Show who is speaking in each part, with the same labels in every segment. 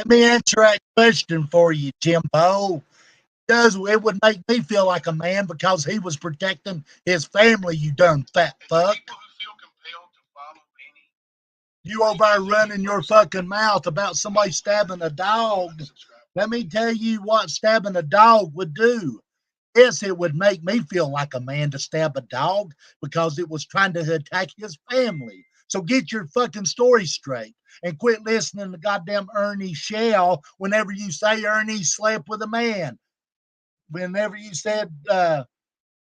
Speaker 1: Let me answer that question for you, Jimbo. It would make me feel like a man because he was protecting his family, you dumb fat fuck. You over there running your fucking mouth about somebody stabbing a dog. Let me tell you what stabbing a dog would do. Yes, it would make me feel like a man to stab a dog because it was trying to attack his family. So get your fucking story straight and quit listening to goddamn Ernie Shell whenever you say Ernie slept with a man. Whenever you said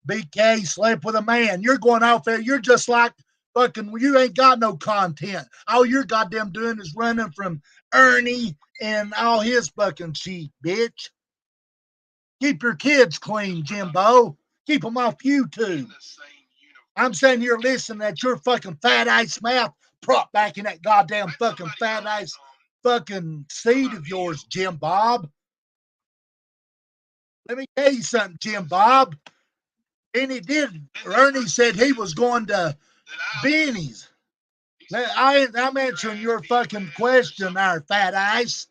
Speaker 1: BK slept with a man, you're going out there. You're just like fucking, you ain't got no content. All you're goddamn doing is running from Ernie and all his fucking shit, bitch. Keep your kids clean, Jimbo. Keep them off YouTube. I'm sitting here listening at your fucking fat ass mouth prop back in that goddamn fucking fat ass fucking seat of yours, Jim Bob. Let me tell you something, Jim Bob. And he did. Ernie said he was going to Benny's. I'm answering your fucking question, our fat ass,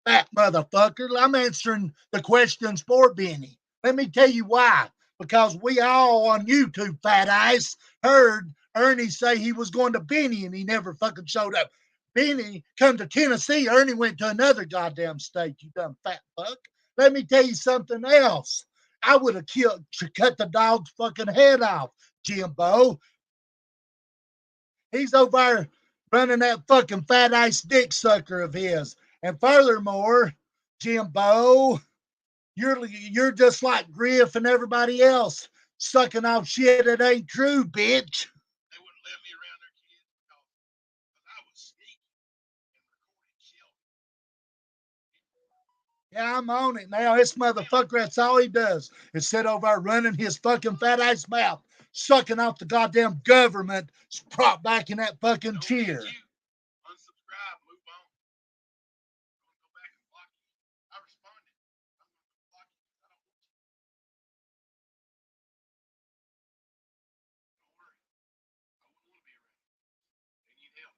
Speaker 1: fat motherfucker. I'm answering the questions for Benny. Let me tell you why. Because we all on YouTube, fat ass, heard Ernie say he was going to Benny and he never fucking showed up. Benny come to Tennessee. Ernie went to another goddamn state, you dumb fat fuck. Let me tell you something else. I would have cut the dog's fucking head off, Jimbo. He's over there running that fucking fat ass dick sucker of his. And furthermore, Jimbo, you're just like Griff and everybody else, sucking off shit that ain't true, bitch. They wouldn't let me around their kids because I was sneaky and recording. Yeah, I'm on it now. This motherfucker, that's all he does is sit over there running his fucking fat ass mouth, sucking off the goddamn government, propped back in that fucking chair. Unsubscribe, move on. Go back and block you. I responded. I'm going to block you. I don't want you. Don't worry. I wouldn't want to be around you. They need help.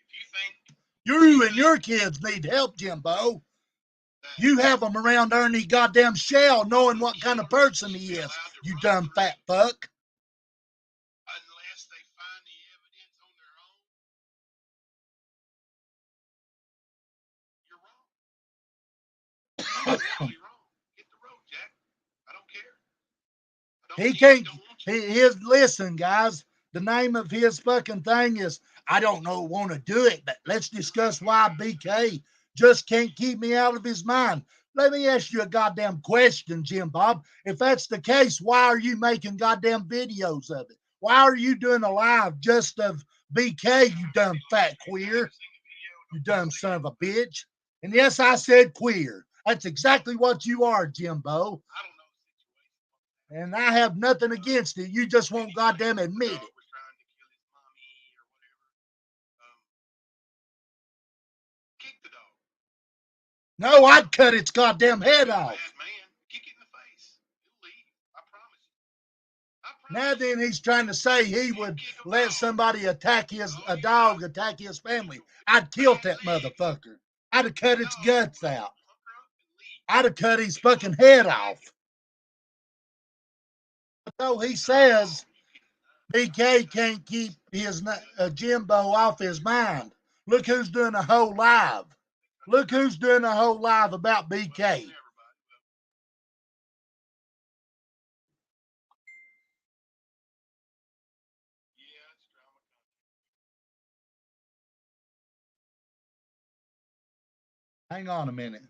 Speaker 1: If you think you and your kids need help, Jimbo, you have them around Ernie goddamn Shell, knowing what kind of person he is, you dumb fat fuck. Unless they find the evidence on their own, you're wrong. You're totally wrong. Hit the road, Jack. I don't care. He can't. Listen, guys. The name of his fucking thing is I don't know, want to do it, but let's discuss why BK just can't keep me out of his mind. Let me ask you a goddamn question, Jim Bob. If that's the case, why are you making goddamn videos of it? Why are you doing a live just of BK, you dumb fat queer? You dumb son of a bitch. And yes, I said queer. That's exactly what you are, Jimbo. And I have nothing against it. You just won't goddamn admit it. No, I'd cut its goddamn head off. Now then, he's trying to say he would let somebody a dog attack his family. I'd kill that motherfucker. I'd have cut its guts out. I'd have cut his fucking head off. So he says BK can't keep his Jimbo off his mind. Look who's doing a whole live. Look who's doing a whole live about BK. Hang on a minute.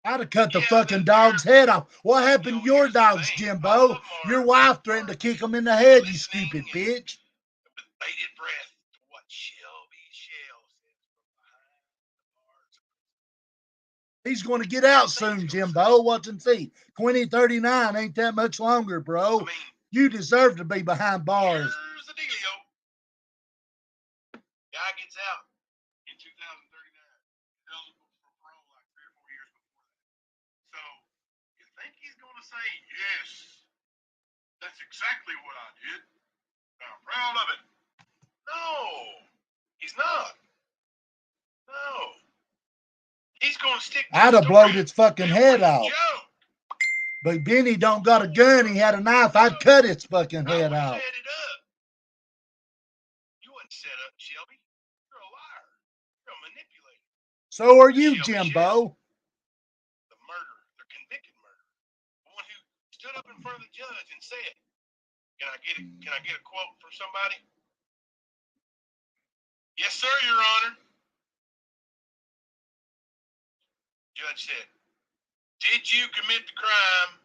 Speaker 1: I'd have cut the fucking dog's head off. What happened to your dogs, Jimbo? Your wife threatened to kick him in the head, you stupid bitch. Bated breath to what Shelby Shell says from behind the bars. He's going to get out soon, Jimbo. Watch and see. 2039 ain't that much longer, bro. You deserve to be behind bars. Here's the dealio. Guy gets out in 2039. Eligible for parole like 3 or 4 years before that. So, you think he's going to say, yes, that's exactly what I did. I'm proud of it. No, he's not. No.
Speaker 2: want to stick to
Speaker 1: I'd have blowed its fucking head off.
Speaker 2: Joe.
Speaker 1: But Benny don't got a gun. He had a knife. I'd cut its fucking head off.
Speaker 2: Set it up. You wouldn't set up, Shelby. You're a liar. You're a manipulator.
Speaker 1: So are you, Jimbo.
Speaker 2: The murderer, the convicted murderer, the one who stood up in front of the judge and said, "Can I get a quote from somebody?" "Yes, sir, Your Honor." Judge said, "Did you commit the crime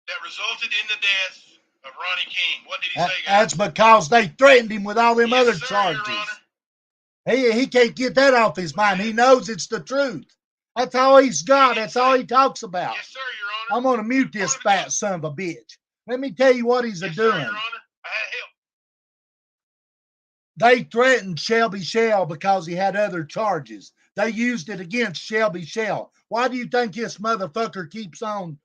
Speaker 2: that resulted in the death of Ronnie King?" What did he say, guys?
Speaker 1: That's because they threatened him with all them
Speaker 2: Yes,
Speaker 1: other
Speaker 2: sir,
Speaker 1: charges.
Speaker 2: Your Honor.
Speaker 1: He can't get that off his mind. He knows it's the truth. That's all he's got. That's all he talks about.
Speaker 2: Yes, sir, Your Honor.
Speaker 1: I'm going to mute this fat son of a bitch. Let me tell you what he's
Speaker 2: Yes,
Speaker 1: doing.
Speaker 2: Sir, Your Honor. I had help.
Speaker 1: They threatened Shelby Shell because he had other charges. They used it against Shelby Shell. Why do you think this motherfucker keeps on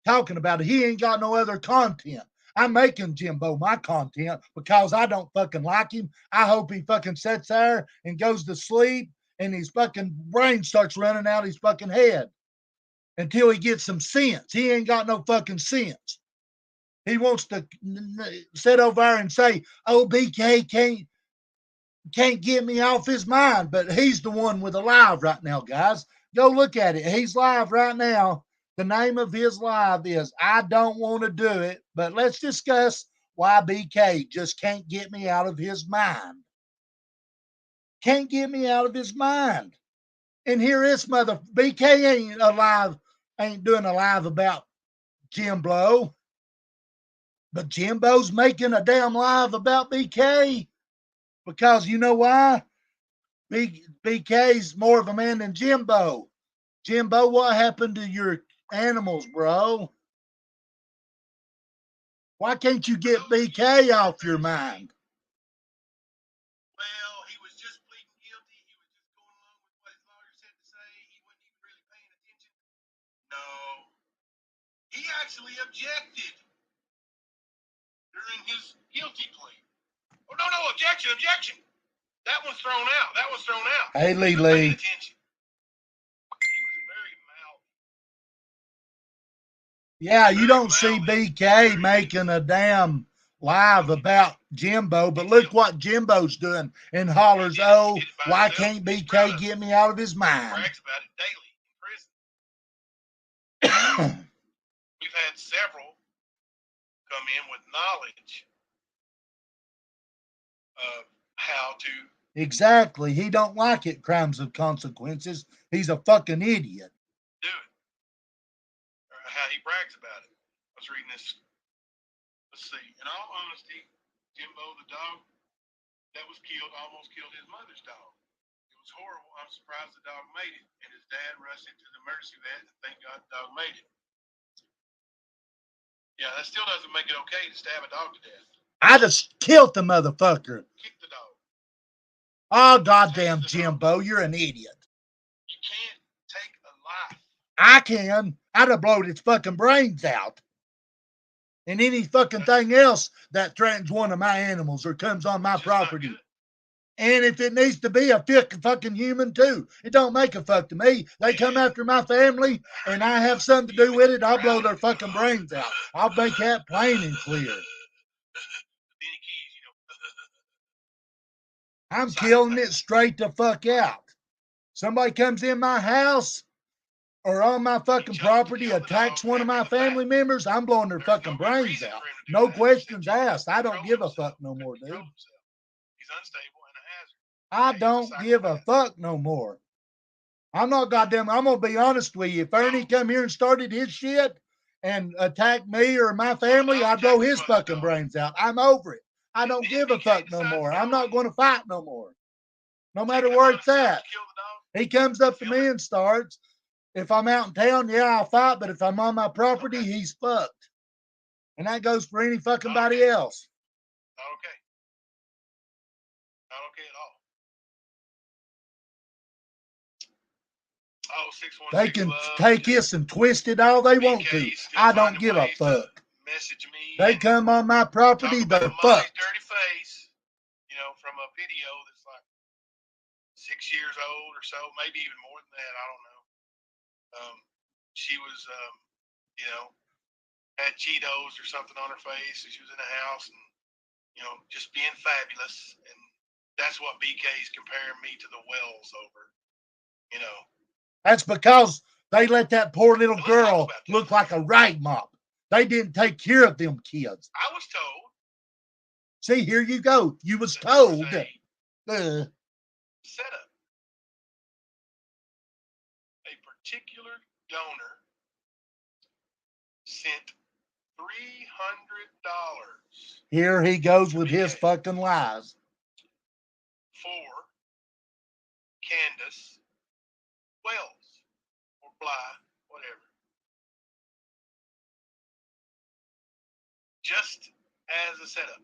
Speaker 1: talking about it? He ain't got no other content. I'm making Jimbo my content because I don't fucking like him. I hope he fucking sits there and goes to sleep and his fucking brain starts running out his fucking head until he gets some sense. He ain't got no fucking sense. He wants to sit over there and say, "Oh, BK can't get me off his mind," but he's the one with a live right now, guys. Go look at it. He's live right now. The name of his live is "I Don't Want to Do It," but let's discuss why BK just can't get me out of his mind. Can't get me out of his mind. And here is BK ain't doing a live about Jimbo, but Jimbo's making a damn live about BK because you know why? BK's more of a man than Jimbo. Jimbo, what happened to your animals, bro? Why can't you get BK off your mind?
Speaker 2: Well, he was just pleading guilty. He was just going along with what his lawyer said to say. He wasn't even really paying attention. No. He actually objected during his guilty plea. Oh, no, objection. That one's thrown out.
Speaker 1: Hey, Lee. Yeah, you don't see BK making a damn live about Jimbo, but look what Jimbo's doing and hollers, "Oh, why can't BK get me out of his mind?"
Speaker 2: Brags about it daily in prison. We've had several come in with knowledge of how to.
Speaker 1: Exactly. He don't like it, crimes of consequences. He's a fucking idiot.
Speaker 2: Do it. Or how he brags about it. I was reading this. Let's see. In all honesty, Jimbo the dog that was killed almost killed his mother's dog. It was horrible. I'm surprised the dog made it. And his dad rushed into the emergency vet and thank God the dog made it. Yeah, that still doesn't make it okay to stab a dog to death.
Speaker 1: I just killed the motherfucker.
Speaker 2: Kick the dog.
Speaker 1: Oh, goddamn, Jimbo, you're an idiot.
Speaker 2: You can't take a life.
Speaker 1: I can. I'd have blown its fucking brains out. And any fucking thing else that threatens one of my animals or comes on my property. And if it needs to be a fucking human too, it don't make a fuck to me. They come after my family and I have something to do with it, I'll blow their fucking brains out. I'll make that plain and clear. I'm killing it straight the fuck out. Somebody comes in my house or on my fucking property, attacks one of my family members, I'm blowing their fucking brains out. No questions asked. I don't give a fuck no more, dude.
Speaker 2: He's unstable and a hazard.
Speaker 1: I don't give a fuck no more. I'm not goddamn, I'm going to be honest with you. If Ernie come here and started his shit and attacked me or my family, I'd blow his fucking brains out. I'm over it. I don't give a fuck no more. I'm not going to fight no more. No matter where it's at. He comes up to me and starts. If I'm out in town, yeah, I'll fight. But if I'm on my property, he's fucked. And that goes for any fucking body else.
Speaker 2: Not okay. Not okay at all. Oh, 616
Speaker 1: they can take this and twist it all they want to. I don't give a fuck.
Speaker 2: Message me.
Speaker 1: They come on my property, they're fucked.
Speaker 2: Dirty face, from a video that's like 6 years old or so, maybe even more than that. I don't know. She was, you know, had Cheetos or something on her face, and she was in the house, and just being fabulous. And that's what BK's comparing me to the Wells over.
Speaker 1: That's because they let that poor little girl look like a rag mop. They didn't take care of them kids.
Speaker 2: I was told.
Speaker 1: See, here you go. You was told.
Speaker 2: Setup. A particular donor sent $300.
Speaker 1: Here he goes with his fucking lies.
Speaker 2: For Candace Wells or Bly, whatever. Just as a setup.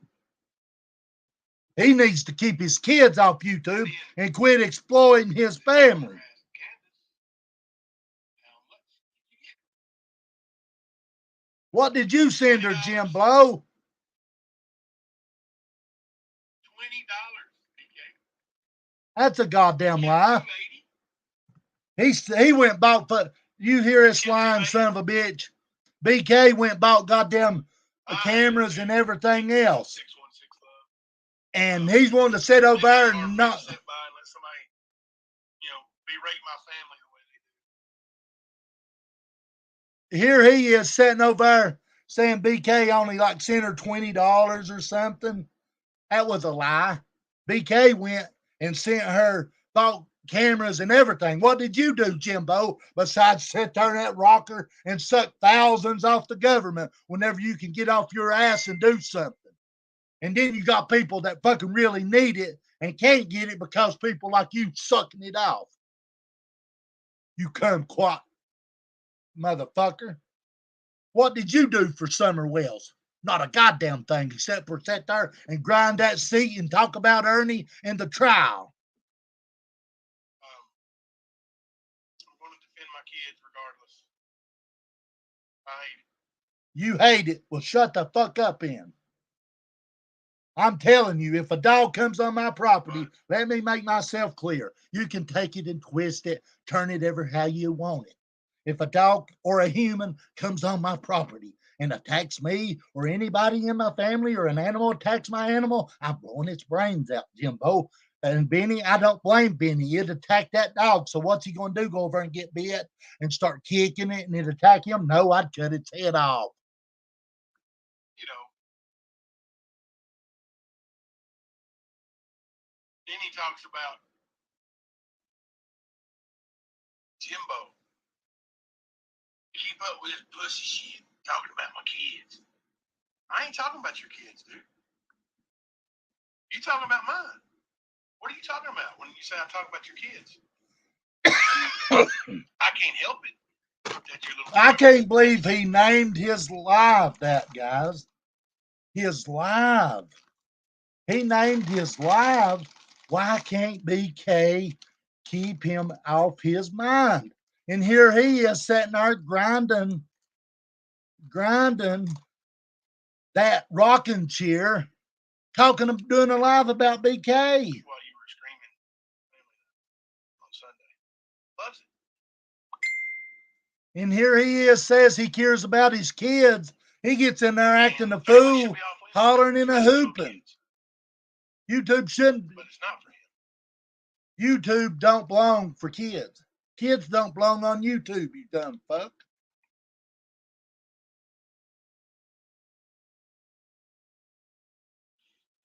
Speaker 1: He needs to keep his kids off YouTube and quit exploiting his family. What did you send her, Jim Blow?
Speaker 2: $20.
Speaker 1: That's a goddamn lie. He went bought for you hear this line, son of a bitch. BK went bought goddamn cameras and everything else. And he's wanting to sit over there and not
Speaker 2: berate my family the way they do.
Speaker 1: Here he is sitting over there saying BK only like sent her $20 or something. That was a lie. BK went and sent her, bought cameras and everything. What did you do, Jimbo, besides sit there in that rocker and suck thousands off the government whenever you can get off your ass and do something? And then you got people that fucking really need it and can't get it because people like you sucking it off. You kumquat, motherfucker. What did you do for Summer Wells? Not a goddamn thing except for sit there and grind that seat and talk about Ernie and the trial.
Speaker 2: I'm going to defend my kids regardless. I hate it.
Speaker 1: You hate it. Well, shut the fuck up in. I'm telling you, if a dog comes on my property, let me make myself clear. You can take it and twist it, turn it ever how you want it. If a dog or a human comes on my property and attacks me or anybody in my family or an animal attacks my animal, I'm blowing its brains out, Jimbo. And Benny, I don't blame Benny. It attacked that dog. So what's he going to do? Go over and get bit and start kicking it and it attack him? No, I'd cut its head off.
Speaker 2: Then he talks about Jimbo. Keep up with this pussy shit. Talking about my kids. I ain't talking about your kids, dude. You talking about mine. What are you talking about when you say I'm talking about your kids? I can't help it.
Speaker 1: I can't believe he named his live that, guys. His live. He named his live. Why can't BK keep him off his mind? And here he is sitting there grinding that rocking chair, doing a live about BK.
Speaker 2: While you were screaming on Sunday. Loves it.
Speaker 1: And here he is, says he cares about his kids. He gets in there acting a fool, hollering and a hooping. YouTube shouldn't.
Speaker 2: But it's not for him.
Speaker 1: YouTube don't belong for kids. Kids don't belong on YouTube, you dumb fuck.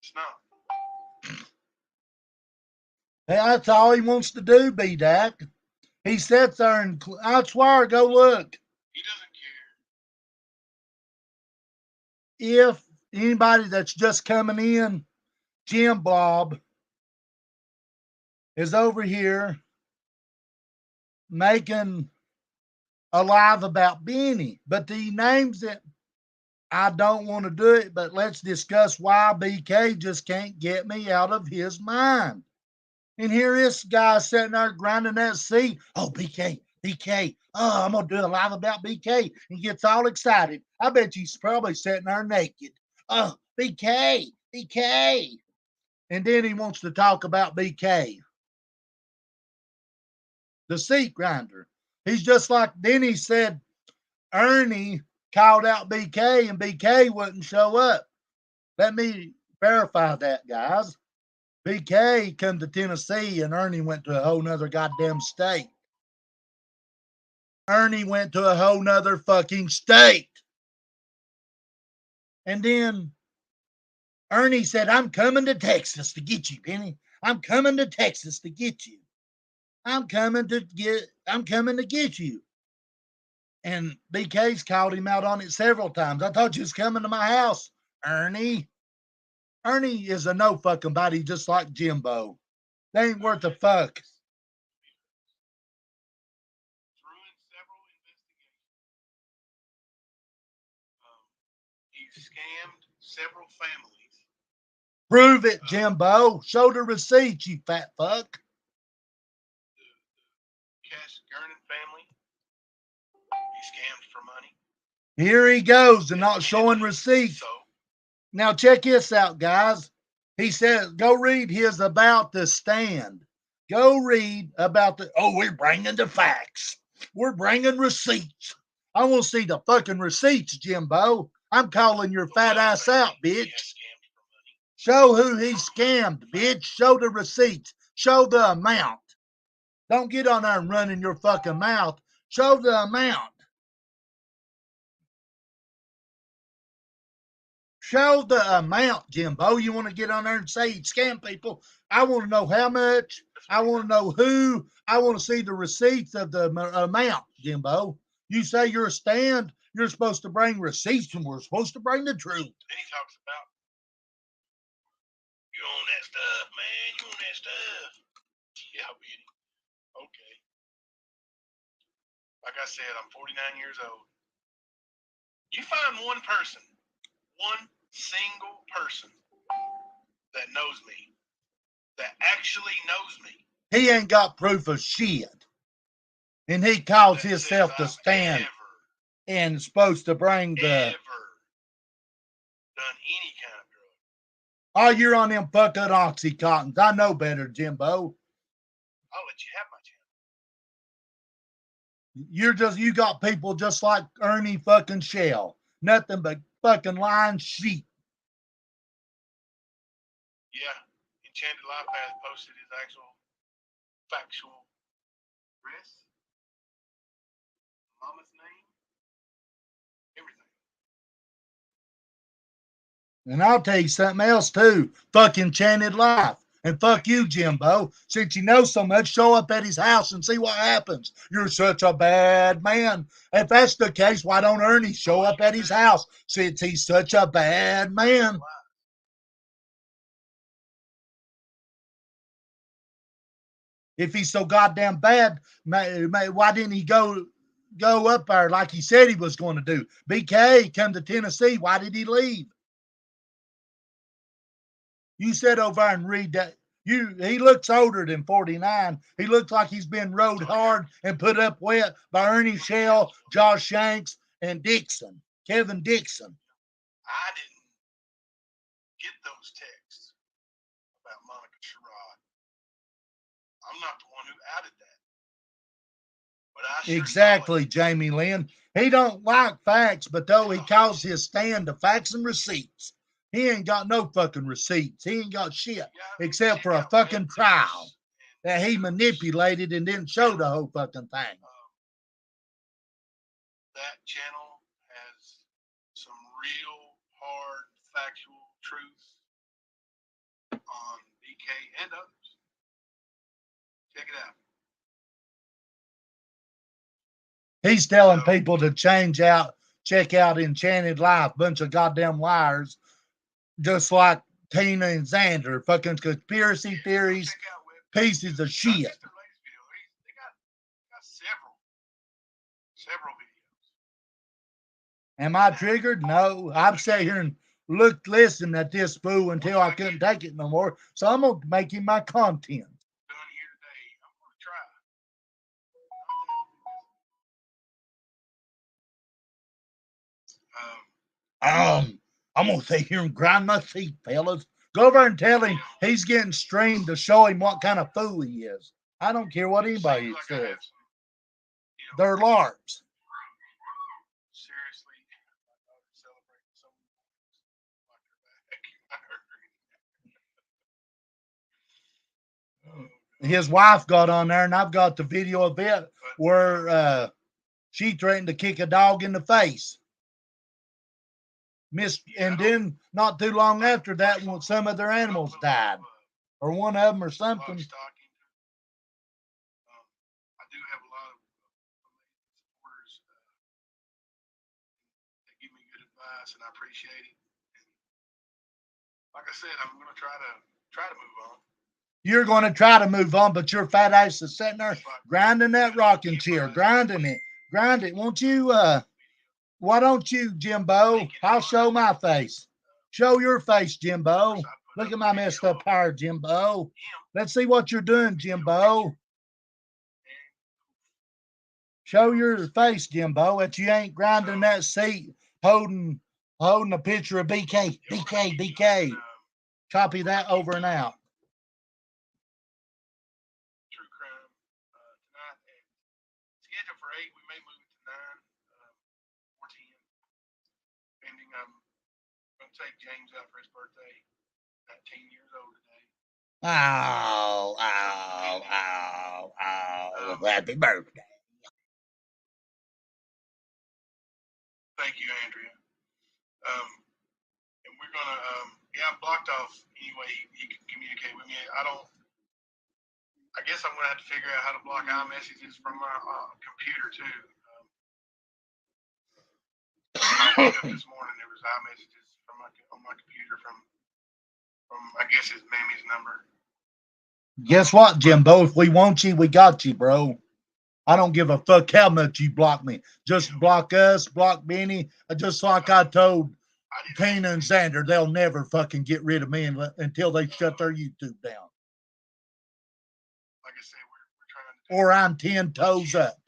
Speaker 2: It's not.
Speaker 1: Hey, that's all he wants to do, B-Dak. He sits there and, I swear, go look.
Speaker 2: He doesn't care.
Speaker 1: If anybody that's just coming in, Jim Bob is over here making a live about Benny, but he names it. I don't want to do it, but let's discuss why BK just can't get me out of his mind. And here this guy sitting there grinding that seat. Oh, BK. Oh, I'm going to do a live about BK. He gets all excited. I bet he's probably sitting there naked. Oh, BK. And then he wants to talk about BK. the seat grinder. He's just like, then he said Ernie called out BK and BK wouldn't show up. Let me verify that, guys. BK come to Tennessee and Ernie went to a whole nother goddamn state. Ernie went to a whole nother fucking state. And then Ernie said, I'm coming to Texas to get you, Benny. I'm coming to Texas to get you. I'm coming to get you. And BK's called him out on it several times. I thought you was coming to my house, Ernie. Ernie is a no fucking body, just like Jimbo. They ain't worth a fuck.
Speaker 2: He scammed several families.
Speaker 1: Prove it, Jimbo. Show the receipts, you fat fuck.
Speaker 2: The Cash Gernon family, he scammed for money.
Speaker 1: Here he goes and not showing receipts. Now check this out, guys. He says, go read his about the stand. Go read about we're bringing the facts. We're bringing receipts. I want to see the fucking receipts, Jimbo. I'm calling your fat ass out, bitch. Show who he scammed, bitch. Show the receipts. Show the amount. Don't get on there and run in your fucking mouth. Show the amount. Show the amount, Jimbo. You want to get on there and say he scam people? I want to know how much. I want to know who. I want to see the receipts of the amount, Jimbo. You say you're a stand. You're supposed to bring receipts, and we're supposed to bring the truth.
Speaker 2: Then he talks about, you own that stuff, man. You own that stuff. Yeah, Benny. Okay. Like I said, I'm 49 years old. You find one person, one single person that knows me, that actually knows me.
Speaker 1: He ain't got proof of shit. And he calls himself the stand and supposed to bring the.
Speaker 2: Ever done any kind of drug.
Speaker 1: Oh, you're on them fucking Oxycontins. I know better, Jimbo.
Speaker 2: I'll let you have my channel.
Speaker 1: You got people just like Ernie fucking Shell. Nothing but fucking lying sheep.
Speaker 2: Yeah, Enchanted Life has posted his actual factual address, mama's name, everything.
Speaker 1: And I'll tell you something else too. Fuck Enchanted Life. And fuck you, Jimbo. Since you know so much, show up at his house and see what happens. You're such a bad man. If that's the case, why don't Ernie show up at his house since he's such a bad man? If he's so goddamn bad, why didn't he go up there like he said he was going to do? BK come to Tennessee. Why did he leave? You sit over and read that. He looks older than 49. He looks like he's been rode hard and put up wet by Ernie Shell, Josh Shanks, and Dixon, Kevin Dixon.
Speaker 2: I didn't get those texts about Monica Sherrod. I'm not the one who outed that. But I sure
Speaker 1: exactly, Jamie Lynn. He don't like facts, but though he calls his stand to facts and receipts. He ain't got no fucking receipts. He ain't got shit except for a fucking trial that he manipulated and didn't show the whole fucking thing.
Speaker 2: That channel has some real hard factual truth on BK and others. Check it out.
Speaker 1: He's telling people to check out Enchanted Life, bunch of goddamn liars. Just like Tina and Xander, fucking conspiracy theories, pieces of shit.
Speaker 2: They got several videos.
Speaker 1: Am I triggered? No. I've sat here and listened at this fool until I couldn't take it no more. So I'm gonna make him my content.
Speaker 2: Done here today. I'm gonna
Speaker 1: try. I'm gonna sit here and grind my teeth, fellas. Go over and tell him he's getting streamed to show him what kind of fool he is. I don't care what anybody
Speaker 2: Seems like I
Speaker 1: says.
Speaker 2: have some, you know,
Speaker 1: They're LARPs.
Speaker 2: seriously, my daughter's celebrating so many things like her back.
Speaker 1: His wife got on there, and I've got the video of it
Speaker 2: But
Speaker 1: where she threatened to kick a dog in the face. And then not too long after that, when some of their animals died, or one of them, or something.
Speaker 2: I do have a lot of amazing supporters that give me good advice, and I appreciate it. And like I said, I'm going to try to move on.
Speaker 1: You're going to try to move on, but your fat ass is sitting there grinding that rocking chair, grinding it, grind it. Won't you? Why don't you, Jimbo? I'll show my face. Show your face, Jimbo. Look at my messed up hair, Jimbo. Let's see what you're doing, Jimbo. Show your face, Jimbo, that you ain't grinding that seat, holding a picture of BK, BK, BK. Copy that over and out.
Speaker 2: True crime tonight at scheduled for 8. We may move it to 9 or 10, depending. I'm going to take James out for his birthday. 19 years old today.
Speaker 1: Oh, happy birthday.
Speaker 2: Thank you, Andrea. And we're going to, I blocked off any way he can communicate with me. I guess I'm going to have to figure out how to block iMessages from my computer, too. I woke up this morning, there was iMessages on my computer from I guess his mammy's number.
Speaker 1: Guess what, Jimbo? If we want you, we got you, bro. I don't give a fuck how much you block me. Just block us, block Benny. Just like I told Tina and Xander, they'll never fucking get rid of me until they shut their YouTube down.
Speaker 2: Like I said, we're trying to.
Speaker 1: Or I'm 10 toes up.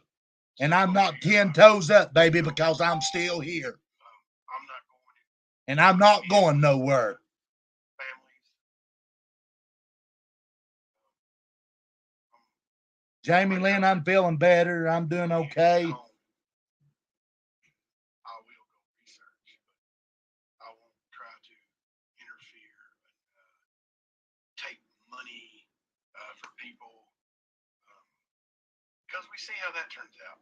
Speaker 1: And I'm not 10 toes up, baby, because I'm still here.
Speaker 2: I'm not going.
Speaker 1: And I'm not going nowhere. Jamie Lynn, I'm feeling better. I'm doing okay.
Speaker 2: I will go research, but I won't try to interfere and take money for people because we see how that turns out.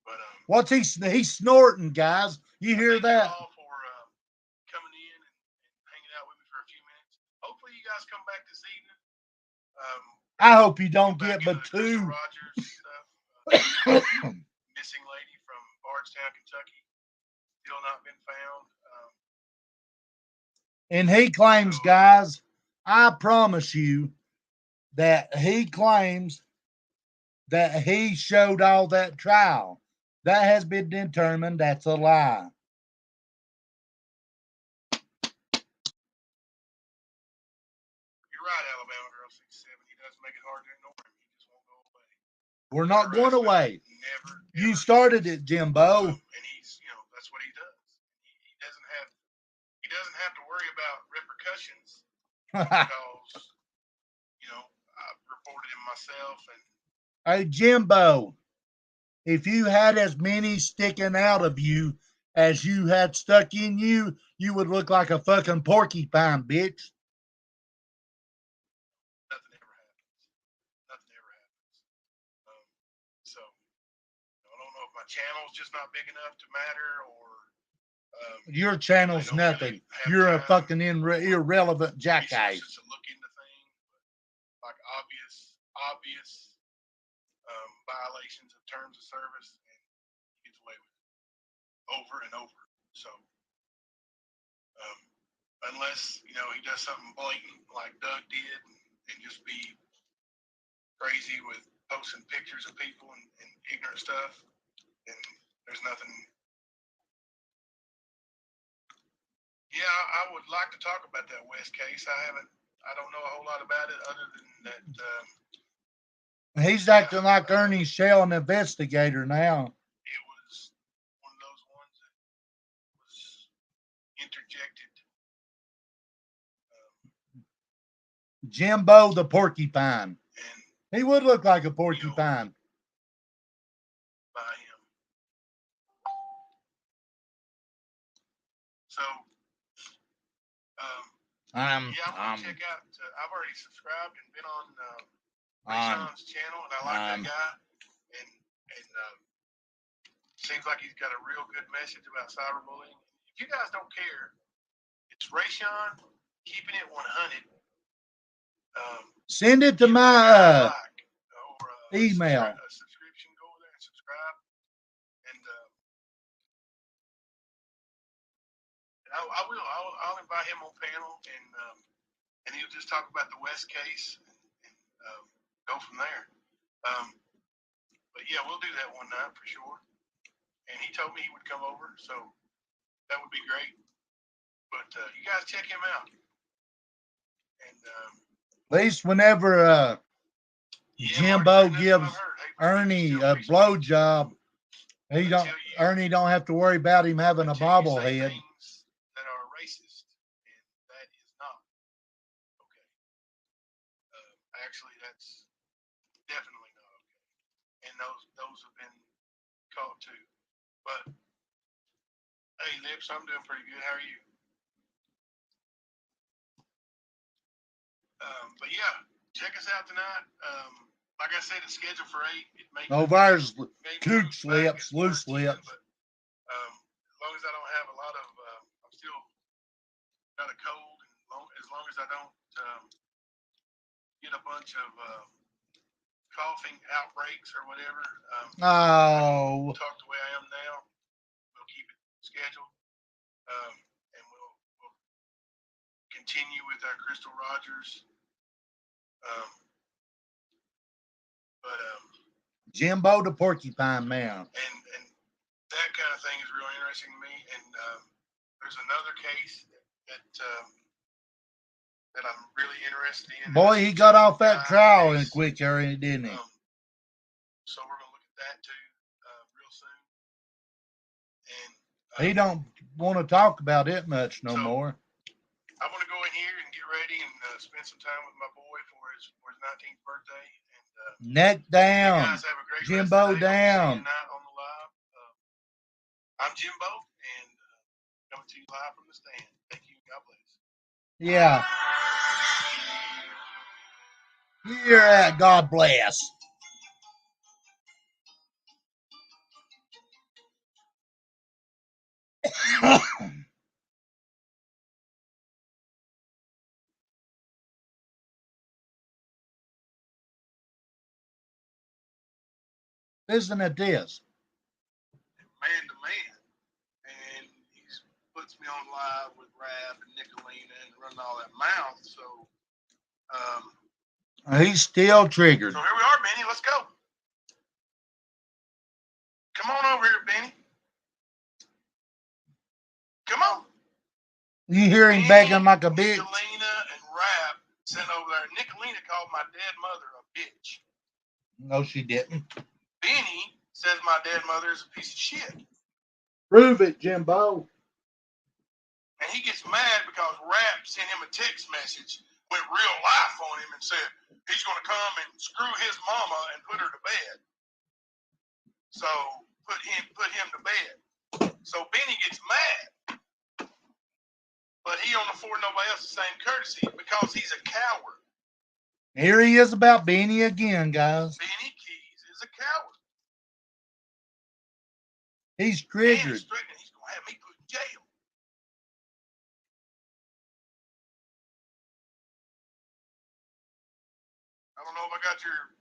Speaker 2: But
Speaker 1: what's he's snorting, guys? You hear that?
Speaker 2: All for coming in and hanging out with me for a few minutes. Hopefully, you guys come back this evening.
Speaker 1: I hope you don't get but 2.
Speaker 2: Rogers stuff. Missing lady from Bardstown, Kentucky, still not been found.
Speaker 1: And he claims, guys, I promise you that he claims that he showed all that trial. That has been determined that's a lie.
Speaker 2: You're right, Alabama Girl 67. He does make it hard to ignore him. He just won't go away.
Speaker 1: We're not going away.
Speaker 2: Never.
Speaker 1: You started it, Jimbo.
Speaker 2: And he's, that's what he does. He doesn't have to worry about repercussions because, I reported him myself. And
Speaker 1: hey, Jimbo, if you had as many sticking out of you as you had stuck in you, you would look like a fucking porcupine, bitch.
Speaker 2: Nothing ever happens. So, I don't know if my channel's just not big enough to matter or.
Speaker 1: Your channel's nothing.
Speaker 2: Really
Speaker 1: you're a fucking irrelevant jackass.
Speaker 2: To look into things, like obvious violations of terms of service, and he gets away with it over and over. So, unless he does something blatant like Doug did, and just be crazy with posting pictures of people and ignorant stuff, then there's nothing. Yeah, I would like to talk about that West case. I don't know a whole lot about it other than that.
Speaker 1: He's acting like Ernie Shell, an investigator now.
Speaker 2: It was one of those ones that was interjected.
Speaker 1: Jimbo the porcupine.
Speaker 2: And
Speaker 1: He would look like a porcupine.
Speaker 2: By him. So, yeah, I'm gonna check out. I've already subscribed and been on Rashawn's channel, and I like that guy. And seems like he's got a real good message about cyberbullying. If you guys don't care, it's Rashawn keeping it 100.
Speaker 1: Send it to my email.
Speaker 2: A subscription, go over there and subscribe. And I will. I'll invite him on panel, and he'll just talk about the West case and go from there. But yeah, we'll do that one night for sure. And he told me he would come over, so that would be great. But you guys check him out. And
Speaker 1: at least whenever Jimbo gives Ernie a blowjob, Ernie don't have to worry about him having a bobblehead.
Speaker 2: That are racist, and that is not okay. Actually, that's definitely not okay. And those have been caught too. But hey, Lips, I'm doing pretty good. How are you? But yeah, check us out tonight. Like I said, it's scheduled for 8.
Speaker 1: There's Cooch Lips, Loose Lips.
Speaker 2: But as long as I don't have a lot of, I'm still got a cold, and as long as I don't get a bunch of coughing outbreaks or whatever, talk the way I am now, we'll keep it scheduled, and we'll continue with our Crystal Rogers. But
Speaker 1: Jimbo the Porcupine Man.
Speaker 2: And that kind of thing is real interesting to me. And there's another case that I'm really interested in.
Speaker 1: Boy, he got off that trial in a quick area, didn't he?
Speaker 2: So we're gonna look at that too real soon. And
Speaker 1: he don't want to talk about it much no more.
Speaker 2: I want to go in here and get ready and spend some time with my boy for his 19th birthday. And
Speaker 1: neck down,
Speaker 2: you guys have a great
Speaker 1: Jimbo down.
Speaker 2: On the live. I'm Jimbo, and coming to you live from the stand. Thank you. God bless.
Speaker 1: Yeah. You're at God bless. Isn't it this?
Speaker 2: Man to man. And he puts me on live with Rab and Nicolina and running all that mouth. So
Speaker 1: he's still triggered.
Speaker 2: So here we are, Benny. Let's go. Come on over here, Benny. Come on.
Speaker 1: You hear him begging like a bitch.
Speaker 2: Nicolina and Rab sent over there. Nicolina called my dead mother a bitch.
Speaker 1: No, she didn't.
Speaker 2: Benny says my dead mother is a piece of shit.
Speaker 1: Prove it, Jimbo.
Speaker 2: And he gets mad because Rap sent him a text message, went real life on him, and said he's going to come and screw his mama and put her to bed. So put him to bed. So Benny gets mad, but he don't afford nobody else the same courtesy because he's a coward.
Speaker 1: Here he is about Benny again, guys.
Speaker 2: Benny Keys is a coward.
Speaker 1: He's triggered.
Speaker 2: And he's threatening he's going to have me put in jail. I don't know if I got your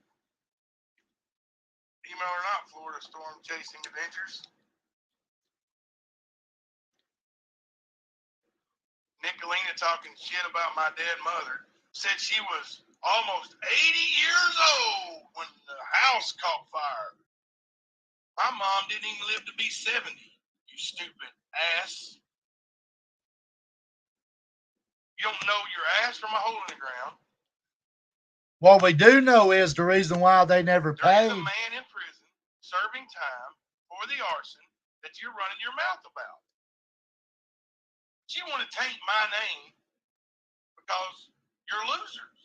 Speaker 2: email or not, Florida Storm Chasing Adventures. Nicolina talking shit about my dead mother. Said she was almost 80 years old when the house caught fire. My mom didn't even live to be 70, you stupid ass. You don't know your ass from a hole in the ground.
Speaker 1: What we do know is the reason why they never paid.
Speaker 2: There's a man in prison serving time for the arson that you're running your mouth about. You want to taint my name because you're losers.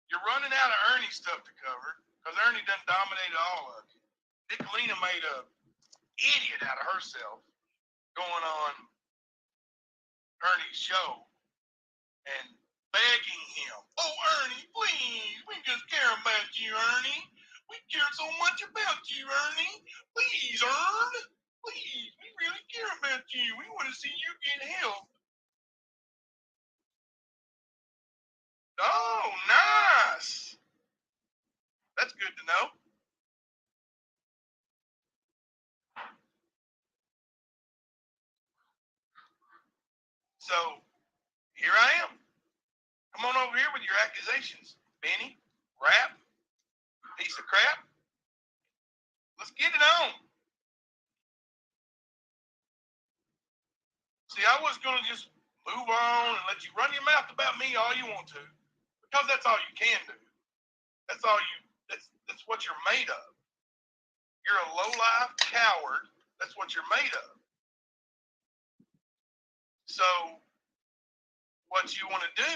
Speaker 2: You're running out of Ernie stuff to cover because Ernie done dominated all of it. Nicolina made a idiot out of herself going on Ernie's show and begging him, "Oh, Ernie, please, we just care about you, Ernie. We care so much about you, Ernie. Please, please, we really care about you. We want to see you get help." Oh, nice. That's good to know. So, here I am. Come on over here with your accusations, Benny, rap, piece of crap. Let's get it on. See, I was going to just move on and let you run your mouth about me all you want to, because that's all you can do. That's all you. That's what you're made of. You're a low-life coward. That's what you're made of. So, what you want to do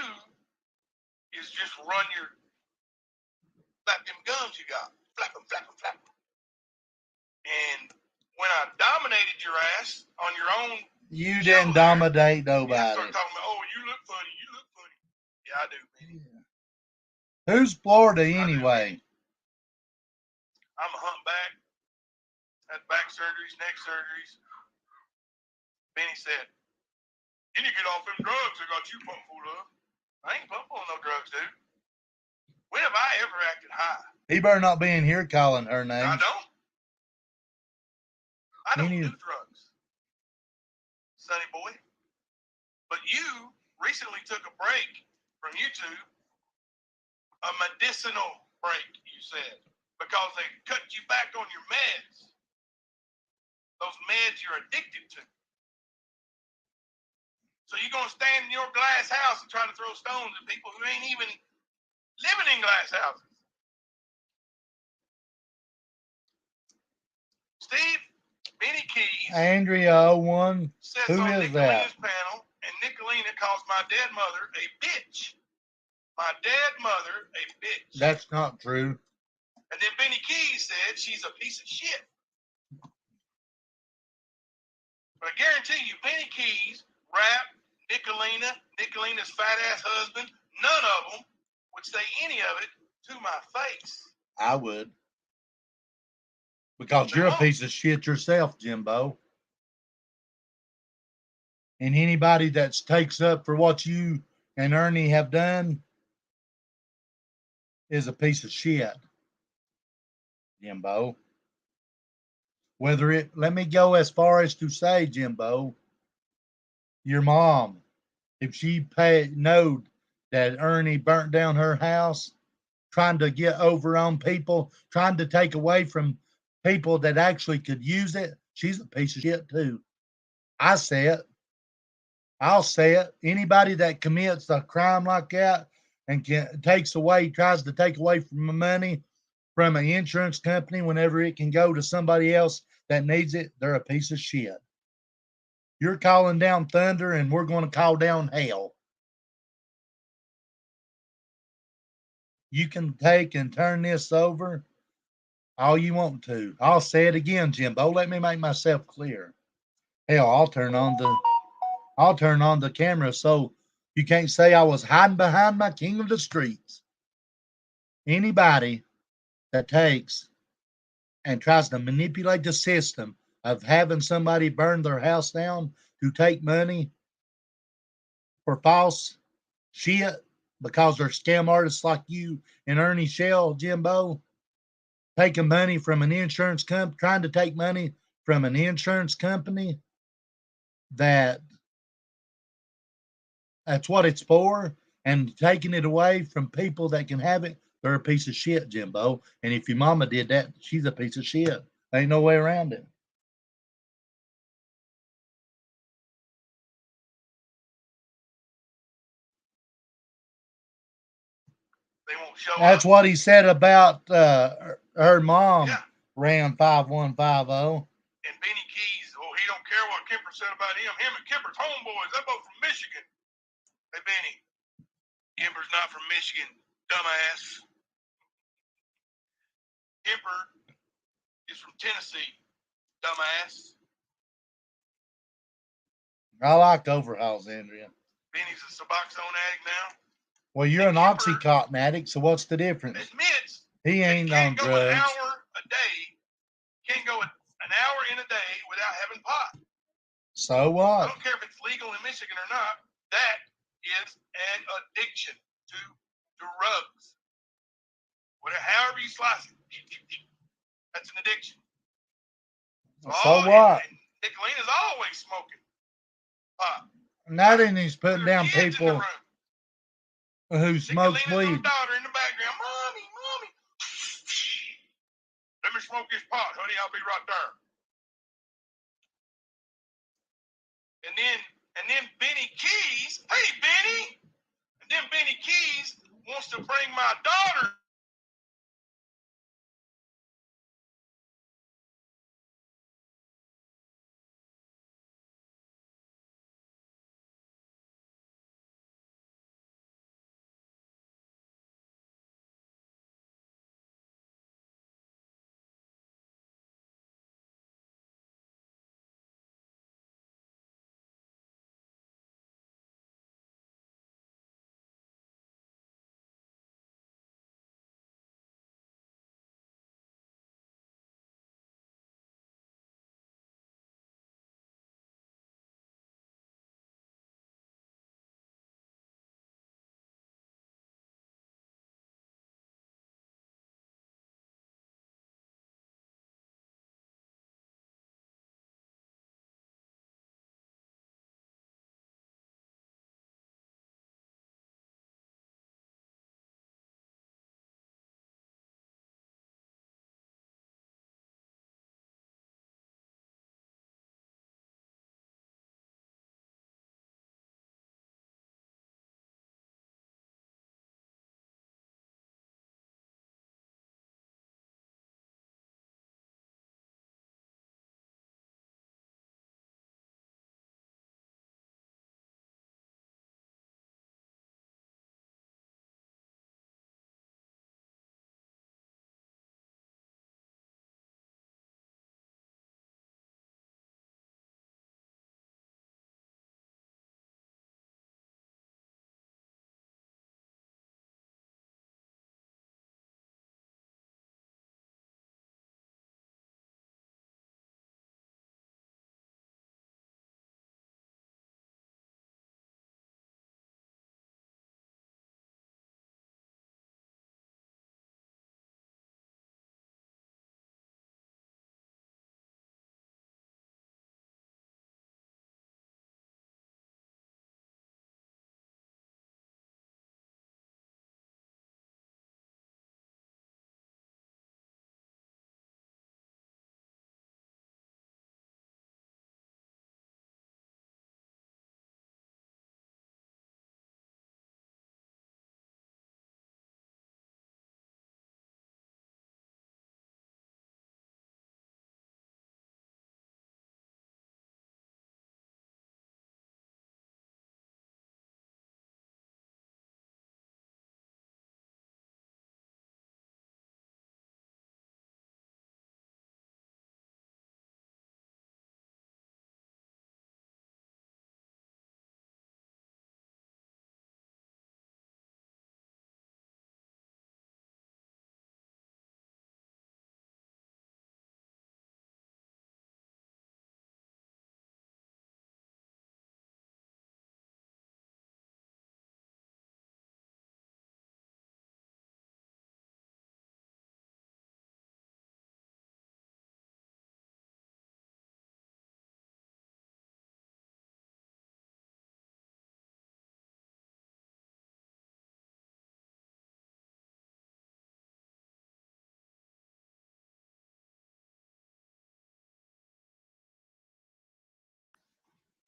Speaker 2: is just run your flap them gums you got, flap them, flap them, flap them. And when I dominated your ass on your own,
Speaker 1: you didn't dominate nobody.
Speaker 2: I started talking about, "Oh, you look funny, you look funny." Yeah, I do, Benny.
Speaker 1: Who's Florida anyway?
Speaker 2: I'm a humpback. Had back surgeries, neck surgeries. Benny said, "You need to get off them drugs I got you pumped full of." I ain't pumped full of no drugs, dude. When have I ever acted high?
Speaker 1: He better not be in here calling her name.
Speaker 2: I don't. I don't do drugs, sonny boy. But you recently took a break from YouTube, a medicinal break, you said, because they cut you back on your meds. Those meds you're addicted to. So you're going to stand in your glass house and try to throw stones at people who ain't even living in glass houses. Steve, Benny Keys.
Speaker 1: Andrea 01.
Speaker 2: Sits
Speaker 1: Who
Speaker 2: on
Speaker 1: is that?
Speaker 2: Nicolina's panel, and Nicolina calls my dead mother a bitch. My dead mother a bitch.
Speaker 1: That's not true.
Speaker 2: And then Benny Keys said she's a piece of shit. But I guarantee you, Benny Keys, Rap, Nicolina's fat ass husband, none of them would say any of it to my face.
Speaker 1: I would. Because you're a piece of shit yourself, Jimbo. And anybody that takes up for what you and Ernie have done is a piece of shit, Jimbo. Let me go as far as to say, Jimbo, your mom, if she knowed that Ernie burnt down her house, trying to get over on people, trying to take away from people that actually could use it, she's a piece of shit too. I say it. I'll say it. Anybody that commits a crime like that and tries to take away from the money from an insurance company whenever it can go to somebody else that needs it, they're a piece of shit. You're calling down thunder and we're going to call down hell. You can take and turn this over all you want to. I'll say it again, Jimbo. Let me make myself clear. Hell, I'll turn on the camera so you can't say I was hiding behind my king of the streets. Anybody that takes and tries to manipulate the system of having somebody burn their house down to take money for false shit because they're scam artists like you and Ernie Shell, Jimbo, taking money from an insurance company, trying to take money from an insurance company that's what it's for, and taking it away from people that can have it, they're a piece of shit, Jimbo. And if your mama did that, she's a piece of shit. Ain't no way around it.
Speaker 2: They won't show
Speaker 1: That's
Speaker 2: up.
Speaker 1: what he said about her mom. Yeah. Ran 5150.
Speaker 2: And Benny Keys, he don't care what Kemper said about him. Him and Kemper's homeboys. They're both from Michigan. Hey, Benny, Kemper's not from Michigan. Dumbass. Kemper is from Tennessee. Dumbass.
Speaker 1: I like overhauls, Andrea.
Speaker 2: Benny's a Suboxone addict now.
Speaker 1: Well, you're an Oxycontin addict, so what's the difference?
Speaker 2: Admits
Speaker 1: he ain't on
Speaker 2: can't go
Speaker 1: drugs.
Speaker 2: an hour a day. Can't go an hour in a day without having pot.
Speaker 1: So
Speaker 2: I
Speaker 1: what?
Speaker 2: don't care if it's legal in Michigan or not. That is an addiction to drugs. Whatever, however you slice it, that's an addiction.
Speaker 1: So what?
Speaker 2: And Nicolina's always smoking pot.
Speaker 1: Not in he's putting down people who smoke
Speaker 2: Nicolina's
Speaker 1: weed.
Speaker 2: little daughter in the background, mommy, mommy. Let me smoke this pot, honey. I'll be right there. And then Benny Keys, hey Benny. And then Benny Keys wants to bring my daughter.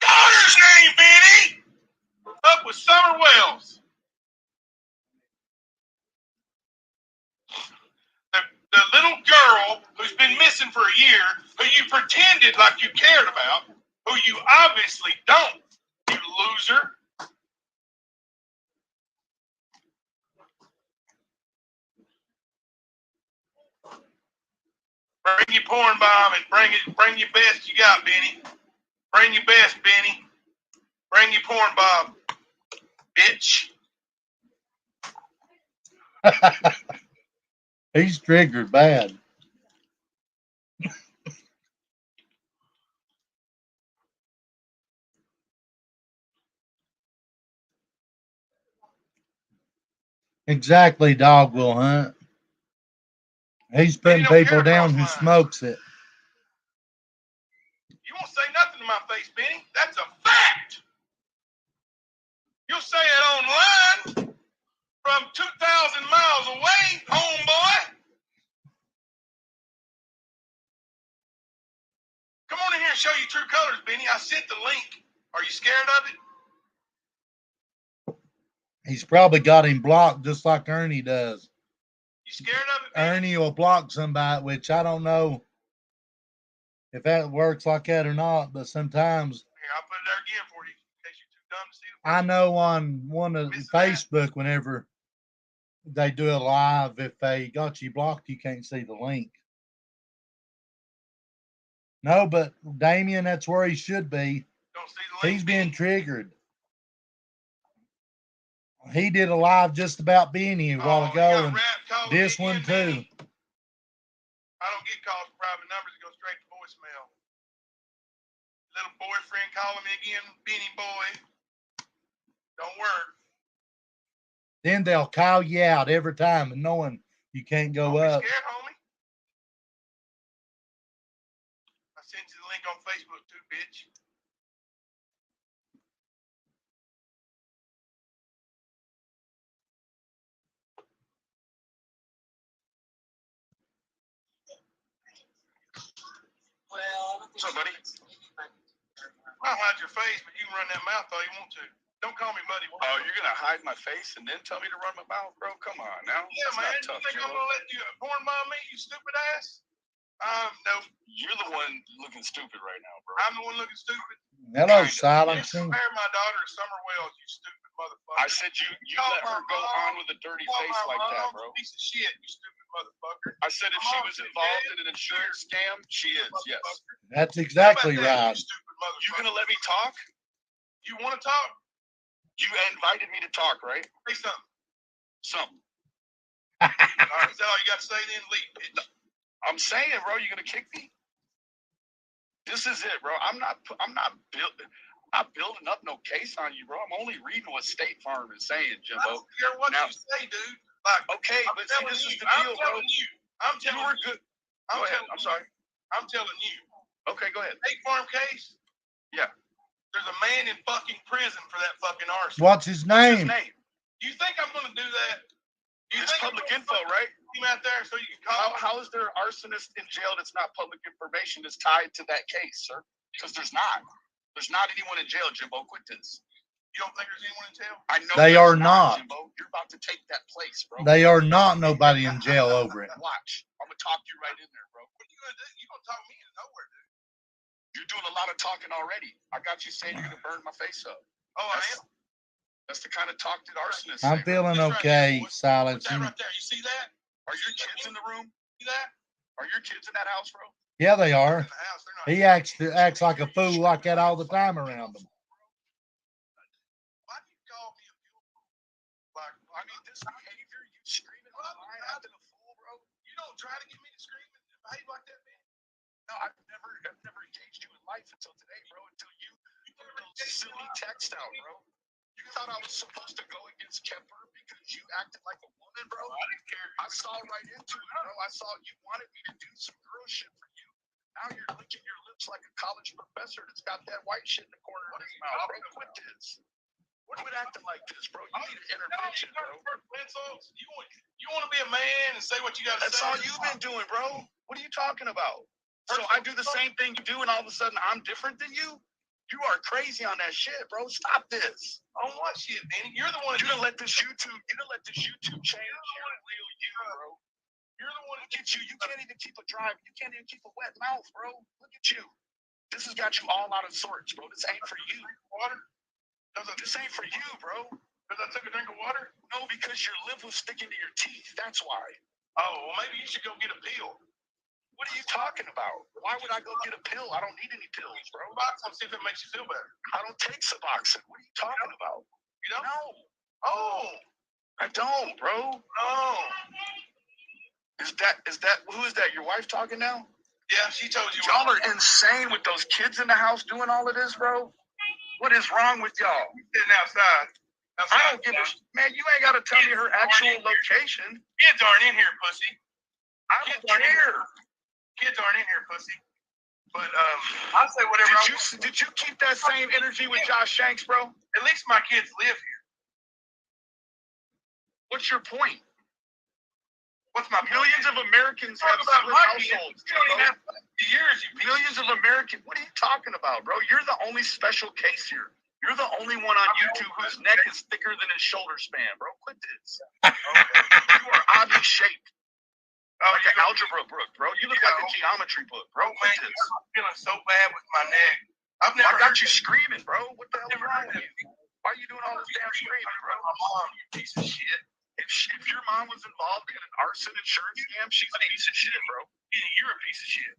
Speaker 2: Daughter's name, Benny. Up with Summer Wells. The little girl who's been missing for a year, who you pretended like you cared about, who you obviously don't, you loser. Bring your porn bomb and bring your best you got, Benny. Bring your best, Benny. Bring your porn bomb, bitch.
Speaker 1: He's triggered bad. Exactly, dog will hunt. He's putting people down who smokes it.
Speaker 2: You won't say nothing to my face, Benny. That's a fact. You'll say it online from 2,000 miles away, homeboy. Come on in here and show you true colors, Benny. I sent the link. Are you scared of it?
Speaker 1: He's probably got him blocked just like Ernie does.
Speaker 2: You scared of it, Benny?
Speaker 1: Ernie will block somebody, which I don't know if that works like that or not, but sometimes.
Speaker 2: Here, I'll put it there again for you in case you're too dumb to see the
Speaker 1: I know on one of Facebook, whenever they do a live, if they got you blocked, you can't see the link. No, but Damien, that's where he should be.
Speaker 2: Don't see the link,
Speaker 1: He's being triggered. He did a live just about Benny a while ago, and this one too.
Speaker 2: Benny. I don't get calls from private numbers. It goes straight to voicemail. Little boyfriend calling me again, Benny boy. Don't work.
Speaker 1: Then they'll call you out every time, and knowing you can't go
Speaker 2: Don't
Speaker 1: up.
Speaker 2: Be scared, homie. I sent you the link on Facebook too, bitch. What's up, buddy? I'll hide your face, but you can run that mouth all you want to. Don't call me buddy.
Speaker 3: Oh, you're gonna hide my face and then tell me to run my mouth, bro? Come on now.
Speaker 2: Yeah, man. You think I'm gonna let you porn bomb me, you stupid ass? No.
Speaker 3: You're the one looking stupid right now, bro.
Speaker 2: I'm the one looking stupid.
Speaker 1: Hello, Silence.
Speaker 2: You compare my daughter to Summer Wells, you stupid motherfucker.
Speaker 3: I said you let her go on with a dirty face like that, bro.
Speaker 2: Piece of shit, you stupid motherfucker.
Speaker 3: I said if she was involved in an insurance scam, she is, yes.
Speaker 1: That's exactly right.
Speaker 3: You gonna let me talk?
Speaker 2: You want to talk?
Speaker 3: You invited me to talk, right?
Speaker 2: Say something.
Speaker 3: Something.
Speaker 2: All right, is that all you got to say then? Leave, bitch.
Speaker 3: I'm saying, bro, you gonna kick me? This is it, bro. I'm not building up no case on you, bro. I'm only reading what State Farm is saying, Jimbo.
Speaker 2: I don't care what you say, dude. Like,
Speaker 3: okay, but see, this is the deal, bro.
Speaker 2: I'm telling you.
Speaker 3: Good. Go ahead. I'm sorry.
Speaker 2: I'm telling you.
Speaker 3: Okay, go ahead.
Speaker 2: State Farm case?
Speaker 3: Yeah.
Speaker 2: There's a man in fucking prison for that fucking arson.
Speaker 1: What's his name?
Speaker 2: Do you think I'm going to do that?
Speaker 3: It's public info, right?
Speaker 2: Him out there so you can call.
Speaker 3: How is there an arsonist in jail that's not public information that's tied to that case, sir? Because there's not. There's not anyone in jail, Jimbo. Quit this.
Speaker 2: You don't think there's anyone in jail?
Speaker 1: I know they are not.
Speaker 3: Jimbo. You're about to take that place, bro.
Speaker 1: They are not nobody in jail over it.
Speaker 3: Watch. I'm going to talk you right in there, bro.
Speaker 2: What are you going to do? You're going to talk me into nowhere, dude.
Speaker 3: You're doing a lot of talking already. I got you saying you're going to burn my face up.
Speaker 2: Oh, I am?
Speaker 3: That's the kind of talk that arsonists
Speaker 1: I'm feeling okay, Silence.
Speaker 2: That right there. You see that?
Speaker 3: Are your kids in the room?
Speaker 2: See that?
Speaker 3: Are your kids in that house, bro?
Speaker 1: Yeah, they are. He acts like a fool like that all the time around them.
Speaker 2: Why do you call me a fool?
Speaker 3: Like, I mean, this behavior, you screaming online acting a fool, bro.
Speaker 2: You don't try to get me to scream and behave like that, man.
Speaker 3: No, I've never engaged you in life until today, bro. Until you put those silly text out, bro. You thought I was supposed to go against Kemper because you acted like a woman, bro?
Speaker 2: I didn't care.
Speaker 3: I saw right into it, bro. I saw you wanted me to do some girl shit for you. Now you're licking your lips like a college professor that's got that white shit in the corner of his mouth, bro. Quit this. What are you acting like this, bro? You need an intervention, bro.
Speaker 2: You want to be a man and say what you got to say?
Speaker 3: That's all you've been doing, bro. What are you talking about? So I do the same thing you do, and all of a sudden I'm different than you? You are crazy on that shit, bro. Stop this.
Speaker 2: On what shit, Danny? You're the one.
Speaker 3: You done let this YouTube change your real you, bro.
Speaker 2: You're the one.
Speaker 3: Look at you. You can't even keep a drive. You can't even keep a wet mouth, bro. Look at you. This has got you all out of sorts, bro. This ain't for you.
Speaker 2: Water?
Speaker 3: This ain't for you, bro.
Speaker 2: Because I took a drink of water?
Speaker 3: No, because your lip was sticking to your teeth. That's why.
Speaker 2: Oh, well, maybe you should go get a pill.
Speaker 3: What are you talking about? Why would I go get a pill? I don't need any pills, bro.
Speaker 2: Suboxone, see if it makes you feel better.
Speaker 3: I don't take Suboxone. What are you talking about?
Speaker 2: You don't?
Speaker 3: No,
Speaker 2: Oh,
Speaker 3: I don't, bro.
Speaker 2: oh.
Speaker 3: Is that who is that? Your wife talking now?
Speaker 2: Yeah, she told you.
Speaker 3: Y'all are insane with those kids in the house doing all of this, bro. What is wrong with y'all?
Speaker 2: Sitting outside.
Speaker 3: I don't give a man. You ain't got to tell me her actual location.
Speaker 2: Kids aren't in here, pussy.
Speaker 3: I don't care.
Speaker 2: Kids aren't in here, pussy. But I say whatever.
Speaker 3: Did you keep that same energy with Josh Shanks, bro?
Speaker 2: At least my kids live here.
Speaker 3: What's your point?
Speaker 2: What's my
Speaker 3: Millions of Americans have split households.
Speaker 2: You don't even have years.
Speaker 3: Millions of Americans. What are you talking about, bro? You're the only special case here. You're the only one on YouTube whose neck is thicker than his shoulder span, bro. Quit this. Okay. You are oddly shaped. Like an algebra book, bro. You look like a geometry book, bro.
Speaker 2: Man, I'm feeling so bad with my neck. I've never
Speaker 3: got you screaming, bro. What the hell is wrong with you? Why are you doing all this damn screaming, bro?
Speaker 2: My mom, you piece of shit.
Speaker 3: If your mom was involved in an arson insurance scam, she's a piece of shit, bro.
Speaker 2: You're a piece of shit.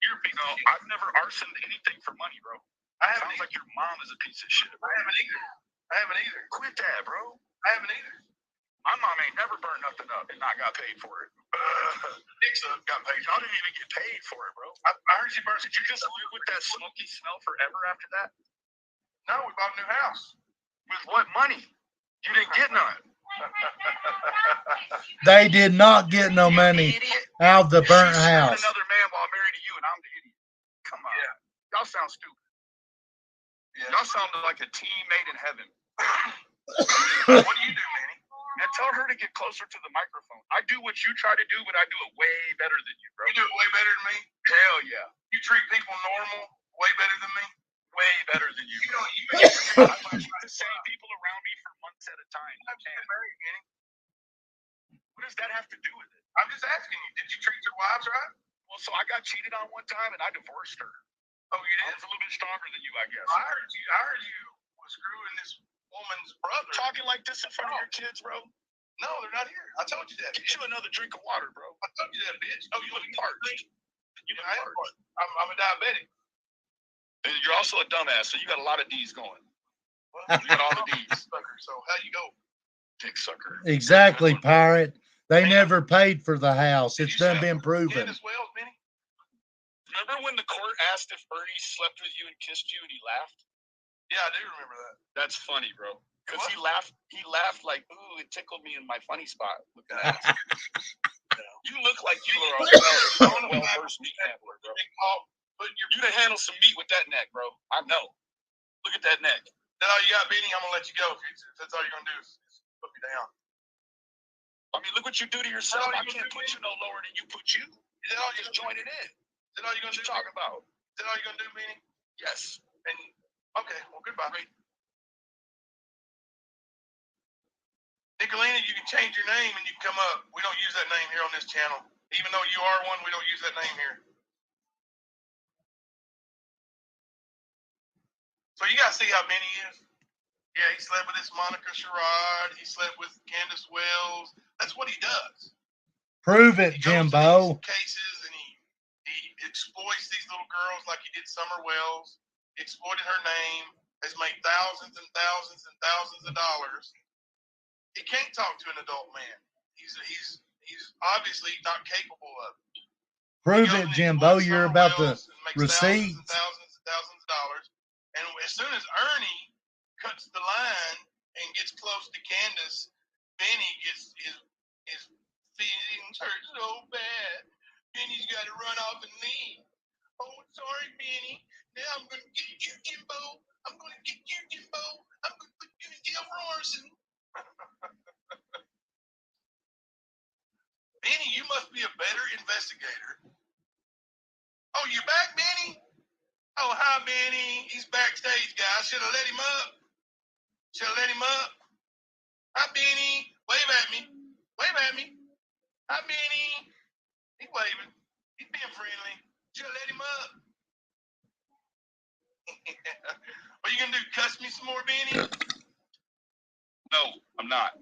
Speaker 3: You're a piece of shit. I've never arsoned anything for money, bro. Sounds like your mom is a piece of shit.
Speaker 2: I haven't either.
Speaker 3: Quit that, bro.
Speaker 2: I haven't either.
Speaker 3: My mom ain't never burned nothing up and not got paid for it. Nixon got paid. Y'all didn't even get paid for it, bro. I heard you burned. Did you just live with that smoky smell forever after that?
Speaker 2: No, we bought a new house.
Speaker 3: With what money? You didn't get none.
Speaker 1: They did not get no money out of the burnt house.
Speaker 3: Another man while married to you, and I'm the idiot. Come on.
Speaker 2: Yeah.
Speaker 3: Y'all sound stupid.
Speaker 2: Yeah.
Speaker 3: Y'all sound like a team made in heaven.
Speaker 2: What do you do, Manny?
Speaker 3: And tell her to get closer to the microphone. I do what you try to do, but I do it way better than you, bro.
Speaker 2: You do it way better than me?
Speaker 3: Hell yeah.
Speaker 2: You treat people normal way better than me?
Speaker 3: Way better than you.
Speaker 2: I
Speaker 3: watch the same people around me for months at a time.
Speaker 2: I'm married, Manny.
Speaker 3: What does that have to do with it?
Speaker 2: I'm just asking you, did you treat your wives right?
Speaker 3: Well, so I got cheated on one time and I divorced her.
Speaker 2: Oh, you did?
Speaker 3: I was a little bit stronger than you, I guess.
Speaker 2: I heard you was screwing this woman's brother.
Speaker 3: Talking like this in front of your kids, bro.
Speaker 2: No, they're not here. I told you that.
Speaker 3: Get you another drink of water, bro.
Speaker 2: I told you that, bitch.
Speaker 3: Oh, you look parched. You look parched.
Speaker 2: I'm a diabetic.
Speaker 3: And you're also a dumbass, so you got a lot of D's going. You got all the D's.
Speaker 2: So how you go?
Speaker 3: Dick sucker.
Speaker 1: Exactly, pirate. They never paid for the house. It's done been proven.
Speaker 2: Candace Wells, Benny?
Speaker 3: Remember when the court asked if Ernie slept with you and kissed you and he laughed?
Speaker 2: Yeah, I do remember that.
Speaker 3: That's funny, bro. Because he laughed like, ooh, it tickled me in my funny spot. Looking at it. You look like you are a well-versed meat handler, bro. You done handle some meat with that neck, bro. I know. Look at that neck.
Speaker 2: That all you got, Benny? I'm going to let you go. If that's all you're going to do is put me down.
Speaker 3: I mean, look what you do to yourself. I can't put you no lower than you put you. Is that all just join it in?
Speaker 2: Is that all you're going to do?
Speaker 3: Talk about?
Speaker 2: Is that all you're going to do, Benny?
Speaker 3: Yes.
Speaker 2: And okay, well, goodbye. Nicolina, you can change your name and you can come up. We don't use that name here on this channel. Even though you are one, we don't use that name here. So you got to see how Benny is. Yeah, he slept with this Monica Sherrod. He slept with Candace Wells. That's what he does.
Speaker 1: Prove it, Jimbo.
Speaker 2: Cases and he exploits these little girls like he did Summer Wells. He exploited her name. Has made thousands and thousands and thousands of dollars. He can't talk to an adult man. He's obviously not capable of it.
Speaker 1: Prove it, Jimbo. You're about to receipt.
Speaker 2: Thousands and thousands of dollars. And as soon as Ernie cuts the line and gets close to Candace, Benny gets his feelings hurt so bad. Benny's got to run off and leave. Oh, sorry, Benny. Now I'm going to get you, Jimbo. I'm going to get you, Jimbo. I'm going to put you in jail for arson. Benny, you must be a better investigator. Oh, you back, Benny? Oh, hi, Benny. He's backstage, guys. Should have let him up. Hi, Benny. Wave at me. Hi, Benny. He's waving. He's being friendly. Should have let him up. What are you going to do, cuss me some more, Benny?
Speaker 3: No, I'm not.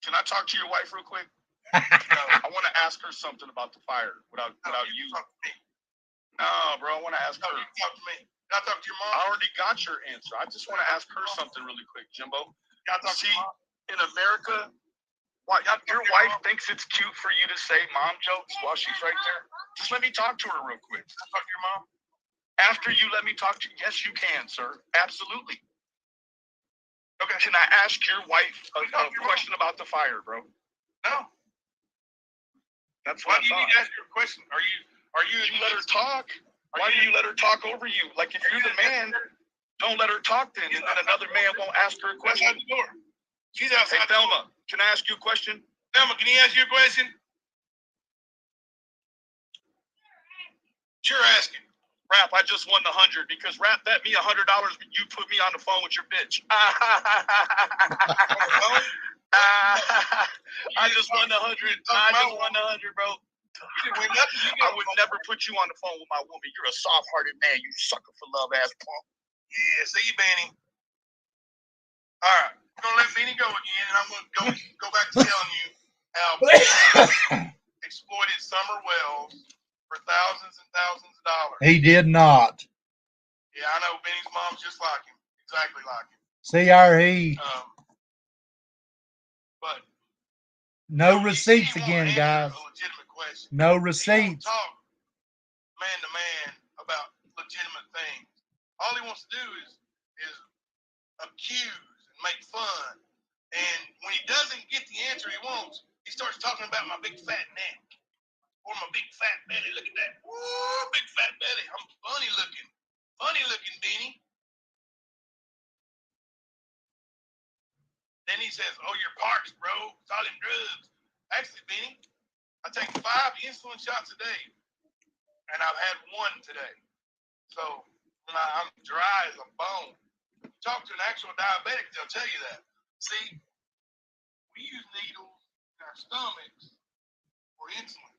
Speaker 3: Can I talk to your wife real quick? I want to ask her something about the fire without you.
Speaker 2: Talk to me.
Speaker 3: No, bro, I want to ask
Speaker 2: No,
Speaker 3: her.
Speaker 2: you talk to me. I'll talk to your mom.
Speaker 3: I already got your answer. I just want to ask her something really quick, Jimbo.
Speaker 2: I'll talk to
Speaker 3: See,
Speaker 2: your mom.
Speaker 3: in America, your wife thinks it's cute for you to say mom jokes while she's right there. Just let me talk to her real quick.
Speaker 2: I'll talk to your mom.
Speaker 3: After you let me talk to you, yes, you can, sir. Absolutely. Okay, can I ask your wife a question about the fire, bro?
Speaker 2: No.
Speaker 3: That's
Speaker 2: Why
Speaker 3: what
Speaker 2: do you need to ask her a question? Are you
Speaker 3: You let her talk. Why do you let her talk over you? Like if you're the man, don't let her talk then, and then another man won't ask her a question.
Speaker 2: outside the door? She's
Speaker 3: Hey,
Speaker 2: outside the door.
Speaker 3: Thelma, can I ask you a question?
Speaker 2: Thelma, can he ask you a question? Sure, ask it.
Speaker 3: Rap, I just won the 100 because Rap bet me $100 you put me on the phone with your bitch. I just won the 100. I just won the 100, bro.
Speaker 2: You didn't win nothing.
Speaker 3: I would never put you on the phone with my woman. You're a soft-hearted man, you sucker for love ass punk.
Speaker 2: Yeah, see you, Benny. All right, we're gonna let Benny go again, and I'm gonna go back to telling you how Benny exploited summer wells for thousands and thousands of dollars.
Speaker 1: He did not.
Speaker 2: Yeah, I know Benny's mom's just like him, exactly like him.
Speaker 1: CRE.
Speaker 2: But
Speaker 1: No
Speaker 2: he
Speaker 1: receipts
Speaker 2: won't
Speaker 1: again,
Speaker 2: answer
Speaker 1: guys.
Speaker 2: a legitimate question.
Speaker 1: No
Speaker 2: He won't
Speaker 1: receipts.
Speaker 2: talk man to man about legitimate things. All he wants to do is accuse and make fun. And when he doesn't get the answer he wants, he starts talking about my big fat neck or my big fat belly. Look at that. Woo, big fat belly. I'm funny looking. Funny looking, Benny. Then he says, oh, you're parched, bro. It's all them drugs. Actually, Benny, I take 5 insulin shots a day. And I've had 1 today. So I'm dry as a bone. Talk to an actual diabetic, they'll tell you that. See, we use needles in our stomachs for insulin.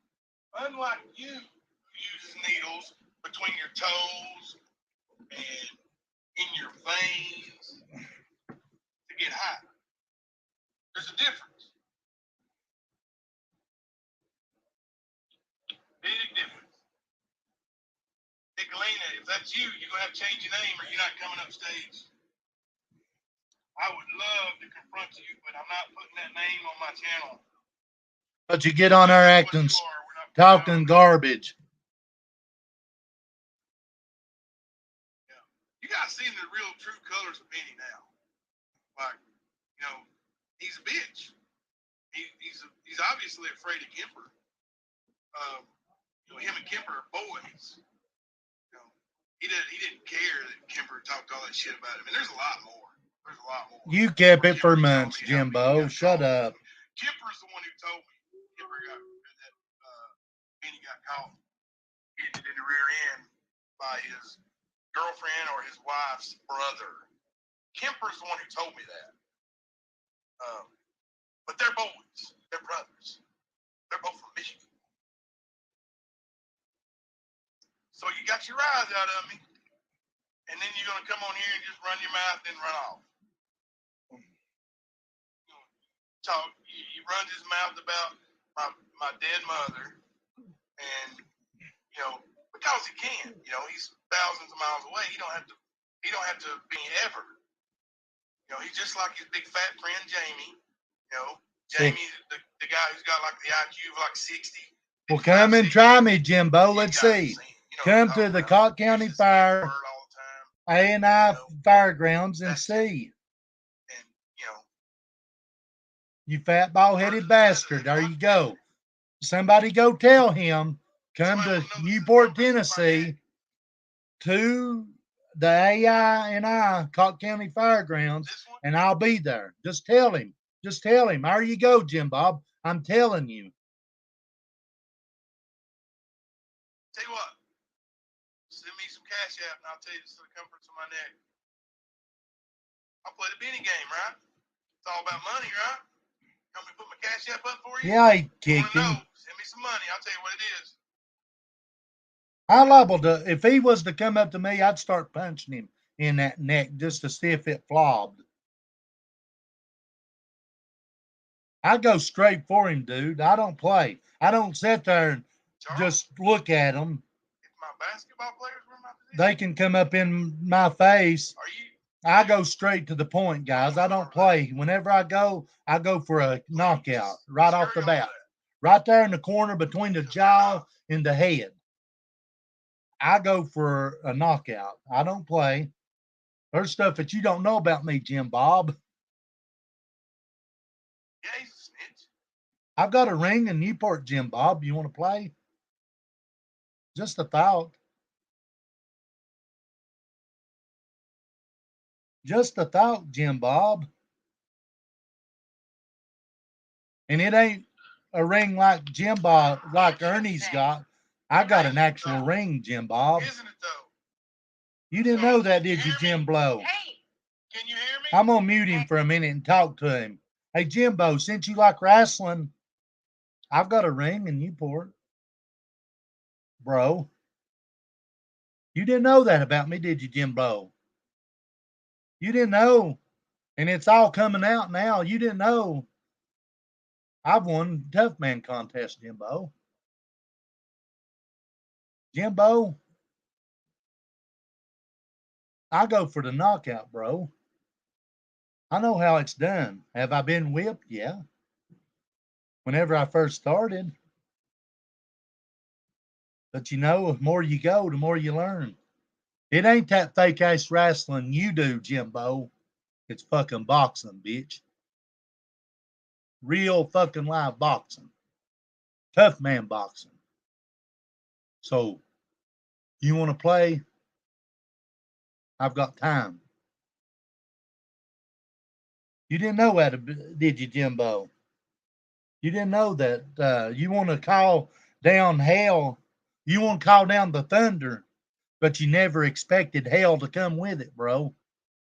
Speaker 2: Unlike you, who uses needles between your toes and in your veins to get high. There's a difference. Big difference. Nicolina, if that's you, you're going to have to change your name or you're not coming up stage. I would love to confront you, but I'm not putting that name on my channel.
Speaker 1: But you get on our acting, talking garbage.
Speaker 2: Yeah. You guys seen the real true colors of Benny now. Like, he's a bitch. He's obviously afraid of Kemper. Him and Kemper are boys. He didn't care that Kemper talked all that shit about him. And there's a lot more. There's a lot more.
Speaker 1: You kept it for months, Jimbo. Shut up.
Speaker 2: Kemper's the one who told me Benny got caught hitting it in the rear end by his girlfriend or his wife's brother. Kemper's the one who told me that. But they're boys. They're brothers. They're both from Michigan. So you got your rise out of me, and then you're going to come on here and just run your mouth and run off. He runs his mouth about my dead mother, and because he can. He's thousands of miles away. He don't have to be ever. He's just like his big fat friend Jamie. Jamie, the guy who's got like the IQ of like 60.
Speaker 1: Well, come and try me, Jimbo. Let's see. Come to the Cott County Fire, A&I Firegrounds, and see. You fat bald-headed bastard. There you go. Somebody go tell him, come to Newport, Tennessee, to the AI&I Cott County Firegrounds, and I'll be there. Just tell him. Just tell him. There you go, Jim Bob. I'm telling you.
Speaker 2: Tell you what. Send me some cash out, and I'll tell you this to the comforts of my neck. I'll play the Benny game, right? It's all about money, right? You want me to put my cash app up for you?
Speaker 1: Yeah, I kicked him.
Speaker 2: Send me some money. I'll tell you what it is.
Speaker 1: I'm liable to, if he was to come up to me, I'd start punching him in that neck just to see if it flopped. I go straight for him, dude. I don't play. I don't sit there and
Speaker 2: Charles,
Speaker 1: just look at them.
Speaker 2: if my basketball players were in my position,
Speaker 1: They can come up in my face.
Speaker 2: are you?
Speaker 1: I go straight to the point, guys. I don't play. Whenever I go for a knockout right off the bat. Right there in the corner between the jaw and the head. I go for a knockout. I don't play. There's stuff that you don't know about me, Jim Bob.
Speaker 2: Yeah, he's a snitch.
Speaker 1: I've got a ring in Newport, Jim Bob. You want to play? Just a thought. Just a thought, Jim Bob. And it ain't a ring like Jim Bob, like Ernie's got. I got an actual ring, Jim Bob.
Speaker 2: Isn't it though?
Speaker 1: You didn't know that, did you, Jim Blow?
Speaker 2: Hey, can you hear me?
Speaker 1: I'm gonna mute him for a minute and talk to him. Hey, Jimbo, since you like wrestling, I've got a ring in Newport, bro. You didn't know that about me, did you, Jimbo? You didn't know, and it's all coming out now. You didn't know. I've won Tough Man contest, Jimbo. Jimbo, I go for the knockout, bro. I know how it's done. Have I been whipped? Yeah. Whenever I first started. But you know, the more you go, the more you learn. It ain't that fake ass wrestling you do, Jimbo. It's fucking boxing, bitch. Real fucking live boxing. Tough man boxing. So, you want to play? I've got time. You didn't know that, did you, Jimbo? You didn't know that you want to call down hell. You want to call down the thunder, but you never expected hell to come with it, bro.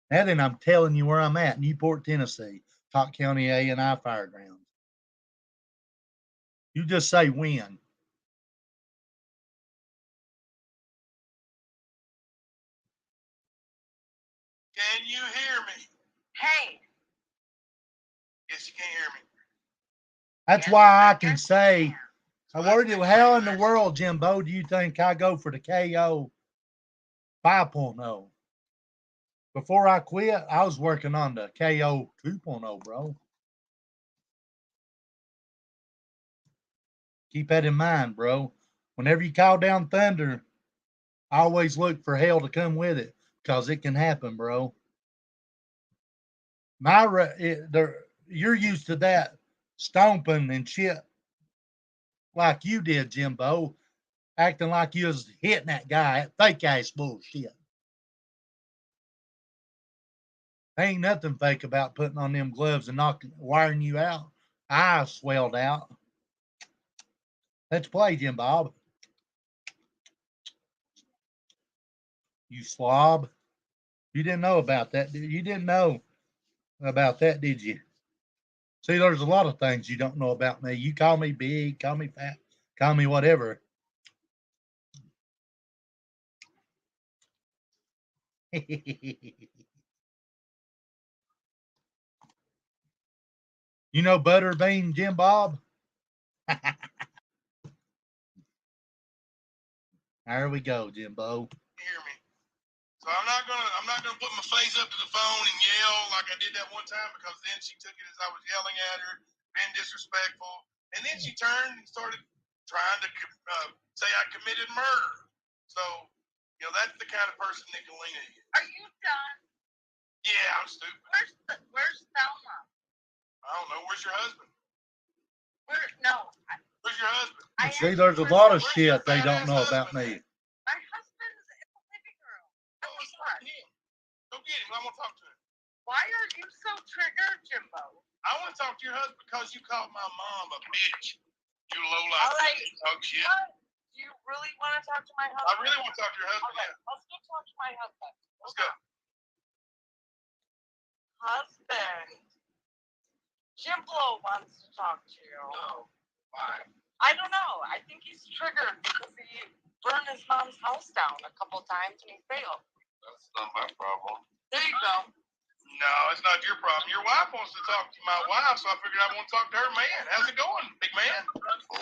Speaker 1: Now then, I'm telling you where I'm at, Newport, Tennessee, Top County A&I Firegrounds. You just say when.
Speaker 2: Can you hear me? Hey. Yes, you can hear me.
Speaker 1: That's why I can say, how in the world, Jimbo, do you think I go for the KO 5.0? Before I quit, I was working on the KO 2.0, bro. Keep that in mind, bro. Whenever you call down thunder, I always look for hell to come with it because it can happen, bro. You're used to that stomping and shit like you did, Jimbo, acting like you was hitting that guy. Fake ass bullshit. Ain't nothing fake about putting on them gloves and wiring you out. Eyes swelled out. Let's play, Jim Bob. You slob. You didn't know about that. You didn't know about that, did you? See, there's a lot of things you don't know about me. You call me big, call me fat, call me whatever. You know Butterbean, Jim Bob? There we go, Jimbo.
Speaker 2: Hear me. So I'm not gonna put my face up to the phone and yell like I did that one time because then she took it as I was yelling at her, being disrespectful, and then she turned and started trying to say I committed murder. So, you know, that's the kind of person Nicolina is. Are you done? Yeah, I'm stupid. Where's Thelma? I don't know. Where's your husband? Where's your husband?
Speaker 1: See, there's a lot of shit they don't know about me.
Speaker 2: My husband's in the living room. Oh, it's not him. Go get him. I want to talk to him. Why are you so triggered, Jimbo? I want to talk to your husband because you called my mom a bitch. You low-life. All right. Talk shit. What? Do you really want to talk to my husband? I really want to talk to your husband. Okay, yeah. Let's go talk to my husband. Let's go. Husband. Jimbo wants to talk to you. No. Why? I don't know. I think he's triggered because he burned his mom's house down a couple times and he failed. That's not my problem. There you go. No, it's not your problem. Your wife wants to talk to my wife, so I figured I want to talk to her man. How's it going, big man?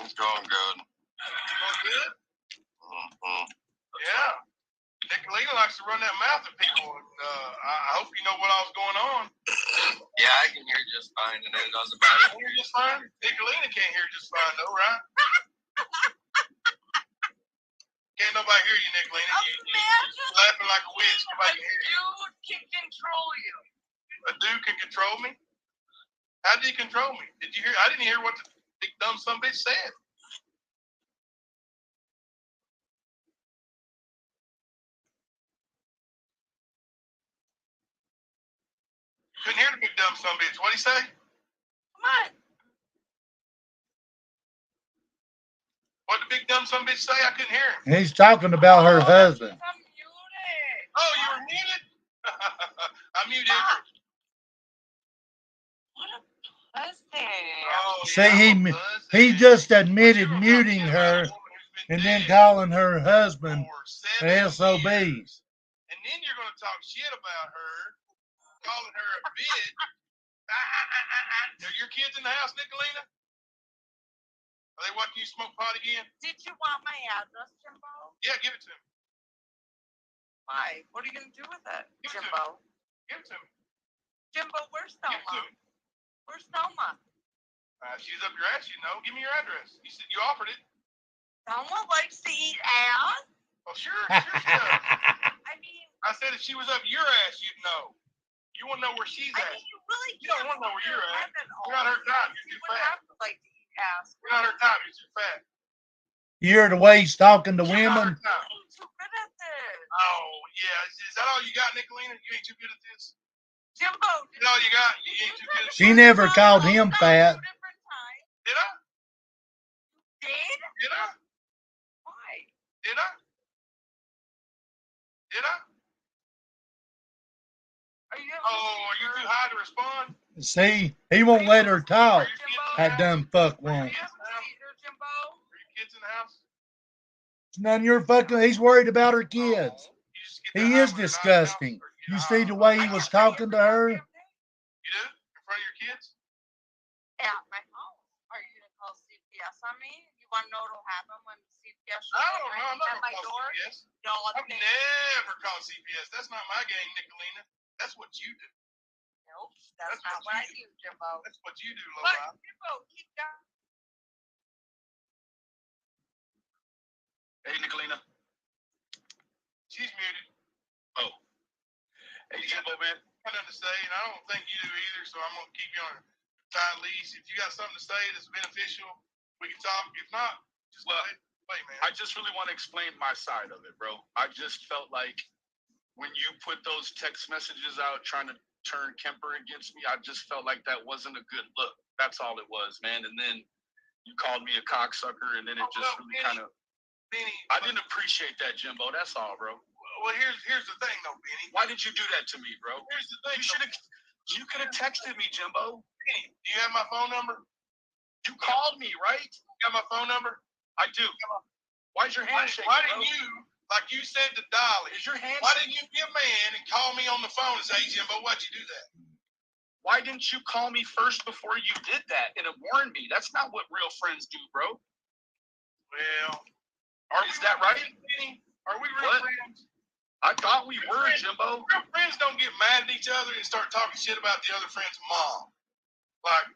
Speaker 3: It's going good.
Speaker 2: Going good?
Speaker 3: Mm-hmm.
Speaker 2: Yeah. Nicolina likes to run that mouth at people. I hope you know what all's going on.
Speaker 3: Yeah, I can hear just fine, and it doesn't matter.
Speaker 2: Hear just fine? Nicolina can't hear just fine, though, right? Can't nobody hear you, Nicolina. You're laughing like a witch. Nobody can hear you.
Speaker 4: Dude can control you.
Speaker 2: A dude can control me? How did he control me? Did you hear? I didn't hear what the big dumb son bitch said. Couldn't hear the big dumb son bitch. What'd he say?
Speaker 4: Come on.
Speaker 2: What did the big dumb son bitch say? I couldn't hear him.
Speaker 1: He's talking about her husband.
Speaker 4: I'm muted.
Speaker 2: Oh, you were muted? I muted her.
Speaker 4: What a pussy.
Speaker 2: Oh,
Speaker 1: See,
Speaker 2: yeah, I'm a pussy.
Speaker 1: he just
Speaker 2: But
Speaker 1: admitted
Speaker 2: you were
Speaker 1: muting
Speaker 2: talking about
Speaker 1: her
Speaker 2: a woman who's been
Speaker 1: and then
Speaker 2: dead
Speaker 1: calling her husband
Speaker 2: for 7
Speaker 1: SOBs.
Speaker 2: years. And then you're going to talk shit about her, calling her a bitch. Are your kids in the house, Nicolina? Are they watching you smoke pot again?
Speaker 4: Did you want my address, Jimbo?
Speaker 2: Yeah, give it to me.
Speaker 4: Why? What are you going to do with it,
Speaker 2: Give it to
Speaker 4: Jimbo?
Speaker 2: Give it to me.
Speaker 4: Jimbo, where's
Speaker 2: Give it to
Speaker 4: Selma?
Speaker 2: me.
Speaker 4: Where's Selma?
Speaker 2: She's up your ass, you know. Give me your address. You said you offered it.
Speaker 4: Selma likes to eat ass?
Speaker 2: Well, sure she does.
Speaker 4: I mean,
Speaker 2: I said if she was up your ass, you'd know. You want to know where she's
Speaker 4: I
Speaker 2: at.
Speaker 4: mean, you really
Speaker 2: You don't want to know where you're at.
Speaker 4: You're
Speaker 2: You're not her type. You're
Speaker 4: You
Speaker 2: too
Speaker 4: would
Speaker 2: fat.
Speaker 4: have to like to eat ass.
Speaker 2: You're not her type. You're too fat.
Speaker 1: You hear the way he's talking to
Speaker 2: You're not
Speaker 1: women?
Speaker 2: her type.
Speaker 4: I'm too good at this.
Speaker 2: Oh, yeah. Is that all you got, Nicolina? You ain't too good at this?
Speaker 4: Jimbo,
Speaker 2: Is that all you got? You ain't too good at
Speaker 1: She
Speaker 2: this?
Speaker 1: never called him fat.
Speaker 2: Did I?
Speaker 4: Did?
Speaker 2: Did I?
Speaker 4: Why?
Speaker 2: Did I? Did I?
Speaker 4: Are you
Speaker 2: Oh, are you too high to respond?
Speaker 1: See, he won't let her talk.
Speaker 2: Are your kids in the
Speaker 1: That
Speaker 2: house?
Speaker 1: dumb fuck
Speaker 4: Are
Speaker 1: won't.
Speaker 4: you either, Jimbo?
Speaker 2: Are your kids in the house?
Speaker 1: It's none of your fucking. He's worried about her kids.
Speaker 2: Oh, you just get that
Speaker 1: He
Speaker 2: high
Speaker 1: is
Speaker 2: when they're not in the house,
Speaker 1: disgusting.
Speaker 2: or get
Speaker 1: You
Speaker 2: high
Speaker 1: see
Speaker 2: on
Speaker 1: the
Speaker 2: them?
Speaker 1: way he was talking to her?
Speaker 2: You do? In front of your kids?
Speaker 4: At my house. Are you gonna call CPS on me? You want to know what'll happen when CPS shows
Speaker 2: I
Speaker 4: up
Speaker 2: don't know. I'm not
Speaker 4: at my
Speaker 2: going to call
Speaker 4: door?
Speaker 2: CPS.
Speaker 4: No,
Speaker 2: I've never called CPS. That's not my game, Nicolina. That's what you do.
Speaker 4: Nope, that's
Speaker 2: That's
Speaker 4: not
Speaker 2: what
Speaker 4: what I
Speaker 2: you
Speaker 4: do, Jimbo.
Speaker 2: That's what you do,
Speaker 4: But
Speaker 2: Lola.
Speaker 4: Jimbo, keep going.
Speaker 3: Hey, Nicolina.
Speaker 2: She's muted.
Speaker 3: Oh. Hey, Jimbo, man.
Speaker 2: I got nothing to say, and I don't think you do either, so I'm going to keep you on a tight leash. If you got something to say that's beneficial, we can talk. If not, just
Speaker 3: Well,
Speaker 2: let it play, man.
Speaker 3: I just really want to explain my side of it, bro. I just felt like when you put those text messages out trying to turn Kemper against me, I just felt like that wasn't a good look. That's all it was, man. And then you called me a cocksucker, and then it just really kind of.
Speaker 2: Benny,
Speaker 3: I didn't appreciate that, Jimbo. That's all, bro.
Speaker 2: well, here's the thing, though, Benny.
Speaker 3: Why did you do that to me, bro?
Speaker 2: Here's the thing.
Speaker 3: You could have texted me, Jimbo.
Speaker 2: Benny, do you have my phone number?
Speaker 3: You called me, right?
Speaker 2: You got my phone number?
Speaker 3: I do. Why's your hand shaking,
Speaker 2: Why
Speaker 3: bro?
Speaker 2: didn't you, like you said to Dolly,
Speaker 3: Is your hand
Speaker 2: why
Speaker 3: shaking?
Speaker 2: didn't you be a man and call me on the phone and say, hey, Jimbo, why'd you do that?
Speaker 3: Why didn't you call me first before you did that and have warned me? That's not what real friends do, bro.
Speaker 2: Well,
Speaker 3: Is that right?
Speaker 2: Benny? Are we real
Speaker 3: What?
Speaker 2: friends?
Speaker 3: I thought we were, Jimbo.
Speaker 2: Real friends don't get mad at each other and start talking shit about the other friend's mom.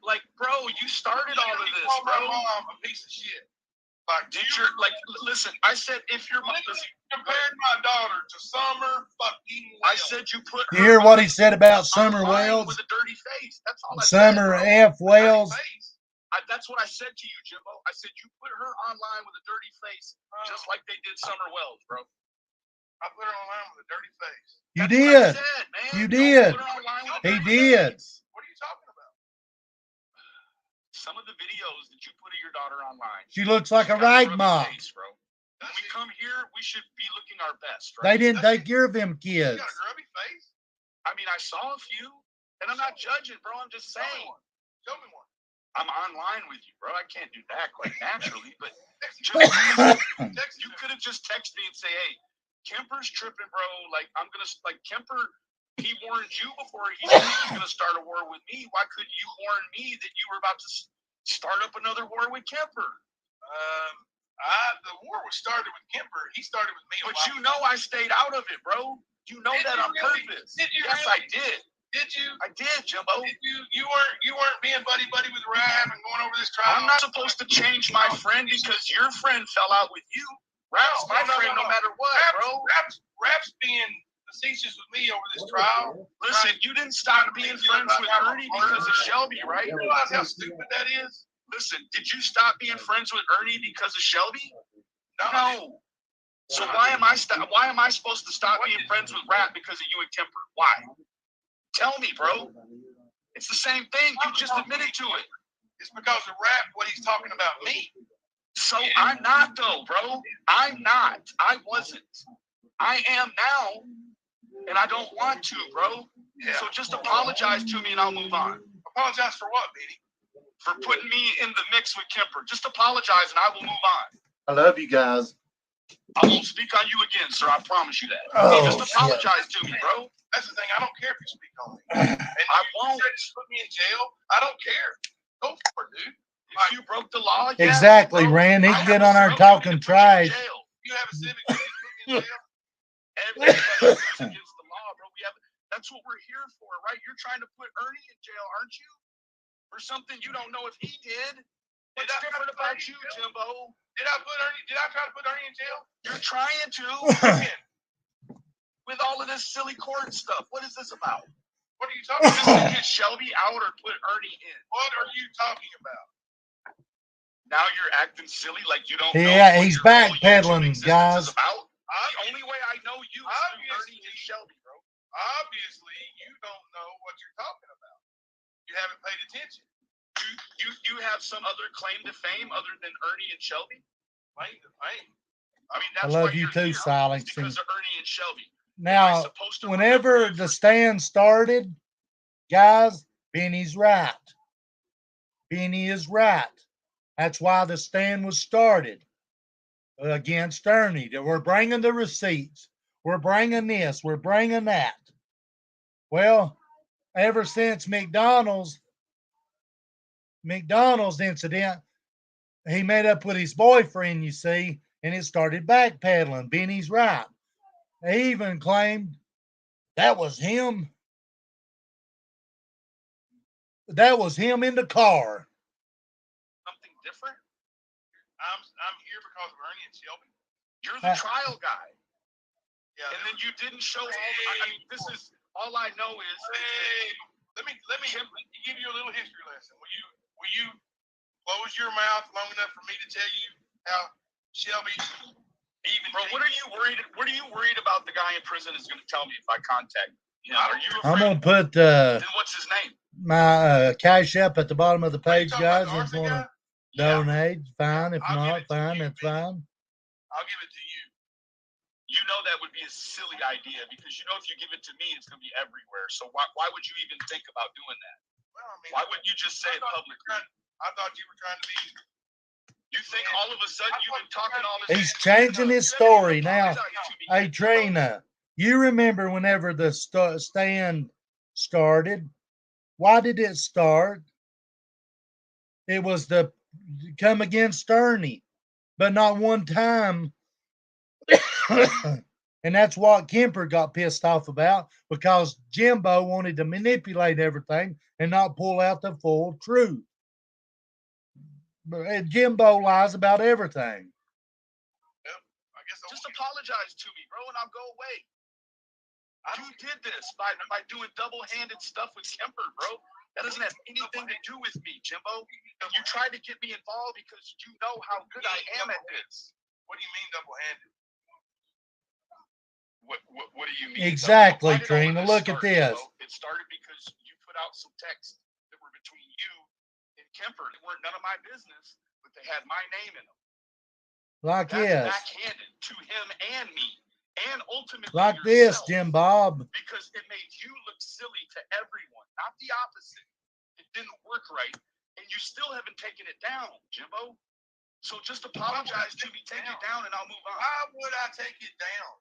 Speaker 3: Like, bro, you started all of this,
Speaker 2: call my
Speaker 3: bro.
Speaker 2: mom a piece of shit.
Speaker 3: Listen, I said if your mom,
Speaker 2: compared my daughter to Summer fucking
Speaker 3: I
Speaker 2: Wells.
Speaker 3: said you put
Speaker 1: You
Speaker 3: her
Speaker 1: hear what he said about Summer
Speaker 3: online
Speaker 1: Wells?
Speaker 3: with a dirty face. That's all I
Speaker 1: Summer
Speaker 3: said, bro.
Speaker 1: F. Wells.
Speaker 2: Face.
Speaker 3: That's what I said to you, Jimbo. I said you put her online with a dirty face, just like they did Summer Wells, bro.
Speaker 2: I put her online with a dirty face.
Speaker 1: You
Speaker 3: That's what I
Speaker 1: did.
Speaker 3: said, man.
Speaker 1: You
Speaker 3: Don't
Speaker 1: did.
Speaker 3: put her online with a
Speaker 1: He
Speaker 3: dirty
Speaker 1: did.
Speaker 3: face.
Speaker 2: What are you talking about?
Speaker 3: Some of the videos that you put of your daughter online.
Speaker 1: She looks like a
Speaker 3: she's got
Speaker 1: rag
Speaker 3: grubby
Speaker 1: mop.
Speaker 3: face, bro. When we come here, we should be looking our best,
Speaker 1: They
Speaker 3: right?
Speaker 1: didn't take care of them
Speaker 2: You
Speaker 1: kids.
Speaker 2: got a grubby face?
Speaker 3: I mean, I saw a few, and I'm not judging, bro. I'm just
Speaker 2: Show me
Speaker 3: saying.
Speaker 2: one. Show me one.
Speaker 3: I'm online with you, bro. I can't do that quite naturally, but just
Speaker 2: Text
Speaker 3: you could have just texted me and say, hey, Kemper's tripping, bro. Like, I'm gonna like Kemper He warned you before he said he was going to start a war with me. Why couldn't you warn me that you were about to start up another war with Kemper?
Speaker 2: The war was started with Kemper. He started with me.
Speaker 3: But you know I stayed out of it, bro. You know that on purpose.
Speaker 2: Did you
Speaker 3: yes,
Speaker 2: really?
Speaker 3: I did.
Speaker 2: Did you?
Speaker 3: I did, Jimbo.
Speaker 2: Did you weren't being buddy with Rab and going over this trial.
Speaker 3: I'm not supposed to change my friend because your friend fell out with you. Rab's my friend no matter what, bro.
Speaker 2: Rab's being facetious with me over this trial.
Speaker 3: Listen, you didn't stop being friends with Ernie because of Shelby, right?
Speaker 2: You realize how stupid that is?
Speaker 3: Listen, did you stop being friends with Ernie because of Shelby? No. So why am I supposed to stop being friends with Rap because of you and Kemper? Why? Tell me, bro. It's the same thing. You just admitted to it.
Speaker 2: It's because of Rap what he's talking about me.
Speaker 3: So I'm not though, bro. I'm not. I wasn't. I am now, and I don't want to, bro.
Speaker 2: Yeah.
Speaker 3: So just apologize to me and I'll move on.
Speaker 2: Apologize for what, Beanie?
Speaker 3: For putting me in the mix with Kemper. Just apologize and I will move on.
Speaker 1: I love you guys.
Speaker 3: I won't speak on you again, sir. I promise you that.
Speaker 1: Oh,
Speaker 3: just apologize to me, bro.
Speaker 2: That's the thing. I don't care if you speak on me. And
Speaker 3: I won't.
Speaker 2: You put me in jail. I don't care. Go for it, dude.
Speaker 3: If you broke the law, yeah,
Speaker 1: Exactly,
Speaker 3: bro.
Speaker 1: Rand. He
Speaker 3: I
Speaker 1: can get
Speaker 3: have
Speaker 1: on
Speaker 3: a
Speaker 1: our
Speaker 3: civil
Speaker 1: talking
Speaker 3: duty to put you in
Speaker 1: trash.
Speaker 3: jail.
Speaker 2: You have a civic duty to put me in jail.
Speaker 3: Everybody goes against the law, bro. That's what we're here for, right? You're trying to put Ernie in jail, aren't you? For something you don't know if he did. What's different about you, Jimbo?
Speaker 2: Did I try to put Ernie in jail?
Speaker 3: You're trying to. With all of this silly court stuff. What is this about?
Speaker 2: What are you talking
Speaker 3: Is this
Speaker 2: about?
Speaker 3: to get Shelby out or put Ernie in?
Speaker 2: What are you talking about?
Speaker 3: Now you're acting silly like you don't know.
Speaker 1: Yeah,
Speaker 3: what
Speaker 1: he's
Speaker 3: your whole
Speaker 1: backpedaling,
Speaker 3: YouTube existence
Speaker 1: guys.
Speaker 3: is about. The only way I know you is through Ernie and Shelby, bro.
Speaker 2: Obviously, you don't know what you're talking about. You haven't paid attention.
Speaker 3: You have some other claim to fame other than Ernie and Shelby?
Speaker 2: Claim to fame.
Speaker 3: I mean,
Speaker 1: I
Speaker 3: that's
Speaker 1: love
Speaker 3: why
Speaker 1: you
Speaker 3: you're
Speaker 1: too,
Speaker 3: here,
Speaker 1: Silence.
Speaker 3: because of Ernie and Shelby.
Speaker 1: Now, whenever the stand started, guys, Benny's right. Benny is right. That's why the stand was started against Ernie. We're bringing the receipts. We're bringing this. We're bringing that. Well, ever since McDonald's incident, he made up with his boyfriend, you see, and it started backpedaling. Benny's right. They even claimed that was him. That was him in the car.
Speaker 3: Something different?
Speaker 2: I'm here because of Ernie and Shelby.
Speaker 3: You're the trial guy.
Speaker 2: Yeah.
Speaker 3: And then you didn't show all the, I mean, this is all I know is
Speaker 2: let me give you a little history lesson. Will you close your mouth long enough for me to tell you how Shelby even
Speaker 3: bro, what are you worried about the guy in prison is gonna tell me if I contact him? Are you
Speaker 1: I'm
Speaker 3: afraid?
Speaker 1: gonna put
Speaker 3: Then what's his name?
Speaker 1: my cash up at the bottom of the page, guys.
Speaker 2: If
Speaker 1: If you want to donate, fine. If not, fine. That's fine.
Speaker 2: I'll give it to you.
Speaker 3: You know that would be a silly idea because you know if you give it to me, it's gonna be everywhere. So why would you even think about doing that?
Speaker 2: Well, I mean,
Speaker 3: why wouldn't you just say it publicly?
Speaker 2: I thought you were trying to be.
Speaker 3: You think all of a sudden you've been talking all this?
Speaker 1: He's changing his story now. Hey, Trina, you remember whenever the stand started? Why did it start? It was to come against Ernie, but not one time. And that's what Kemper got pissed off about because Jimbo wanted to manipulate everything and not pull out the full truth. But Jimbo lies about everything.
Speaker 2: Yep, I guess
Speaker 3: just apologize to me, bro, and I'll go away. You did this by doing double-handed stuff with Kemper, bro. That doesn't have anything to do with me, Jimbo. You tried to get me involved because you know how good I am at this.
Speaker 2: What do you mean double-handed?
Speaker 3: What do you mean?
Speaker 1: Exactly, Trina. Look at this.
Speaker 3: It started because you put out some texts that were between you and Kemper. They weren't none of my business, but they had my name in them.
Speaker 1: Like
Speaker 3: That's
Speaker 1: this.
Speaker 3: backhanded to him and me. And ultimately
Speaker 1: like
Speaker 3: yourself,
Speaker 1: this, Jim Bob.
Speaker 3: because it made you look silly to everyone, not the opposite. It didn't work right, and you still haven't taken it down, Jimbo. So just apologize to me, take it down, and I'll move on.
Speaker 2: Why would I take it down?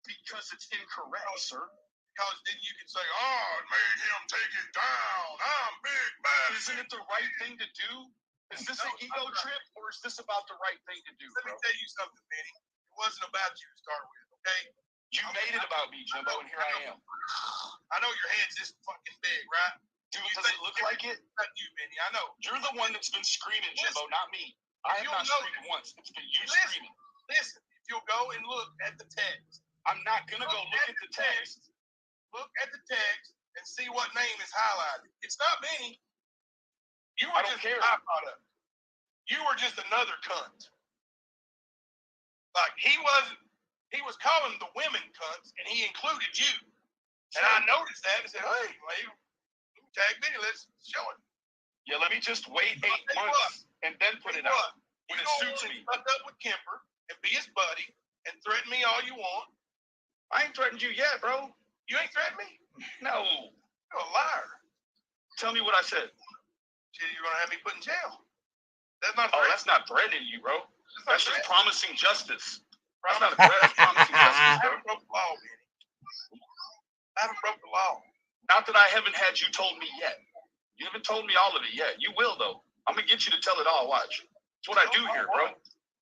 Speaker 3: Because it's incorrect, sir.
Speaker 2: Because then you can say, oh, it made him take it down. I'm big bad.
Speaker 3: Isn't it the right thing to do? Is this an ego trip, or is this about the right thing to do,
Speaker 2: Let me
Speaker 3: bro?
Speaker 2: tell you something, Benny. It wasn't about you to start with, okay?
Speaker 3: You made it about me, Jimbo, and here I am.
Speaker 2: I know your head's this fucking big, right?
Speaker 3: Dude, does it look like it?
Speaker 2: Not you, Benny. I know.
Speaker 3: You're the one that's been screaming, Jimbo, not me. I have not screamed once. It's been you screaming.
Speaker 2: Listen, if you'll go and look at the text.
Speaker 3: I'm not going to go look at the text.
Speaker 2: Look at the text and see what name is highlighted. It's not Benny. You were
Speaker 3: I don't
Speaker 2: just
Speaker 3: care.
Speaker 2: a byproduct. You were just another cunt. Like he was calling the women cunts, and he included you. And I noticed that and said, hey, well, tag Benny, let's show it.
Speaker 3: Yeah, let me just wait 8 months and then put it out when it suits me.
Speaker 2: Fuck up with Kemper and be his buddy and threaten me all you want.
Speaker 3: I ain't threatened you yet, bro.
Speaker 2: You ain't threatened me?
Speaker 3: No.
Speaker 2: You're a liar.
Speaker 3: Tell me what I said.
Speaker 2: Shit, you're going to have me put in jail. That's not
Speaker 3: Oh,
Speaker 2: threat.
Speaker 3: that's not threatening you, bro. That's just promising justice. That's
Speaker 2: Promise.
Speaker 3: not a threat. That's promising justice,
Speaker 2: I
Speaker 3: bro.
Speaker 2: haven't broke the law, Benny. I haven't broke the law.
Speaker 3: Not that I haven't had you told me yet. You haven't told me all of it yet. You will, though. I'm going to get you to tell it all. Watch. That's what I do here, bro.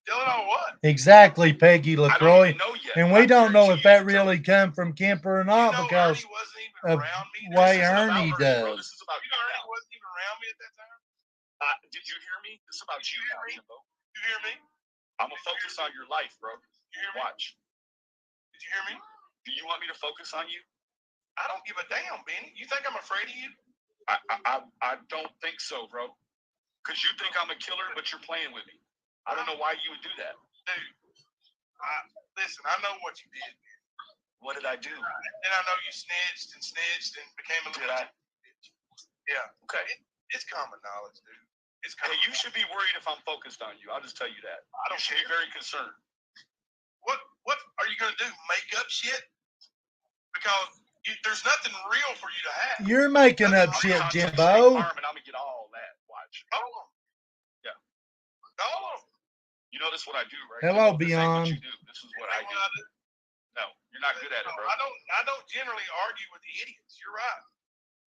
Speaker 2: Tell it all what?
Speaker 1: Exactly, Peggy
Speaker 3: I don't
Speaker 1: LaCroix.
Speaker 3: even know yet.
Speaker 1: And we don't know if that
Speaker 3: guarantee you
Speaker 1: really come from Kemper or not, because
Speaker 2: Ernie wasn't even
Speaker 1: of
Speaker 2: around me.
Speaker 1: way
Speaker 3: This isn't about
Speaker 1: Ernie
Speaker 3: Ernie, bro.
Speaker 1: does.
Speaker 3: This is about
Speaker 2: You
Speaker 3: you
Speaker 2: know Ernie
Speaker 3: now.
Speaker 2: wasn't even around me at that time.
Speaker 3: Did you hear me? This is about you now, Jimbo.
Speaker 2: You hear me?
Speaker 3: I'm going to focus on your life, bro.
Speaker 2: You hear me?
Speaker 3: Watch.
Speaker 2: Did you hear me?
Speaker 3: Do you want me to focus on you?
Speaker 2: I don't give a damn, Benny. You think I'm afraid of you?
Speaker 3: I don't think so, bro. Because you think I'm a killer, but you're playing with me. I don't know why you would do that.
Speaker 2: Dude, listen, I know what you did, man.
Speaker 3: What did I do?
Speaker 2: And I know you snitched and became a little
Speaker 3: Did I?
Speaker 2: bitch. Yeah.
Speaker 3: Okay.
Speaker 2: It's common knowledge, dude. It's
Speaker 3: Hey,
Speaker 2: common.
Speaker 3: you should be worried if I'm focused on you. I'll just tell you that.
Speaker 2: I don't
Speaker 3: You should be
Speaker 2: care.
Speaker 3: very concerned.
Speaker 2: What are you gonna do? Make up shit? Because there's nothing real for you to have.
Speaker 1: You're making up
Speaker 3: I'm
Speaker 1: shit,
Speaker 3: contacting State
Speaker 1: Jimbo.
Speaker 3: Farm, and I'm gonna get all that. Watch.
Speaker 2: Call them.
Speaker 3: Yeah.
Speaker 2: Call them.
Speaker 3: You notice what I do, right?
Speaker 1: Hello,
Speaker 3: This ain't what you
Speaker 1: Beyond.
Speaker 3: do. This is what I do. No, you're not good at it, bro.
Speaker 2: I don't generally argue with the idiots. You're right.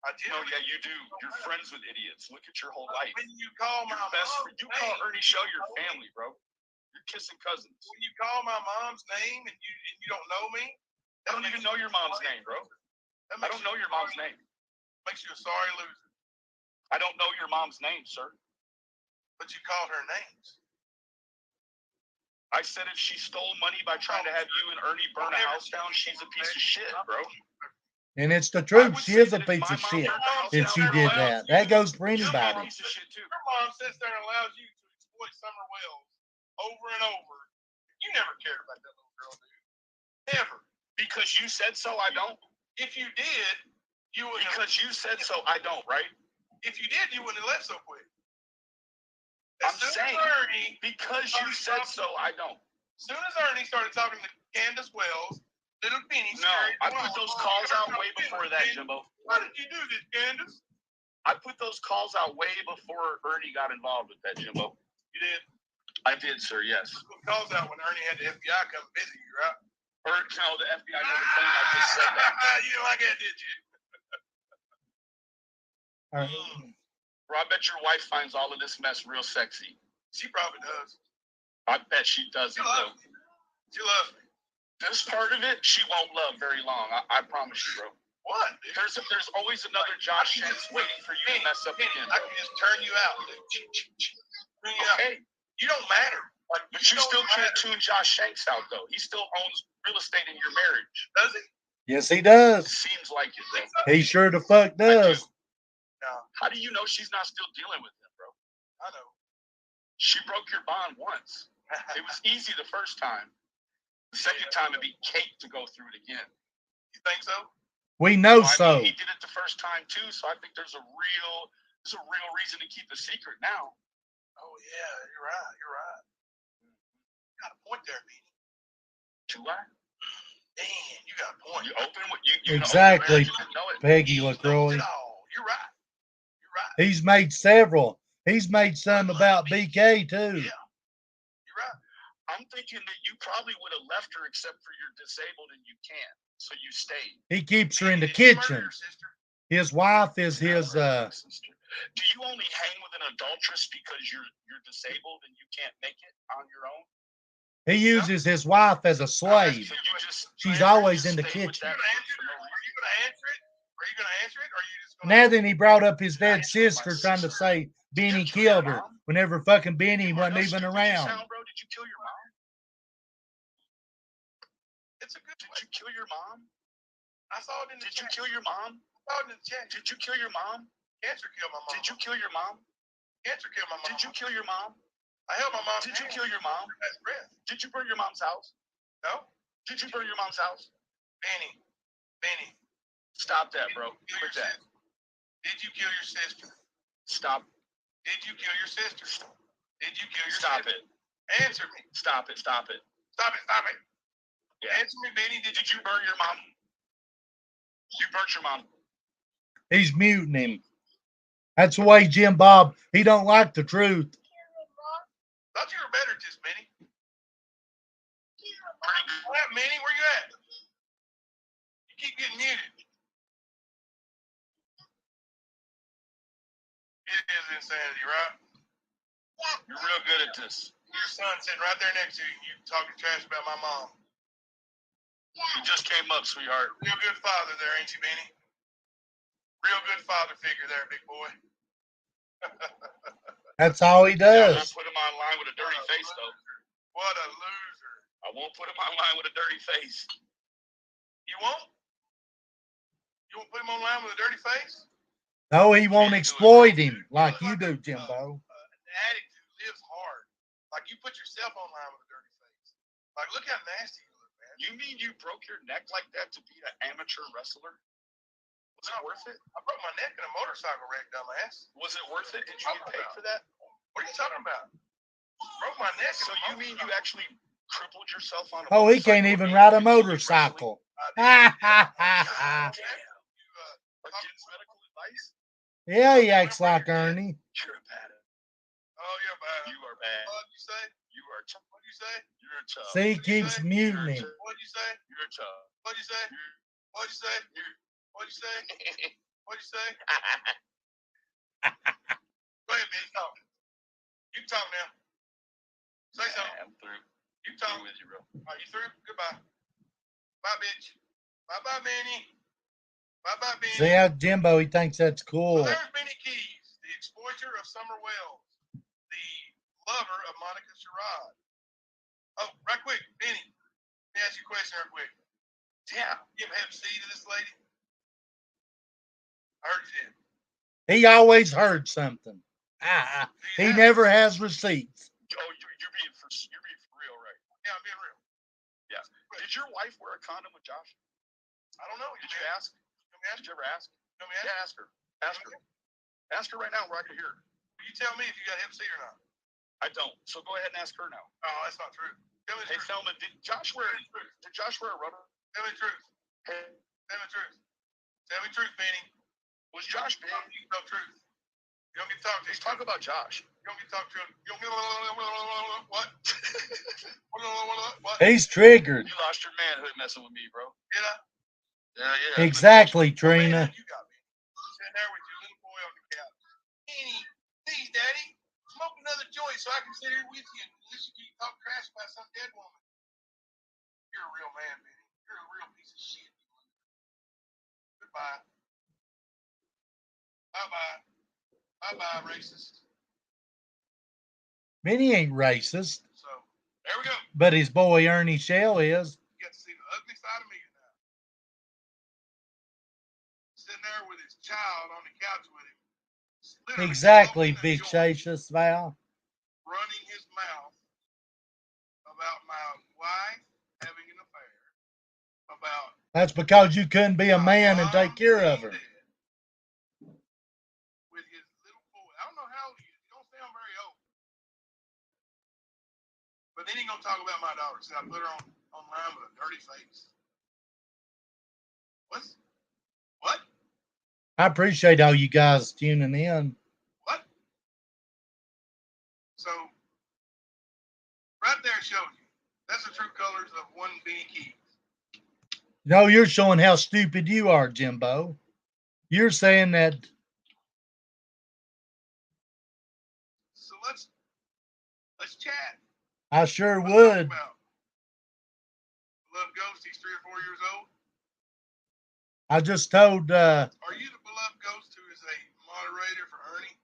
Speaker 2: I
Speaker 3: No,
Speaker 2: generally.
Speaker 3: yeah, you do. You're friends with idiots. Look at your whole life.
Speaker 2: When you call my
Speaker 3: Your best
Speaker 2: mom's
Speaker 3: friend. You call
Speaker 2: name,
Speaker 3: Ernie Show your family, bro. You're kissing cousins.
Speaker 2: when you call my mom's name and you don't know me,
Speaker 3: I don't even know your mom's name, bro. I don't know your mom's name.
Speaker 2: Makes you a sorry loser.
Speaker 3: I don't know your mom's name, sir.
Speaker 2: But you called her names.
Speaker 3: I said if she stole money by trying to have you and Ernie burn a house down, she's a piece of shit, bro.
Speaker 1: And it's the
Speaker 3: I
Speaker 1: truth.
Speaker 3: would
Speaker 1: She
Speaker 3: say
Speaker 1: is a
Speaker 3: that if
Speaker 1: piece
Speaker 3: my
Speaker 1: of
Speaker 3: mom
Speaker 1: shit
Speaker 3: burned the house
Speaker 1: if
Speaker 3: down,
Speaker 1: she
Speaker 3: her
Speaker 1: did
Speaker 3: allows
Speaker 1: that.
Speaker 3: you
Speaker 1: That
Speaker 3: to-
Speaker 1: goes for
Speaker 3: You're a
Speaker 1: anybody.
Speaker 3: piece of shit too.
Speaker 2: Your mom sits there and allows you to exploit Summer Wells over and over. You never cared about that little girl, dude. Never.
Speaker 3: Because you said so, I don't.
Speaker 2: If you did, you would.
Speaker 3: Because you said so, I don't, right?
Speaker 2: If you did, you wouldn't have left so quick.
Speaker 3: I'm saying,
Speaker 2: Ernie,
Speaker 3: because you said so, I don't.
Speaker 2: as soon as Ernie started talking to Candace Wells, little Penny.
Speaker 3: No, I put those calls out way before that, Jimbo.
Speaker 2: Why did you do this, Candace?
Speaker 3: I put those calls out way before Ernie got involved with that, Jimbo.
Speaker 2: You did.
Speaker 3: I did, sir, yes.
Speaker 2: Put calls out when Ernie had the FBI come visit you, right?
Speaker 3: Or, no, the FBI never claimed I just said that.
Speaker 2: You didn't like that, did you?
Speaker 1: All right.
Speaker 3: Bro, I bet your wife finds all of this mess real sexy.
Speaker 2: She probably does.
Speaker 3: I bet she doesn't,
Speaker 2: She
Speaker 3: though.
Speaker 2: loves me. She loves me.
Speaker 3: This part of it, she won't love very long. I promise you, bro.
Speaker 2: What? Dude?
Speaker 3: There's always another Josh Shanks waiting for you to mess up again.
Speaker 2: I can just turn you out, dude. Turn you out.
Speaker 3: Okay,
Speaker 2: You don't matter. Like,
Speaker 3: but you still can't tune Josh Shanks out, though. He still owns real estate in your marriage.
Speaker 2: Does he?
Speaker 1: Yes, he
Speaker 3: It
Speaker 1: does.
Speaker 3: seems like it, bro.
Speaker 1: He sure the fuck does.
Speaker 2: No,
Speaker 3: How do you know she's not still dealing with him, bro?
Speaker 2: I know.
Speaker 3: She broke your bond once. It was easy the first time. The second time, it'd be cake to go through it again.
Speaker 2: You think so?
Speaker 1: We know
Speaker 3: I
Speaker 1: so.
Speaker 3: mean, he did it the first time too, so I think there's a real reason to keep the secret now.
Speaker 2: Oh yeah, you're right. You're right. You got a point there, Beanie.
Speaker 3: Do I?
Speaker 2: Man, you got a point.
Speaker 3: You open what you
Speaker 1: Exactly,
Speaker 3: know it.
Speaker 1: Peggy
Speaker 2: Knows
Speaker 1: LaCroix.
Speaker 2: it all. You're right. You're right.
Speaker 1: He's made several. He's made some about BK too.
Speaker 2: Yeah. You're right.
Speaker 3: I'm thinking that you probably would have left her except for you're disabled and you can't. So you stayed.
Speaker 1: He keeps her in the
Speaker 2: Did you murder
Speaker 1: kitchen.
Speaker 2: your sister?
Speaker 1: His wife is
Speaker 3: Now
Speaker 1: his
Speaker 3: her sister. Do you only hang with an adulteress because you're disabled and you can't make it on your own?
Speaker 1: he uses his wife as a slave.
Speaker 3: So you just
Speaker 1: She's
Speaker 3: you
Speaker 1: always
Speaker 3: just
Speaker 1: in the
Speaker 3: stay with
Speaker 1: kitchen.
Speaker 3: that
Speaker 2: Are you gonna answer it? Are you gonna answer it? Or are you just gonna?
Speaker 1: Now then he brought up his dead
Speaker 3: I killed my
Speaker 1: sister trying to
Speaker 3: sister.
Speaker 1: say Benny
Speaker 3: Did you kill your
Speaker 1: killed her
Speaker 3: mom?
Speaker 1: whenever fucking Benny
Speaker 3: You are
Speaker 1: wasn't
Speaker 3: no
Speaker 1: even
Speaker 3: stupid you
Speaker 1: around.
Speaker 3: sound, bro. Did you kill your mom?
Speaker 2: It's a good.
Speaker 3: Did you kill your mom?
Speaker 2: I saw it in the
Speaker 3: Did you
Speaker 2: chat.
Speaker 3: kill your mom?
Speaker 2: I saw it in the chat.
Speaker 3: Did you kill your mom?
Speaker 2: Cancer killed my mom.
Speaker 3: Did you kill your mom?
Speaker 2: Cancer killed my mom.
Speaker 3: Did you kill your mom?
Speaker 2: I held my mom.
Speaker 3: Did you kill your mom?
Speaker 2: That's breath.
Speaker 3: Did you burn your mom's house?
Speaker 2: No.
Speaker 3: Did you burn your mom's house?
Speaker 2: Benny.
Speaker 3: Stop that, bro.
Speaker 2: Did you kill
Speaker 3: Quit
Speaker 2: your
Speaker 3: that.
Speaker 2: sister? Did you kill your sister?
Speaker 3: Stop.
Speaker 2: Did you kill your sister? Did you kill your
Speaker 3: Stop
Speaker 2: sister?
Speaker 3: it.
Speaker 2: Answer me.
Speaker 3: Stop it. Stop it.
Speaker 2: Stop it. Stop it.
Speaker 3: Yeah.
Speaker 2: Answer me, Benny. Did
Speaker 3: Did you burn your mom? You burnt your mom.
Speaker 1: He's muting him. That's the way Jim Bob, he don't like the truth.
Speaker 2: Thought you were better, just Benny. Where at, Benny? Where you at? You keep getting muted. It is insanity, right?
Speaker 3: You're real good at this.
Speaker 2: Your son sitting right there next to you, and you talking trash about my mom.
Speaker 3: You just came up, sweetheart.
Speaker 2: Real good father there, ain't you, Benny? Real good father figure there, big boy.
Speaker 1: That's all he
Speaker 3: Yeah, I won't
Speaker 1: does.
Speaker 3: put him online with a dirty face, though.
Speaker 2: What a loser.
Speaker 3: I won't put him online with a dirty face.
Speaker 2: You won't? You won't put him online with a dirty face?
Speaker 1: No, he won't exploit him like you do, Jimbo.
Speaker 2: An addict who lives hard. Like you put yourself online with a dirty face. Like, look how nasty you look, man.
Speaker 3: You mean you broke your neck like that to be an amateur wrestler? Was it worth it?
Speaker 2: I broke my neck in a motorcycle wreck, dumbass.
Speaker 3: Was it worth it? Did you get paid for that?
Speaker 2: What are you talking about? Broke my neck.
Speaker 3: So you mean you actually crippled yourself on a
Speaker 1: Oh, he can't even ride a motorcycle. Ha ha ha ha.
Speaker 3: Against medical advice?
Speaker 1: Yeah, he acts like Ernie.
Speaker 3: You're bad.
Speaker 2: Oh, you're bad.
Speaker 3: You are bad.
Speaker 2: What'd you say?
Speaker 3: You are tough.
Speaker 2: What'd you say?
Speaker 3: You're tough.
Speaker 1: See, he keeps muting him.
Speaker 2: What'd you say?
Speaker 3: You're tough.
Speaker 2: What'd you say? What'd you say? What'd you say? What'd you say? Go ahead, man. Talk. You can talk now. Say something.
Speaker 3: I'm through.
Speaker 2: You talk.
Speaker 3: Through with you, bro.
Speaker 2: Are you through? Goodbye. Bye, bitch. Bye-bye, Benny. Bye-bye, Benny.
Speaker 1: See how Jimbo, he thinks that's
Speaker 2: So
Speaker 1: cool.
Speaker 2: there's Benny Keys, the exploiter of Summer Wells, the lover of Monica Sherrod. Oh, right quick, Benny. Let me ask you a question real quick.
Speaker 3: Yeah.
Speaker 2: Give Hep C to this lady? I heard you did.
Speaker 1: He always heard something. He never has receipts.
Speaker 3: Oh, you're being for real, right?
Speaker 2: Yeah, I'm being real.
Speaker 3: Yeah. Did your wife wear a condom with Josh?
Speaker 2: I don't know.
Speaker 3: Did you ask? Did you ever ask?
Speaker 2: Let me ask.
Speaker 3: Yeah, ask her. Ask her. Ask her right now where I can hear her.
Speaker 2: You tell me if you got Hep C or not.
Speaker 3: I don't. So go ahead and ask her now.
Speaker 2: Oh, that's not true. Tell me the
Speaker 3: Hey,
Speaker 2: truth.
Speaker 3: Thelma, did Josh wear a rubber?
Speaker 2: Tell me the truth.
Speaker 3: Hey,
Speaker 2: Tell me the truth. Tell me the truth, Benny.
Speaker 3: was Josh big?
Speaker 2: You tell the truth. You don't get to talk to
Speaker 3: Let's talk about Josh.
Speaker 2: You don't get to talk to him. You don't get what? What?
Speaker 1: He's triggered.
Speaker 3: You lost your manhood messing with me, bro.
Speaker 2: Did I?
Speaker 3: Yeah.
Speaker 1: Exactly,
Speaker 2: What man
Speaker 1: Trina.
Speaker 2: you got, Benny? Sitting there with your little boy on the couch. Benny, please, Daddy, smoke another joint so I can sit here with you and listen to you talk trash about some dead woman. You're a real man, Benny. You're a real piece of shit. Goodbye. Bye-bye. Bye-bye, racist.
Speaker 1: Benny ain't racist,
Speaker 2: So, there we go.
Speaker 1: but his boy Ernie Shell is.
Speaker 2: You get to see the ugly side of me now. Sitting there with his child on the couch with him. Literally
Speaker 1: Exactly,
Speaker 2: smoking a
Speaker 1: Big
Speaker 2: joint,
Speaker 1: Shasius Val.
Speaker 2: running his mouth about my wife having an affair, about
Speaker 1: That's because you couldn't be a
Speaker 2: my
Speaker 1: man and
Speaker 2: mom
Speaker 1: take care of
Speaker 2: being
Speaker 1: her.
Speaker 2: dead, with his little boy. I don't know how old he is. He don't sound very old. But then he gonna talk about my daughter. See, I put her online with a dirty face. What?
Speaker 1: I appreciate all you guys tuning in.
Speaker 2: What? So, right there shows you. That's the true colors of one Benny Keys.
Speaker 1: No, you're showing how stupid you are, Jimbo. You're saying that
Speaker 2: So let's chat.
Speaker 1: I sure
Speaker 2: Let's talk
Speaker 1: would.
Speaker 2: about beloved ghost. He's 3 or 4 years old.
Speaker 1: I just told
Speaker 2: Are you the beloved ghost who is a moderator for Ernie?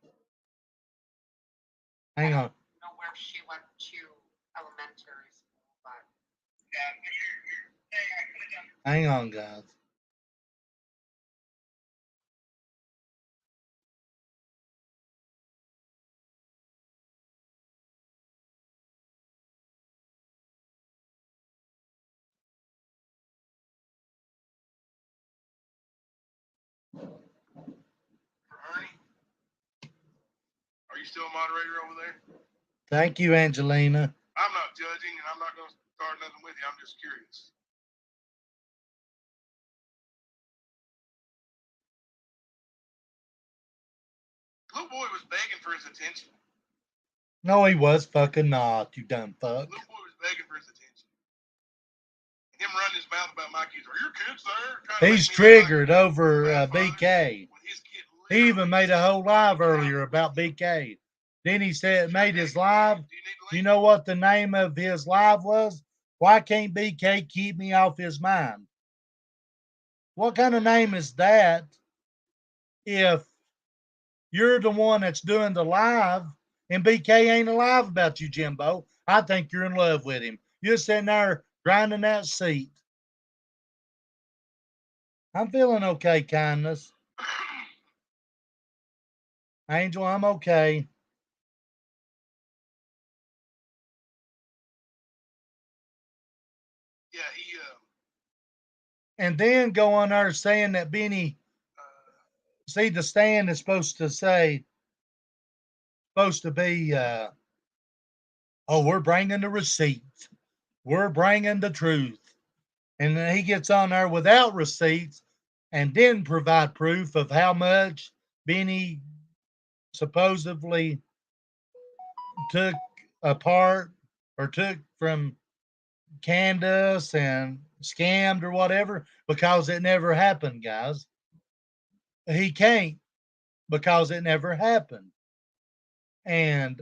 Speaker 1: hang on.
Speaker 4: I don't know where she went to elementary school, but
Speaker 1: Hang on, guys.
Speaker 2: For Ernie? Are you still a moderator over there?
Speaker 1: Thank you, Angelina.
Speaker 2: I'm not judging, and I'm not going to start nothing with you. I'm just curious. Little boy was begging for his attention.
Speaker 1: No, he was fucking not, you dumb fuck.
Speaker 2: Little boy was begging for his attention. Him running his mouth about my kids. Are your kids there?
Speaker 1: He's triggered over BK. He even made a whole live earlier about BK. Then he said, made his live. You know what the name of his live was? Why can't BK keep me off his mind? What kind of name is that if you're the one that's doing the live and BK ain't alive about you, Jimbo? I think you're in love with him. You're sitting there grinding that seat. I'm feeling okay, kindness. Angel, I'm okay.
Speaker 2: Yeah, he
Speaker 1: And then go on there saying that Benny, see, the stand is supposed to be, oh, we're bringing the receipts. We're bringing the truth. And then he gets on there without receipts and then provide proof of how much Benny supposedly took apart or took from Candace and scammed or whatever because it never happened, guys. He can't because it never happened. And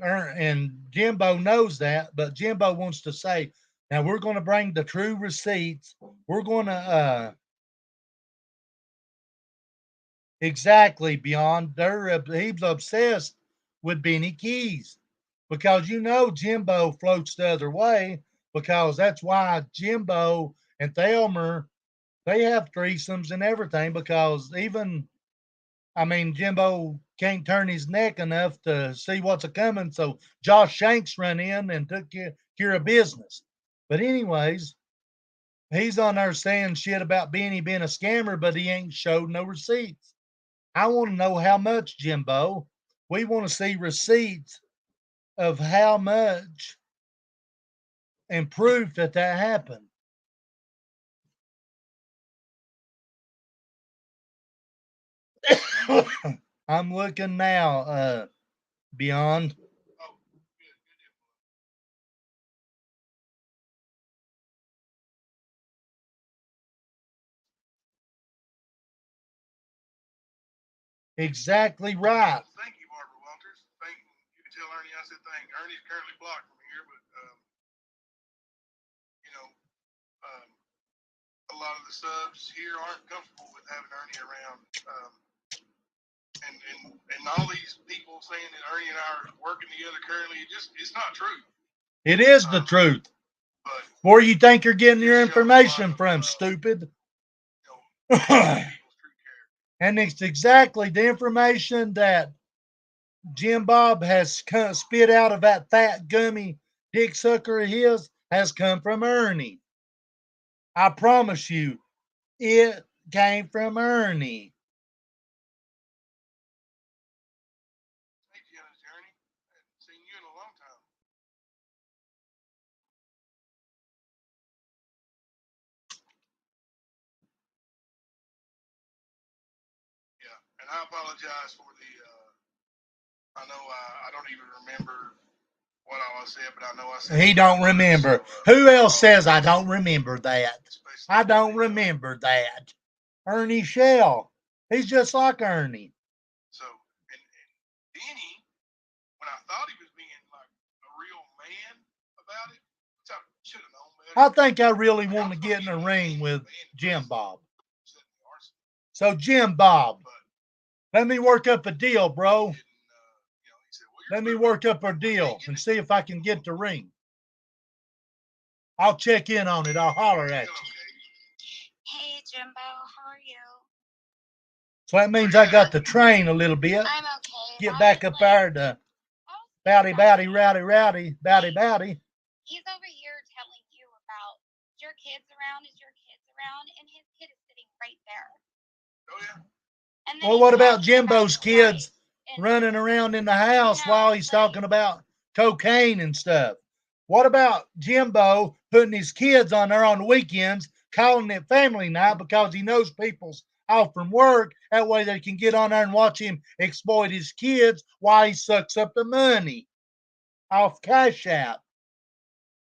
Speaker 1: Jimbo knows that, but Jimbo wants to say, now we're going to bring the true receipts. We're going to exactly beyond. He's obsessed with Benny Keys because Jimbo floats the other way because that's why Jimbo and Thelmer they have threesomes and everything because Jimbo can't turn his neck enough to see what's a coming. So Josh Shanks run in and took care of business. But anyways, he's on there saying shit about Benny being a scammer, but he ain't showed no receipts. I want to know how much, Jimbo. We want to see receipts of how much and proof that happened. I'm looking now, Beyond.
Speaker 2: oh, good deal.
Speaker 1: Exactly right.
Speaker 2: Thank you, Barbara Walters. Thank you. You can tell Ernie I said thank you. Ernie's currently blocked from here, but you know, um, a lot of the subs here aren't comfortable with having Ernie around. And all these people saying that Ernie and I are working together currently, it's not true.
Speaker 1: It is the truth.
Speaker 2: But
Speaker 1: Where you think you're getting your
Speaker 2: it shows a lot
Speaker 1: information
Speaker 2: of,
Speaker 1: from, stupid?
Speaker 2: people's true character.
Speaker 1: And it's exactly the information that Jim Bob has spit out of that fat gummy dick sucker of his has come from Ernie. I promise you, it came from Ernie.
Speaker 2: Hey, Jenna's Ernie. I haven't seen you in a long time. Yeah, and I apologize for the. I know I don't even remember what all I said, but I know I said
Speaker 1: He don't remember. Who else says I don't remember that? I don't remember that. Ernie Shell. He's just like Ernie.
Speaker 2: So, and Denny, when I thought he was being like a real man about it, which I should have known better.
Speaker 1: I think I really want to get in a ring with Jim Bob. So, Jim Bob, let me work up a deal, bro. Let me work up a deal and see if I can get the ring. I'll check in on it. I'll holler at you.
Speaker 4: Hey, Jimbo, how are you?
Speaker 1: So that means I got to train a little bit.
Speaker 4: I'm okay.
Speaker 1: Get back up there to bowdy, rowdy, bowdy.
Speaker 4: He's over here telling you about your kids around, and his kid is sitting right there.
Speaker 2: Oh, yeah.
Speaker 4: And then
Speaker 1: Well,
Speaker 4: he's
Speaker 1: what about
Speaker 4: talking
Speaker 1: Jimbo's
Speaker 4: about your
Speaker 1: kids
Speaker 4: wife and-
Speaker 1: running around in the house
Speaker 4: No,
Speaker 1: while he's
Speaker 4: but-
Speaker 1: talking about cocaine and stuff? What about Jimbo putting his kids on there on the weekends, calling it family night because he knows people's off from work? That way they can get on there and watch him exploit his kids while he sucks up the money off Cash App.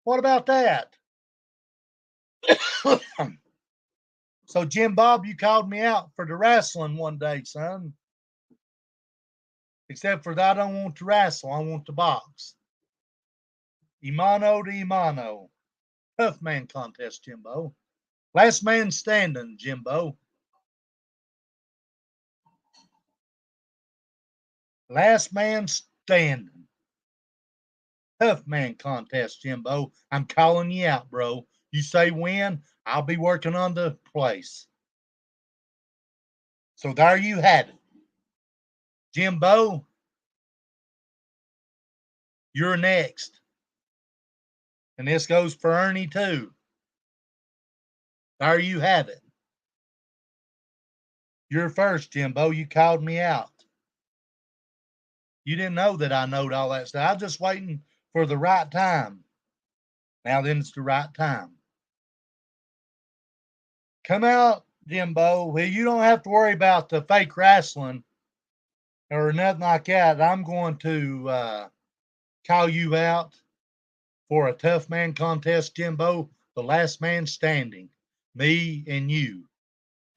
Speaker 1: What about that? So, Jim Bob, you called me out for the wrestling one day, son. Except for that, I don't want to wrestle. I want to box. Imano to Imano. Tough man contest, Jimbo. Last man standing, Jimbo. Last man standing. Tough man contest, Jimbo. I'm calling you out, bro. You say when, I'll be working on the place. So there you have it. Jimbo, you're next. And this goes for Ernie, too. There you have it. You're first, Jimbo. You called me out. You didn't know that I knowed all that stuff. I was just waiting for the right time. Now then, it's the right time. Come out, Jimbo. Well, you don't have to worry about the fake wrestling or nothing like that. I'm going to call you out for a tough man contest, Jimbo. The last man standing. Me and you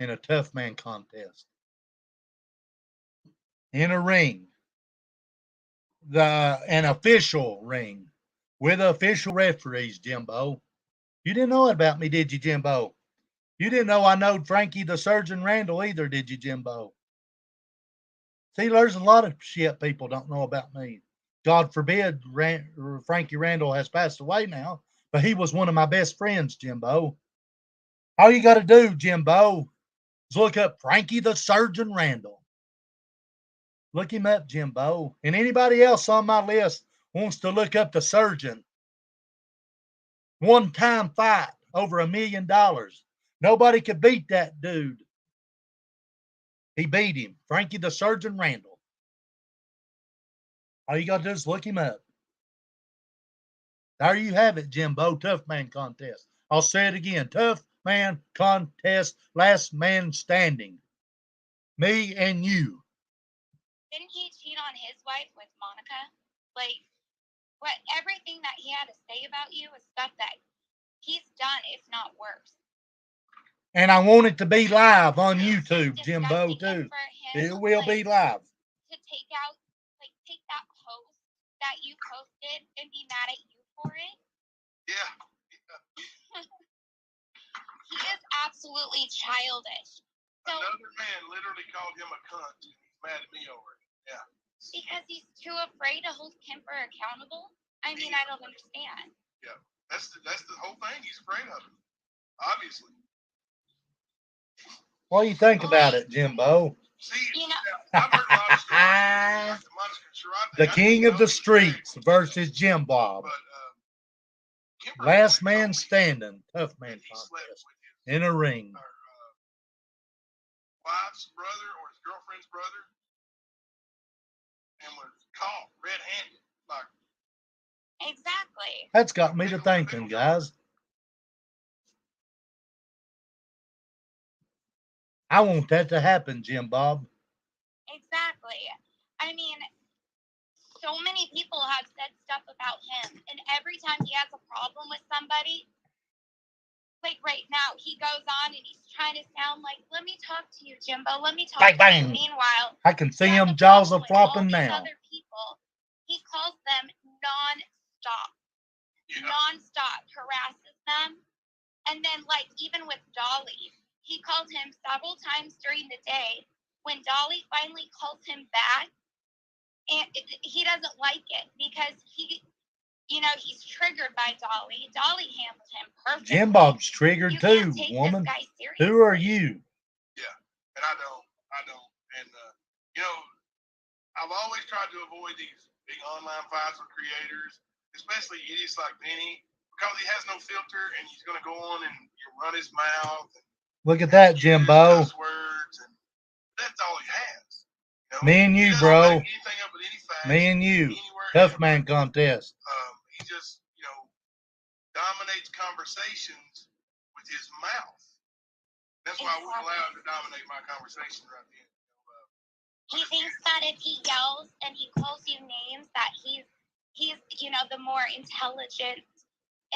Speaker 1: in a tough man contest. In a ring. An official ring with official referees, Jimbo. You didn't know about me, did you, Jimbo? You didn't know I knowed Frankie the Surgeon Randall either, did you, Jimbo? See, there's a lot of shit people don't know about me. God forbid Frankie Randall has passed away now, but he was one of my best friends, Jimbo. All you got to do, Jimbo, is look up Frankie the Surgeon Randall. Look him up, Jimbo. And anybody else on my list wants to look up the surgeon. One-time fight, over $1 million. Nobody could beat that dude. He beat him. Frankie the Surgeon Randall. All you got to do is look him up. There you have it, Jimbo. Tough man contest. I'll say it again. Tough man contest. Last man standing. Me and you.
Speaker 4: Didn't he cheat on his wife with Monica? Like, everything that he had to say about you is stuff that he's done, if not worse.
Speaker 1: And I want it to be live on
Speaker 4: It's
Speaker 1: YouTube, Jimbo,
Speaker 4: disgusting
Speaker 1: too.
Speaker 4: for him,
Speaker 1: It will be live.
Speaker 4: To take that post that you posted and be mad at you for it.
Speaker 2: Yeah.
Speaker 4: He is absolutely childish. So,
Speaker 2: another man literally called him a cunt, and he's mad at me over it. Yeah.
Speaker 4: Because he's too afraid to hold Kemper accountable. I mean, I don't understand.
Speaker 2: Yeah, that's the whole thing. He's afraid of it, obviously.
Speaker 1: What do you think about it, Jimbo?
Speaker 2: See,
Speaker 4: You know,
Speaker 2: I've heard a lot of stories. Like the Monica Sherrod
Speaker 1: The
Speaker 2: thing.
Speaker 1: king of the streets versus Jim Bob.
Speaker 2: But Kemper
Speaker 1: Last
Speaker 2: really
Speaker 1: man
Speaker 2: told me
Speaker 1: standing. Tough man
Speaker 2: that he slept
Speaker 1: contest.
Speaker 2: with his
Speaker 1: In a ring.
Speaker 2: wife's brother or his girlfriend's brother, and was caught red-handed. Like,
Speaker 4: exactly.
Speaker 1: That's got me to thinking, guys. I want that to happen, Jim Bob.
Speaker 4: Exactly. I mean, so many people have said stuff about him, and every time he has a problem with somebody, like right now, he goes on and he's trying to sound like, let me talk to you, Jimbo. Let me talk
Speaker 1: Bang,
Speaker 4: to
Speaker 1: bang.
Speaker 4: you. Meanwhile,
Speaker 1: I can see
Speaker 4: he has
Speaker 1: them
Speaker 4: a
Speaker 1: jaws
Speaker 4: problem
Speaker 1: are
Speaker 4: with all
Speaker 1: flopping
Speaker 4: these
Speaker 1: now.
Speaker 4: other people. He calls them non-stop.
Speaker 2: Yeah.
Speaker 4: Non-stop harasses them. And then, like, even with Dolly, he called him several times during the day. When Dolly finally calls him back, and he doesn't like it because he's triggered by Dolly. Dolly handled him perfectly.
Speaker 1: Jim Bob's triggered
Speaker 4: You
Speaker 1: too,
Speaker 4: can't take
Speaker 1: woman.
Speaker 4: this guy seriously.
Speaker 1: Who are you?
Speaker 2: Yeah, and I don't. And you know, I've always tried to avoid these big online fights with creators, especially idiots like Benny, because he has no filter and he's going to go on and run his mouth. And
Speaker 1: Look at that,
Speaker 2: use
Speaker 1: Jimbo.
Speaker 2: cuss words, and that's all he has.
Speaker 1: Me and
Speaker 2: He
Speaker 1: you,
Speaker 2: doesn't
Speaker 1: bro.
Speaker 2: back anything up with any facts,
Speaker 1: Me and you.
Speaker 2: anywhere,
Speaker 1: Tough
Speaker 2: ever.
Speaker 1: man contest.
Speaker 2: He just, dominates conversations with his mouth. That's why I wouldn't allow him to dominate my conversation right then.
Speaker 4: He thinks that if he yells and he calls you names, that he's the more intelligent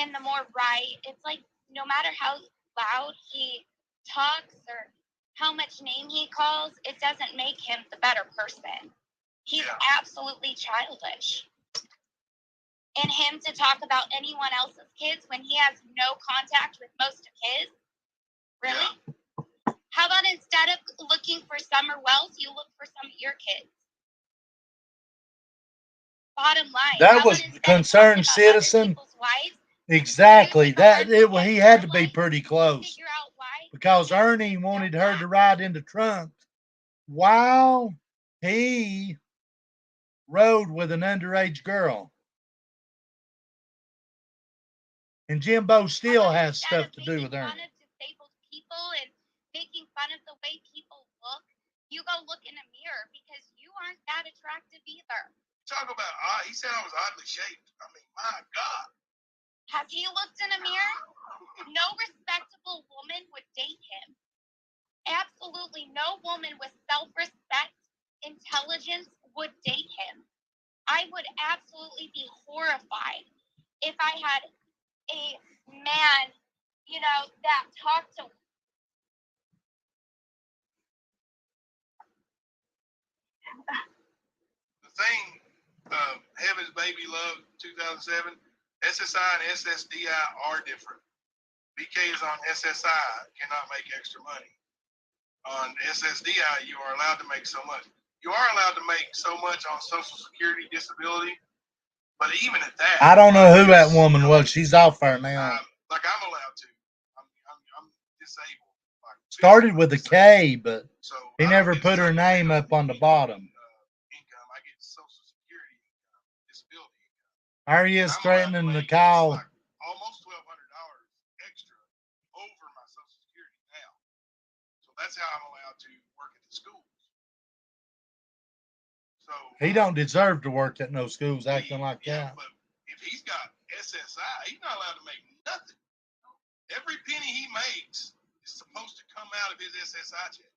Speaker 4: and the more right. It's like no matter how loud he talks or how much name he calls, it doesn't make him the better person. He's absolutely childish. And him to talk about anyone else's kids when he has no contact with most of his? Really? Yeah. How about instead of looking for Summer Wells, you look for some of your kids? Bottom line.
Speaker 1: That was concerned citizen. Exactly. He had to be pretty close. Because Ernie wanted her to ride in the trunk while he rode with an underage girl. And Jimbo still has stuff to do with Ernie.
Speaker 4: Fun of disabled people and making fun of the way people look, you go look in a mirror because you aren't that attractive either.
Speaker 2: Talk about he said I was oddly shaped. I mean, my God.
Speaker 4: Has he looked in a mirror? No respectable woman would date him. Absolutely no woman with self-respect, intelligence would date him. I would absolutely be horrified if I had a man, that talked to.
Speaker 2: The thing, Heaven's Baby Love 2007, SSI and SSDI are different. BK is on SSI, cannot make extra money. On SSDI, you are allowed to make so much. You are allowed to make so much on Social Security disability, but even at that,
Speaker 1: I don't know who that woman was. She's off there now.
Speaker 2: I'm allowed to. I'm disabled.
Speaker 1: Started with a K, but he never put her name up on the bottom.
Speaker 2: Income. I get Social Security disability income.
Speaker 1: There he is threatening to call.
Speaker 2: Almost $1,200 extra over my Social Security now. So that's how I'm allowed to work at the schools. So
Speaker 1: he don't deserve to work at no schools acting like that.
Speaker 2: But if he's got SSI, he's not allowed to make nothing. Every penny he makes is supposed to come out of his SSI check.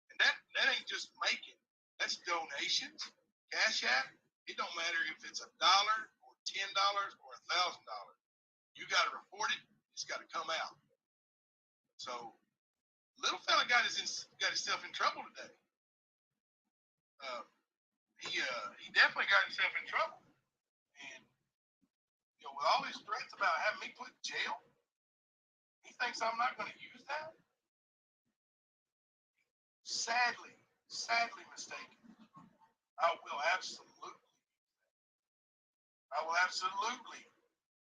Speaker 2: And that ain't just making. That's donations, Cash App. It don't matter if it's $1 or $10 or $1,000. You got to report it. It's got to come out. So, little fella got himself in trouble today. He definitely got himself in trouble. And with all his threats about having me put in jail, he thinks I'm not going to use that. Sadly mistaken. I will absolutely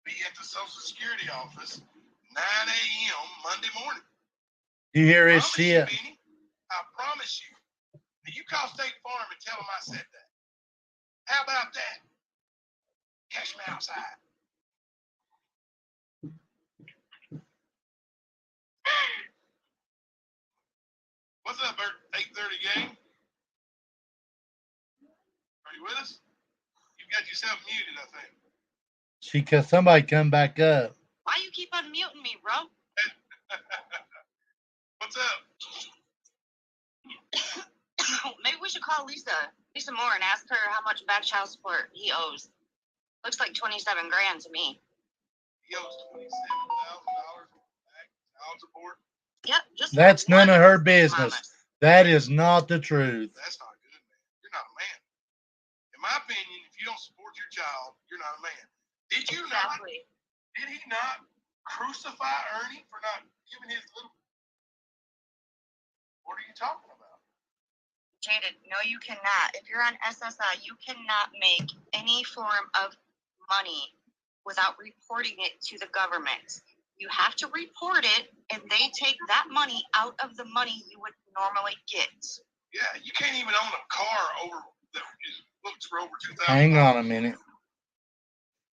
Speaker 2: be at the Social Security office 9 a.m. Monday morning.
Speaker 1: You hear his shit?
Speaker 2: Benny, I promise you. You call State Farm and tell them I said that. How about that? Catch me outside. What's up, Bert? 8:30 game? Are you with us? You got yourself muted, I think.
Speaker 1: Somebody come back up.
Speaker 5: Why you keep unmuting me, bro?
Speaker 2: What's up?
Speaker 5: Maybe we should call Lisa Moore and ask her how much back child support he owes. Looks like $27,000 to me.
Speaker 2: He owes $27,000 back child support.
Speaker 5: Yep, just
Speaker 1: That's
Speaker 5: one
Speaker 1: none of her
Speaker 5: his
Speaker 1: business.
Speaker 5: mamas.
Speaker 1: That is not the truth.
Speaker 2: That's not good, man. You're not a man. In my opinion, if you don't support your child, you're not a man. Did you not?
Speaker 5: Exactly.
Speaker 2: Did he not crucify Ernie for not giving his little? What are you talking about?
Speaker 5: Jaded, no, you cannot. If you're on SSI, you cannot make any form of money without reporting it to the government. You have to report it, and they take that money out of the money you would normally get.
Speaker 2: Yeah, you can't even own a car over that books for over $2,000.
Speaker 1: Hang on a minute.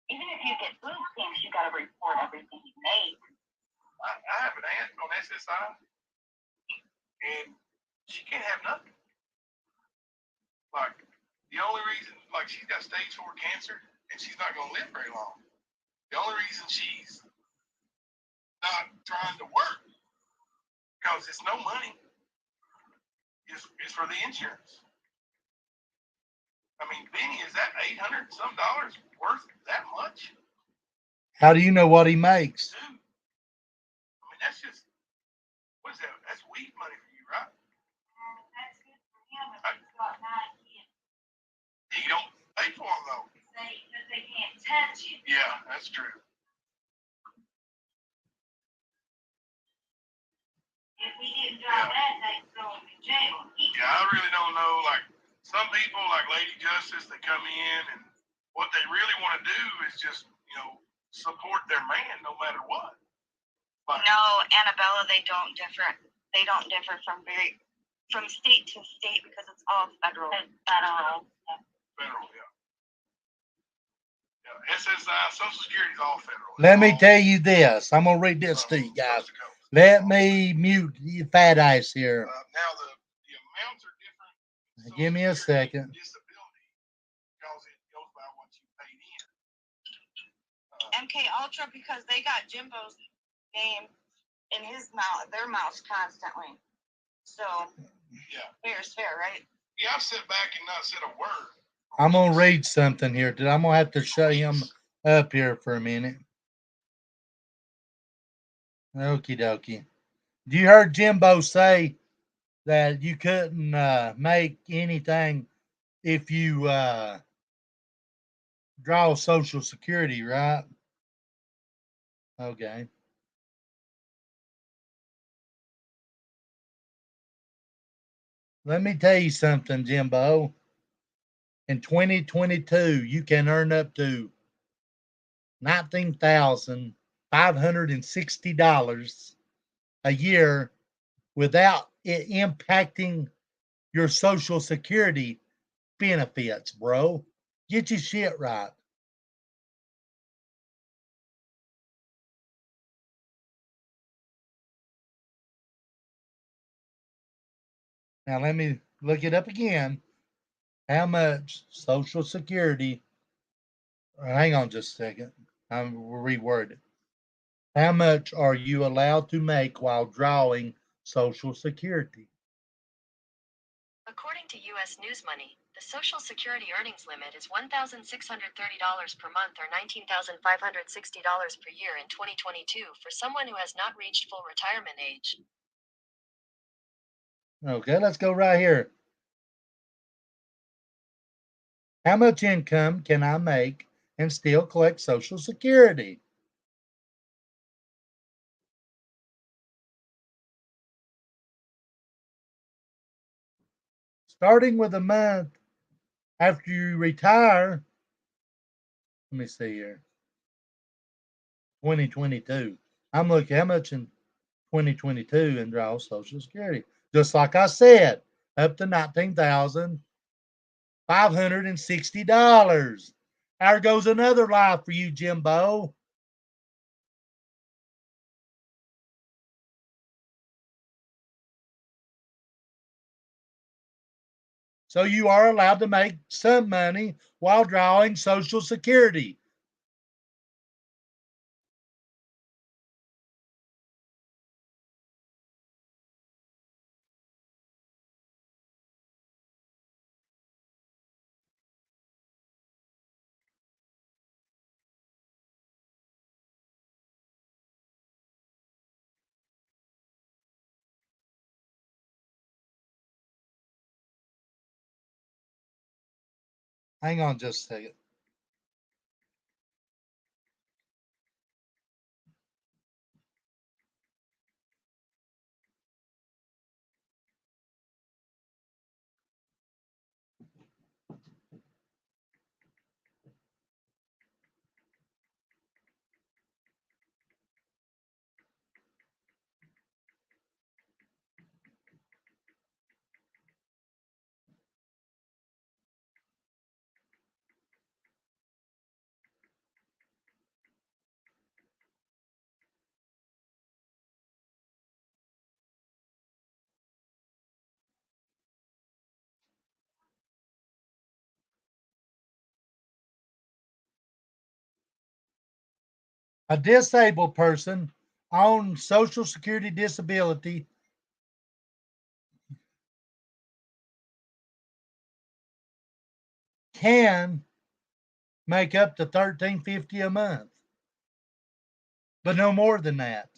Speaker 5: Even if you get food stamps, you got to report everything you make.
Speaker 2: I have an aunt on SSI, and she can't have nothing. Like, the only reason, like, she's got stage 4 cancer, and she's not going to live very long. The only reason she's not trying to work, because it's no money, is for the insurance. I mean, Benny, is that $800 some dollars worth that much?
Speaker 1: How do you know what he makes?
Speaker 2: Dude, I mean, that's just, what is that? That's weed money for you, right?
Speaker 4: That's good for him if he's got 9 kids.
Speaker 2: He don't pay for them, though.
Speaker 4: Because they can't touch it.
Speaker 2: Yeah, that's true.
Speaker 4: If he didn't drive that, they'd throw him in jail.
Speaker 2: Yeah, I really don't know. Like, some people, like Lady Justice, they come in, and what they really want to do is just, support their man no matter what. Like,
Speaker 5: No, Annabella, they don't differ. They don't differ from state to state because it's all federal.
Speaker 2: federal, yeah. Yeah, SSI, Social Security is all federal.
Speaker 1: Let me tell you this. I'm going to read this to you guys. Let me mute you fat ass here.
Speaker 2: Now the amounts are different.
Speaker 1: Give me a second.
Speaker 2: Disability, because it goes by what you paid in.
Speaker 5: MK Ultra because they got Jimbo's name in their mouths constantly. So
Speaker 2: Yeah,
Speaker 5: fair is fair, right?
Speaker 2: yeah. I've sat back and not said a word.
Speaker 1: I'm going to read something here. I'm going to have to show him up here for a minute. Okie dokie. You heard Jimbo say that you couldn't make anything if you draw Social Security, right? Okay. Let me tell you something, Jimbo. In 2022, you can earn up to $19,560 a year without it impacting your Social Security benefits, bro. Get your shit right. Now, let me look it up again. How much Social Security? Hang on just a second. I'm reword it. How much are you allowed to make while drawing Social Security?
Speaker 6: According to U.S. News Money, the Social Security earnings limit is $1,630 per month or $19,560 per year in 2022 for someone who has not reached full retirement age.
Speaker 1: Okay, let's go right here. How much income can I make and still collect Social Security? Starting with a month after you retire, let me see here. 2022. I'm looking how much in 2022 and draw Social Security. Just like I said, up to $19,560. There goes another life for you, Jimbo. So you are allowed to make some money while drawing Social Security. Hang on just a second. A disabled person on Social Security disability can make up to $13.50 a month, but no more than that.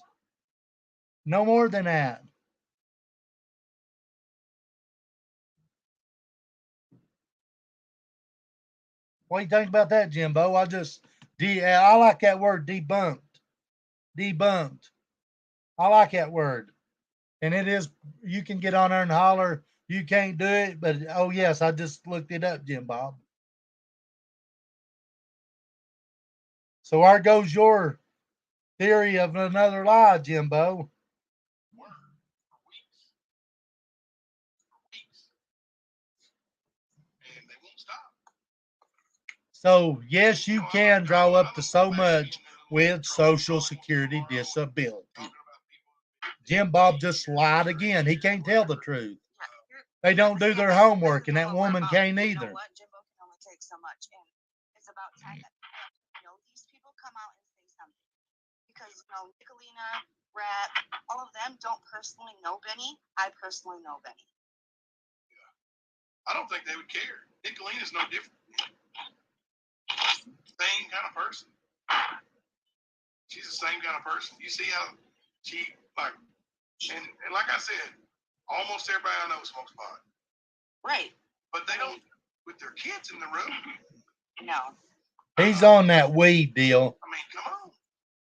Speaker 1: No more than that. What do you think about that, Jimbo? I like that word, debunked. Debunked. I like that word. And it is, you can get on there and holler, you can't do it, but oh, yes, I just looked it up, Jim Bob. So there goes your theory of another lie, Jimbo.
Speaker 2: And they won't stop.
Speaker 1: So, yes, you can draw up to so much with Social Security disability. Jim Bob just lied again. He can't tell the truth. They don't do their homework, and that woman can't either.
Speaker 5: You know what? Jimbo can only take so much. And it's about time that these people come out and say something. Because, Nicolina, Rat, all of them don't personally know Benny. I personally know Benny.
Speaker 2: I don't think they would care. Nicolina's no different. Same kind of person. She's the same kind of person. You see how she, and like I said, almost everybody I know smokes pot.
Speaker 5: Right.
Speaker 2: But they don't, with their kids in the room.
Speaker 5: No.
Speaker 1: He's on that weed deal.
Speaker 2: I mean, come on.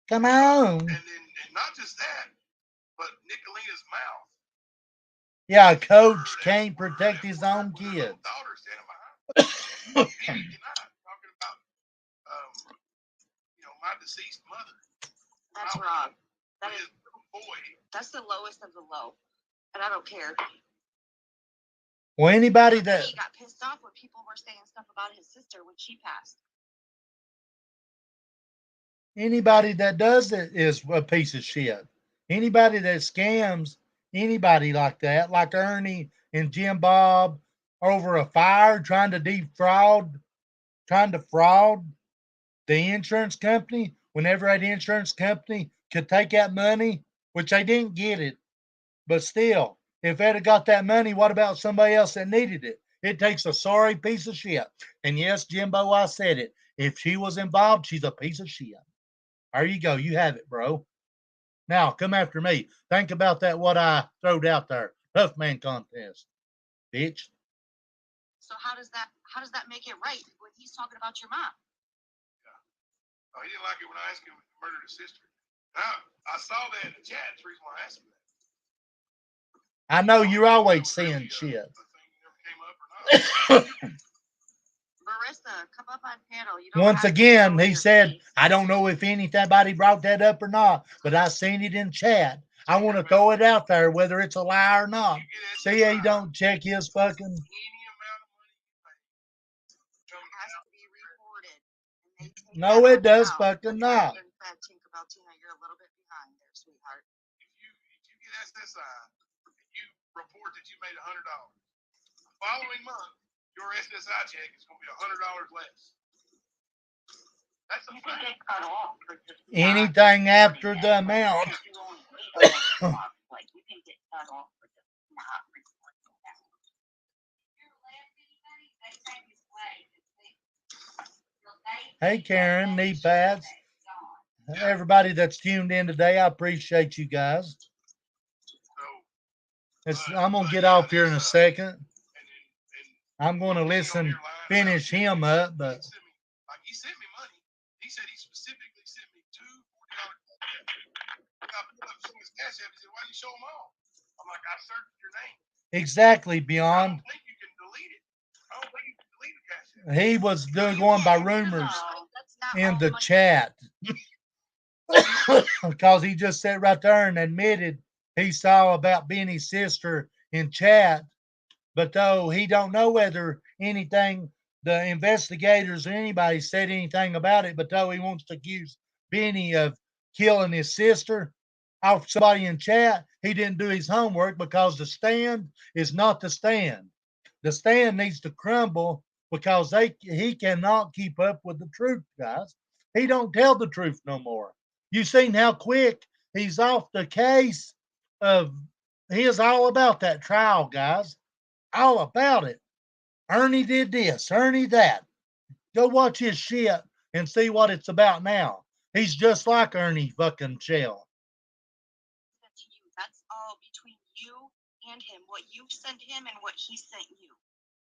Speaker 1: Come on.
Speaker 2: And not just that, but Nicolina's mouth.
Speaker 1: Yeah, a coach can't protect his own kids.
Speaker 2: Daughter standing behind. Talking about, my deceased mother.
Speaker 5: That's wrong. That is,
Speaker 2: boy.
Speaker 5: That's the lowest of the low, and I don't care.
Speaker 1: Well, anybody that
Speaker 5: he got pissed off when people were saying stuff about his sister when she passed.
Speaker 1: Anybody that does it is a piece of shit. Anybody that scams anybody like that, like Ernie and Jim Bob over a fire trying to fraud the insurance company, whenever that insurance company could take that money, which they didn't get it, but still, if they'd have got that money, what about somebody else that needed it? It takes a sorry piece of shit. And yes, Jimbo, I said it. If she was involved, she's a piece of shit. There you go. You have it, bro. Now, come after me. Think about that, what I throwed out there. Tough man contest. Bitch.
Speaker 5: So how does that make it right when he's talking about your mom?
Speaker 2: Yeah. Oh, he didn't like it when I asked him to murder his sister. Now, I saw that in the chat. That's the reason why I asked him that.
Speaker 1: I know you're always saying shit.
Speaker 5: Marissa, come up on panel.
Speaker 1: Once again, he said, I don't know if anybody brought that up or not, but I seen it in chat. I want to throw it out there, whether it's a lie or not. See, he don't check his fucking. No, it does fucking not.
Speaker 5: You're a little bit behind there, sweetheart.
Speaker 2: If you get SSI, you report that you made $100. The following month, your SSI check is going to be $100 less. That's a fact.
Speaker 1: Anything after the amount. Hey, Karen, knee pads. Everybody that's tuned in today, I appreciate you guys. I'm going to get off here in a second. I'm going to listen. finish him up, but
Speaker 2: He sent me money. He said he specifically sent me two $40. I pulled up some of his cash app. He said, "Why you show them all?" I'm like, "I searched your name."
Speaker 1: exactly,
Speaker 2: I
Speaker 1: beyond.
Speaker 2: don't think you can delete it. I don't think you can delete a cash app.
Speaker 1: He was going by rumors
Speaker 5: That's not
Speaker 1: in
Speaker 5: all
Speaker 1: the
Speaker 5: money.
Speaker 1: chat because he just sat right there and admitted he saw about Benny's sister in chat, but though he don't know whether anything, the investigators or anybody said anything about it, but though he wants to accuse Benny of killing his sister off somebody in chat, he didn't do his homework because the stand is not the stand. The stand needs to crumble because he cannot keep up with the truth, guys. He don't tell the truth no more. You seen how quick he's off the case of, he is all about that trial, guys. All about it. Ernie did this, Ernie that. Go watch his shit and see what it's about now. He's just like Ernie fucking Shell.
Speaker 5: To you. That's all between you and him. What you sent him and what he sent you.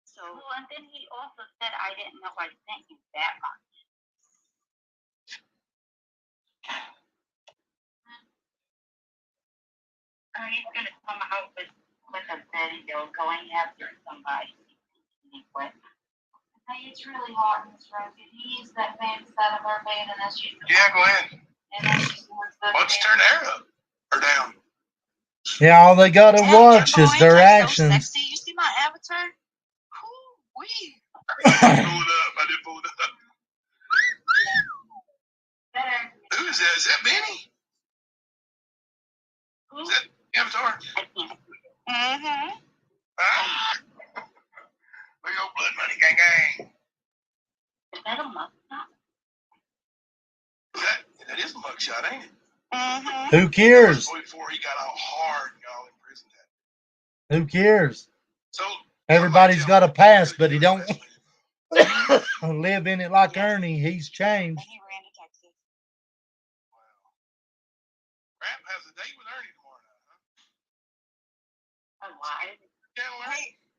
Speaker 5: So
Speaker 4: Well, and then he also said, I didn't know I sent you that much. He's going to come out with a video going after somebody. Hey, it's really hot in this room. Can you use that fan side of our bed and that's you?
Speaker 2: Yeah, go ahead.
Speaker 4: And that's just more stuff.
Speaker 2: Why don't you turn the air up or down?
Speaker 1: Yeah, all they gotta watch is their actions.
Speaker 5: So sexy. You see my avatar? Wee.
Speaker 2: I didn't pull it up. I didn't pull it up. Who is that? Is that Benny? Is that Avatar?
Speaker 5: Mm-hmm.
Speaker 2: Ah! Big old blood money gang gang.
Speaker 4: Is that a mugshot?
Speaker 2: That is a mugshot, ain't it?
Speaker 5: Mm-hmm.
Speaker 1: Who cares?
Speaker 2: Before he got all hard and got all imprisoned.
Speaker 1: Who cares?
Speaker 2: So
Speaker 1: Everybody's got a past, but he don't live in it like Ernie. He's changed.
Speaker 5: And he ran to Texas.
Speaker 2: Wow. Rap has a date with Ernie tomorrow night, huh?
Speaker 4: Oh, why?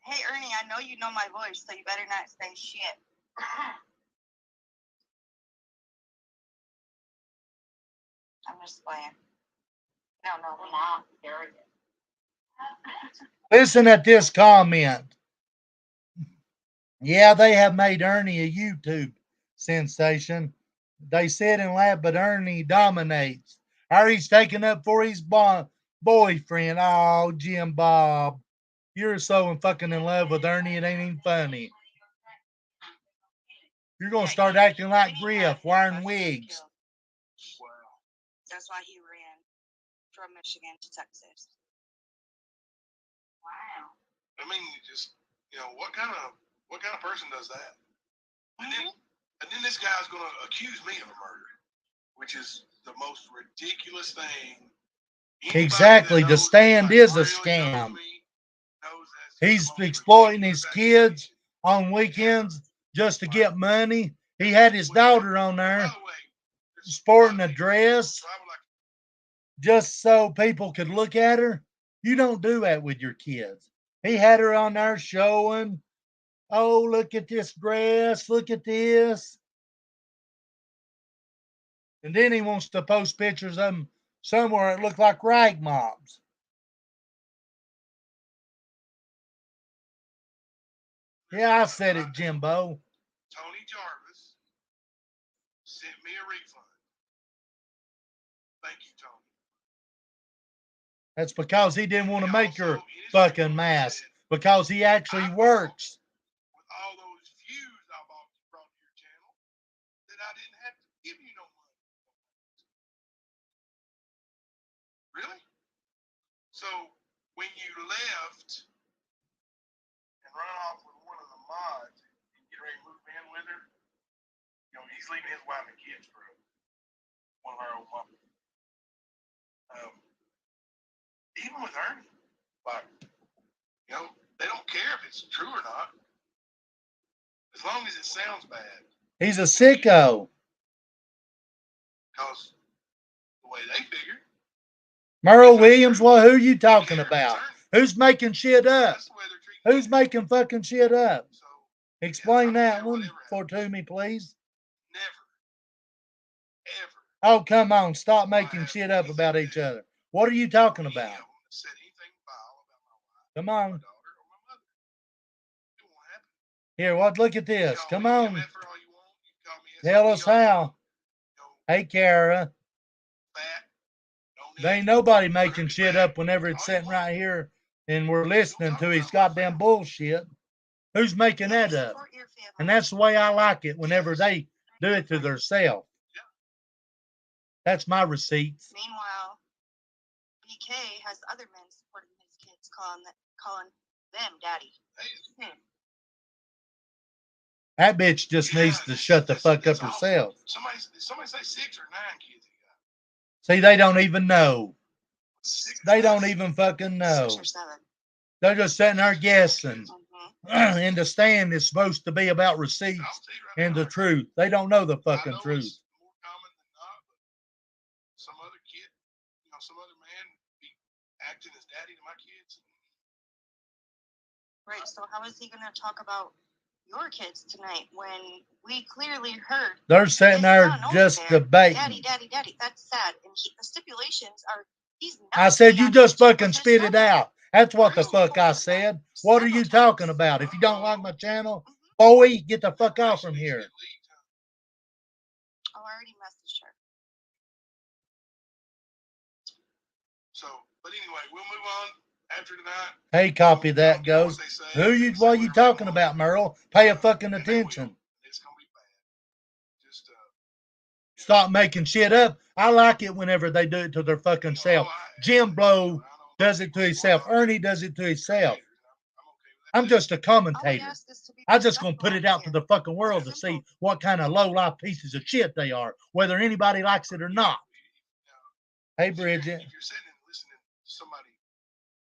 Speaker 5: Hey, Ernie, I know you know my voice, so you better not say shit. I'm just playing. No, we're not.
Speaker 1: Listen at this comment. Yeah, they have made Ernie a YouTube sensation. They sit and laugh, but Ernie dominates. He's taken up for his boyfriend. Oh, Jim Bob. You're so fucking in love with Ernie, it ain't even funny. You're going to start acting like Griff, wearing wigs.
Speaker 2: Wow.
Speaker 5: That's why he ran from Michigan to Texas.
Speaker 4: Wow.
Speaker 2: I mean, what kind of person does that? And then this guy's going to accuse me of a murder, which is the most ridiculous thing.
Speaker 1: Exactly. The stand is a scam. He's exploiting his kids on weekends just to get money. He had his daughter on there sporting a dress just so people could look at her. You don't do that with your kids. He had her on there showing, oh, look at this dress, look at this. And then he wants to post pictures of them somewhere that look like rag mobs. Yeah, I said it, Jimbo.
Speaker 2: Tony Jarvis sent me a refund. Thank you, Tony.
Speaker 1: That's because he didn't want to make her fucking mask. Because he actually works.
Speaker 2: With all those views I brought to your channel, that I didn't have to give you no money. Really? So when you left and run off with one of the mods and get ready to move in with her, he's leaving his wife and kids for one of our old moms. Even with Ernie, like, they don't care if it's true or not, as long as it sounds bad.
Speaker 1: He's a sicko.
Speaker 2: Because the way they figure.
Speaker 1: Merle Williams, well, who you talking about? Who's making shit up? Who's making fucking shit up? Explain
Speaker 2: Yeah, I don't
Speaker 1: that
Speaker 2: care
Speaker 1: one
Speaker 2: whatever
Speaker 1: for to me, please.
Speaker 2: Never, ever.
Speaker 1: Oh, come on. Stop
Speaker 2: will I
Speaker 1: making
Speaker 2: have
Speaker 1: shit up
Speaker 2: anything
Speaker 1: about each
Speaker 2: bad
Speaker 1: other. What are you
Speaker 2: from
Speaker 1: talking
Speaker 2: any
Speaker 1: about?
Speaker 2: of them that said anything vile about my wife,
Speaker 1: Come
Speaker 2: my
Speaker 1: on.
Speaker 2: daughter, or my mother. It won't happen.
Speaker 1: Here, what? Look at
Speaker 2: You
Speaker 1: this.
Speaker 2: call
Speaker 1: Come
Speaker 2: me
Speaker 1: on.
Speaker 2: MFer all you want. You call me
Speaker 1: Tell
Speaker 2: SOB
Speaker 1: us
Speaker 2: all you
Speaker 1: how.
Speaker 2: want.
Speaker 1: Hey, Kara.
Speaker 2: Fat, no
Speaker 1: There ain't
Speaker 2: neck,
Speaker 1: nobody
Speaker 2: hurt
Speaker 1: making
Speaker 2: me
Speaker 1: shit
Speaker 2: back,
Speaker 1: up whenever it's
Speaker 2: all you
Speaker 1: sitting
Speaker 2: want.
Speaker 1: right here and we're
Speaker 2: Don't
Speaker 1: listening
Speaker 2: talk
Speaker 1: to his
Speaker 2: about my
Speaker 1: goddamn
Speaker 2: family.
Speaker 1: bullshit. Who's making
Speaker 5: Yeah,
Speaker 1: that up?
Speaker 5: support your family.
Speaker 1: And that's the way I like it whenever
Speaker 2: Yes.
Speaker 1: they do it to themselves.
Speaker 2: Yeah.
Speaker 1: That's my receipts.
Speaker 5: Meanwhile, BK has other men supporting his kids, calling them daddy.
Speaker 2: Hey,
Speaker 1: That bitch just
Speaker 2: yeah,
Speaker 1: needs to shut the fuck up
Speaker 2: that's awful.
Speaker 1: herself.
Speaker 2: Somebody say 6 or 9 kids he got.
Speaker 1: See, they don't even know.
Speaker 2: 6 or
Speaker 1: They
Speaker 2: 7.
Speaker 1: don't even fucking know.
Speaker 5: 6 or 7.
Speaker 1: They're just sitting there guessing.
Speaker 5: Mm-hmm.
Speaker 1: And the stand is supposed to be about
Speaker 2: I'll
Speaker 1: receipts
Speaker 2: tell you right
Speaker 1: and
Speaker 2: now,
Speaker 1: the truth. They don't know the
Speaker 2: I
Speaker 1: fucking
Speaker 2: know
Speaker 1: truth.
Speaker 2: it's more common than not, but some other kid, some other man be acting as daddy to my kids.
Speaker 5: Right. So how is he going to talk about your kids tonight when we clearly heard
Speaker 1: They're sitting
Speaker 5: his
Speaker 1: there
Speaker 5: son over
Speaker 1: just
Speaker 5: there,
Speaker 1: debating.
Speaker 5: daddy? That's sad. And the stipulations are he's not
Speaker 1: I said, you
Speaker 5: on
Speaker 1: just
Speaker 5: YouTube
Speaker 1: fucking
Speaker 5: with his
Speaker 1: spit it
Speaker 5: son.
Speaker 1: out. That's what the
Speaker 2: Really?
Speaker 1: fuck I said. What are you
Speaker 5: Several
Speaker 1: talking
Speaker 5: times.
Speaker 1: about? If you don't like my channel,
Speaker 5: Mhm.
Speaker 1: boy, get the fuck
Speaker 2: That
Speaker 1: off from
Speaker 2: needs to
Speaker 1: here.
Speaker 2: get leaked, huh?
Speaker 5: Oh, I already messaged her.
Speaker 2: So, but anyway, we'll move on after tonight.
Speaker 1: Hey, copy
Speaker 2: I
Speaker 1: that
Speaker 2: don't care what
Speaker 1: goes.
Speaker 2: they say.
Speaker 1: Who you?
Speaker 2: They say
Speaker 1: What are you
Speaker 2: whatever they
Speaker 1: talking
Speaker 2: want.
Speaker 1: about, Merle? Pay a fucking
Speaker 2: And they will.
Speaker 1: attention.
Speaker 2: It's gonna be bad. Just
Speaker 1: Stop making shit up. I like it whenever they do it to their fucking self. Jim Blow does it to himself. Ernie does it to himself. I'm just a
Speaker 5: All we
Speaker 1: commentator.
Speaker 5: ask is to be
Speaker 1: I'm just gonna put
Speaker 5: respectful
Speaker 1: it out to
Speaker 5: here.
Speaker 1: the fucking world to see what kind of low life pieces of shit they are, whether anybody likes it or not. Hey, Bridget.
Speaker 2: If you're sitting and listening to somebody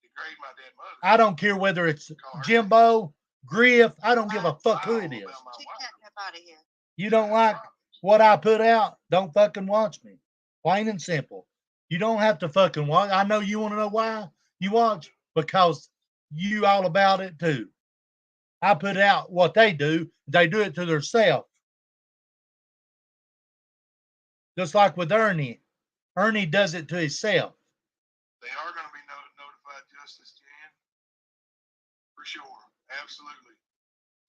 Speaker 2: degrade my dead mother,
Speaker 1: I don't care whether it's Jimbo, Griff. I don't give a fuck who it is.
Speaker 5: Kick Catnip out of here.
Speaker 1: You don't like what I put out, don't fucking watch me. Plain and simple. You don't have to fucking watch. I know you want to know why you watch, because you all about it too. I put out what they do it to themselves. Just like with Ernie. Ernie does it to himself.
Speaker 2: They are going to be notified, Justice Jan. For sure. Absolutely.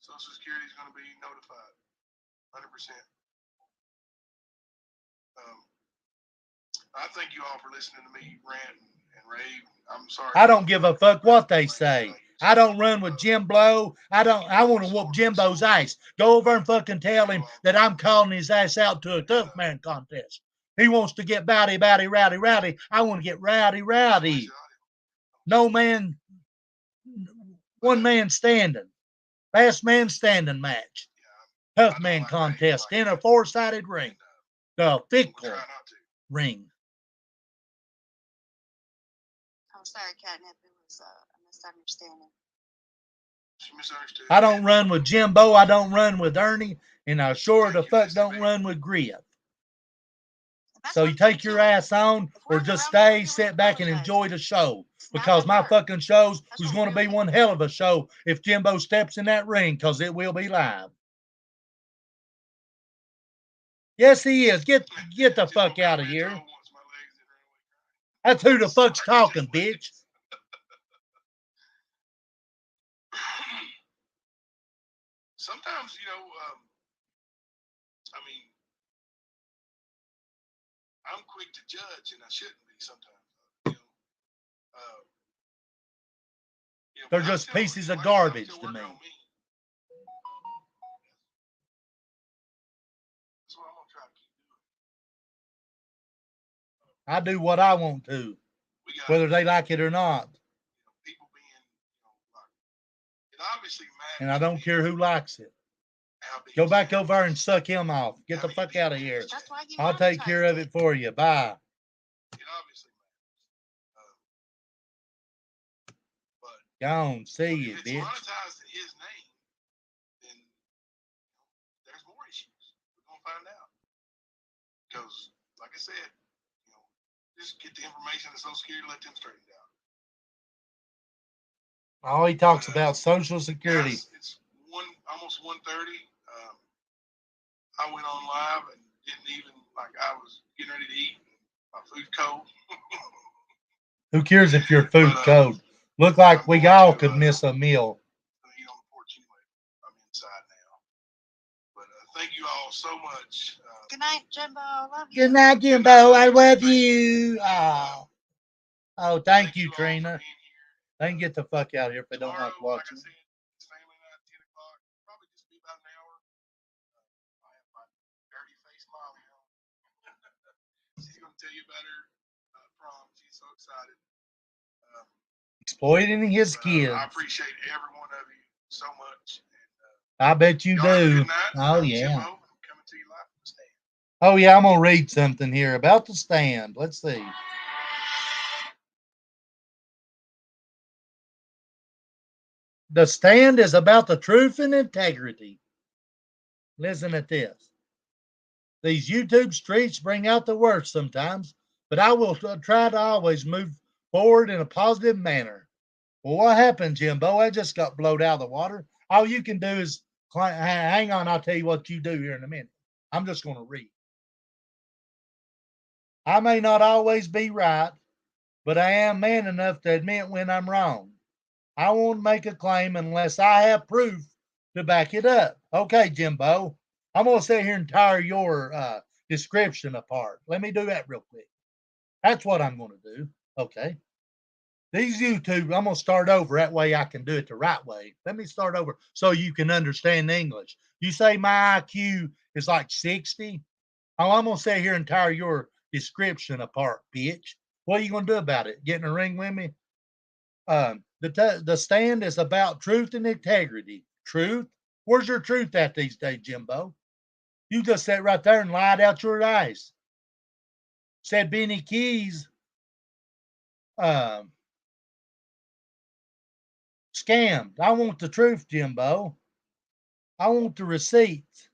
Speaker 2: Social Security is going to be notified. 100%. I thank you all for listening to me rant and rave. I'm sorry.
Speaker 1: I don't give a fuck what they say. I don't run with Jim Blow. I want to whoop Jimbo's ass. Go over and fucking tell him that I'm calling his ass out to a tough man contest. He wants to get rowdy. I want to get rowdy. No man, one man standing. Last man standing match. Tough man contest in a 4-sided ring. The fickle ring.
Speaker 5: I'm sorry, Catnip. It was a misunderstanding.
Speaker 2: She misunderstood.
Speaker 1: I don't run with Jimbo. I don't run with Ernie. And I sure the fuck don't run with Griff. So you take your ass on or just stay, sit back and enjoy the show. Because my fucking shows was going to be one hell of a show if Jimbo steps in that ring, because it will be live. Yes, he is. Get the fuck out of here. That's who the fuck's talking, bitch.
Speaker 2: Sometimes, I mean, I'm quick to judge, and I shouldn't be sometimes.
Speaker 1: They're just pieces of garbage to me.
Speaker 2: That's what I'm gonna try to keep doing.
Speaker 1: I do what I want to, whether they like it or not.
Speaker 2: People being, it obviously matters.
Speaker 1: And I don't care who likes it. Go back over there and suck him off. Get the fuck out of here. I'll take care of it for you. Bye.
Speaker 2: It obviously matters. But
Speaker 1: Gone. See you,
Speaker 2: if it's
Speaker 1: bitch.
Speaker 2: monetized in his name, then there's more issues. We're gonna find out. Because, like I said, just get the information to Social Security, let them straighten it out.
Speaker 1: All he talks about Social Security.
Speaker 2: It's almost 1:30. I went on live and didn't even I was getting ready to eat. My food cold.
Speaker 1: Who cares if your food cold? Look like we all could miss a meal.
Speaker 2: Eat on the porch anyway. I'm inside now. But thank you all so much.
Speaker 5: Good night, Jimbo. Love you.
Speaker 1: Good night, Jimbo. I love you. Oh, thank you, Trina. They can get the fuck out of here if they don't like watching.
Speaker 2: Like I said, it's family night, 10 o'clock. Probably just be about an hour. I have my dirty face Molly on. She's going to tell you about her prom. She's so excited.
Speaker 1: Exploiting his kids.
Speaker 2: I appreciate every one of you so much. And,
Speaker 1: I bet you do. Oh, yeah.
Speaker 2: Jimbo, I'm coming to you live from the stand.
Speaker 1: Oh, yeah, I'm going to read something here about the stand. Let's see. The stand is about the truth and integrity. Listen at this. These YouTube streets bring out the worst sometimes, but I will try to always move forward in a positive manner. Well, what happened, Jimbo? I just got blown out of the water. All you can do is hang on. I'll tell you what you do here in a minute. I'm just going to read. I may not always be right, but I am man enough to admit when I'm wrong. I won't make a claim unless I have proof to back it up. Okay, Jimbo. I'm going to sit here and tear your description apart. Let me do that real quick. That's what I'm going to do. Okay. These YouTube, I'm going to start over. That way I can do it the right way. Let me start over so you can understand English. You say my IQ is like 60. Oh, I'm going to sit here and tear your description apart, bitch. What are you going to do about it? Get in a ring with me? The stand is about truth and integrity. Truth? Where's your truth at these days, Jimbo? You just sat right there and lied out your eyes. Said Benny Keys scammed. I want the truth, Jimbo. I want the receipts.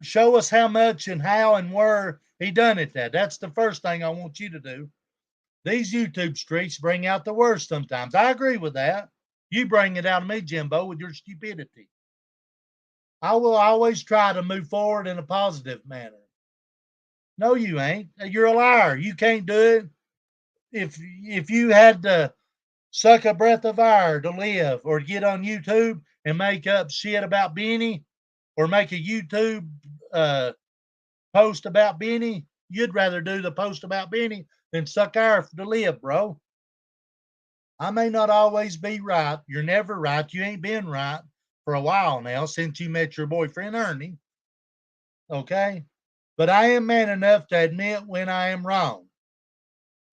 Speaker 1: Show us how much and how and where he done it at. That's the first thing I want you to do. These YouTube streets bring out the worst sometimes. I agree with that. You bring it out of me, Jimbo, with your stupidity. I will always try to move forward in a positive manner. No, you ain't. You're a liar. You can't do it. If you had to suck a breath of air to live or get on YouTube and make up shit about Benny or make a YouTube post about Benny, you'd rather do the post about Benny than suck air to live, bro. I may not always be right. You're never right. You ain't been right for a while now since you met your boyfriend, Ernie. Okay? But I am man enough to admit when I am wrong.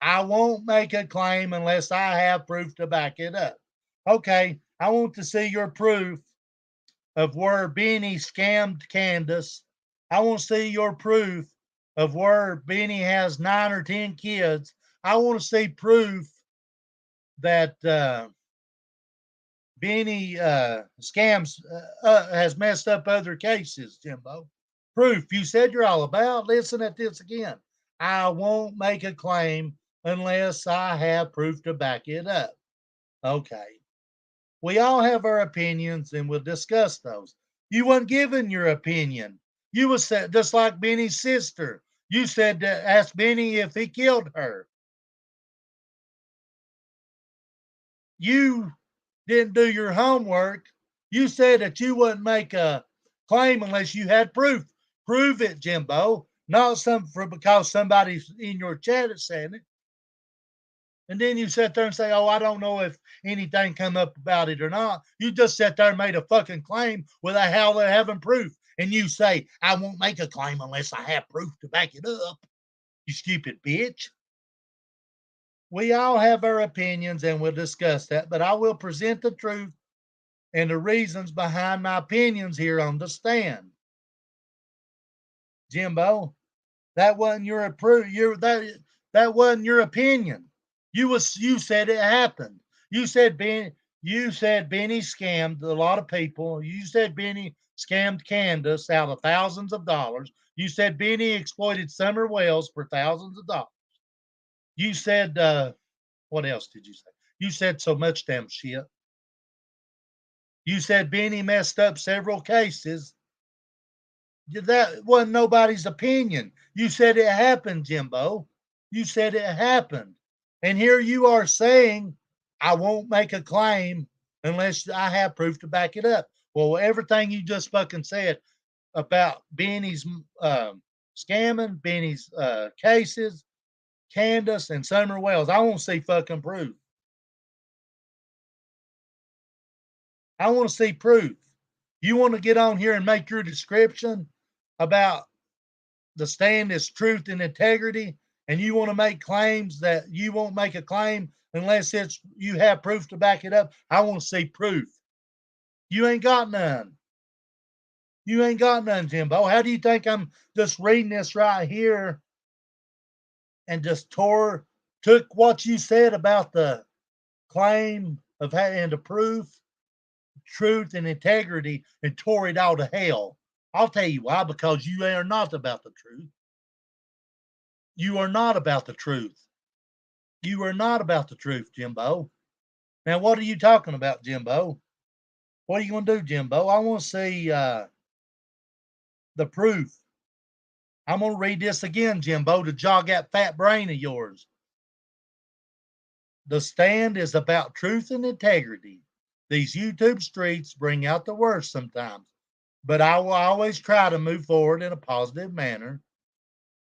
Speaker 1: I won't make a claim unless I have proof to back it up. Okay, I want to see your proof of where Benny scammed Candace. I want to see your proof of where Benny has 9 or 10 kids. I want to see proof that Benny scams has messed up other cases, Jimbo. Proof. You said you're all about. Listen at this again. I won't make a claim unless I have proof to back it up. Okay. We all have our opinions and we'll discuss those. You weren't given your opinion. You was just like Benny's sister. You said to ask Benny if he killed her. You didn't do your homework. You said that you wouldn't make a claim unless you had proof. Prove it, Jimbo. Not because somebody in your chat is saying it. And then you sit there and say, oh, I don't know if anything come up about it or not. You just sat there and made a fucking claim without hell of having proof. And you say, I won't make a claim unless I have proof to back it up. You stupid bitch. We all have our opinions and we'll discuss that, but I will present the truth and the reasons behind my opinions here on the stand. Jimbo, that wasn't your that wasn't your opinion. You said it happened. You said Benny scammed a lot of people. You said Benny scammed Candace out of thousands of dollars. You said Benny exploited Summer Wells for thousands of dollars. You said what else did you say? You said so much damn shit. You said Benny messed up several cases. That wasn't nobody's opinion. You said it happened, Jimbo. You said it happened. And here you are saying, I won't make a claim unless I have proof to back it up. Well, everything you just fucking said about Benny's scamming, Benny's cases, Candace, and Summer Wells, I want to see fucking proof. I want to see proof. You want to get on here and make your description about the stand is truth and integrity, and you want to make claims that you won't make a claim unless it's you have proof to back it up. I want to see proof. You ain't got none. You ain't got none, Jimbo. How do you think I'm just reading this right here and just took what you said about the claim of and the proof, truth, and integrity and tore it all to hell? I'll tell you why, because you are not about the truth. You are not about the truth. You are not about the truth, Jimbo. Now, what are you talking about, Jimbo? What are you going to do, Jimbo? I want to see the proof. I'm going to read this again, Jimbo, to jog that fat brain of yours. The stand is about truth and integrity. These YouTube streets bring out the worst sometimes, but I will always try to move forward in a positive manner.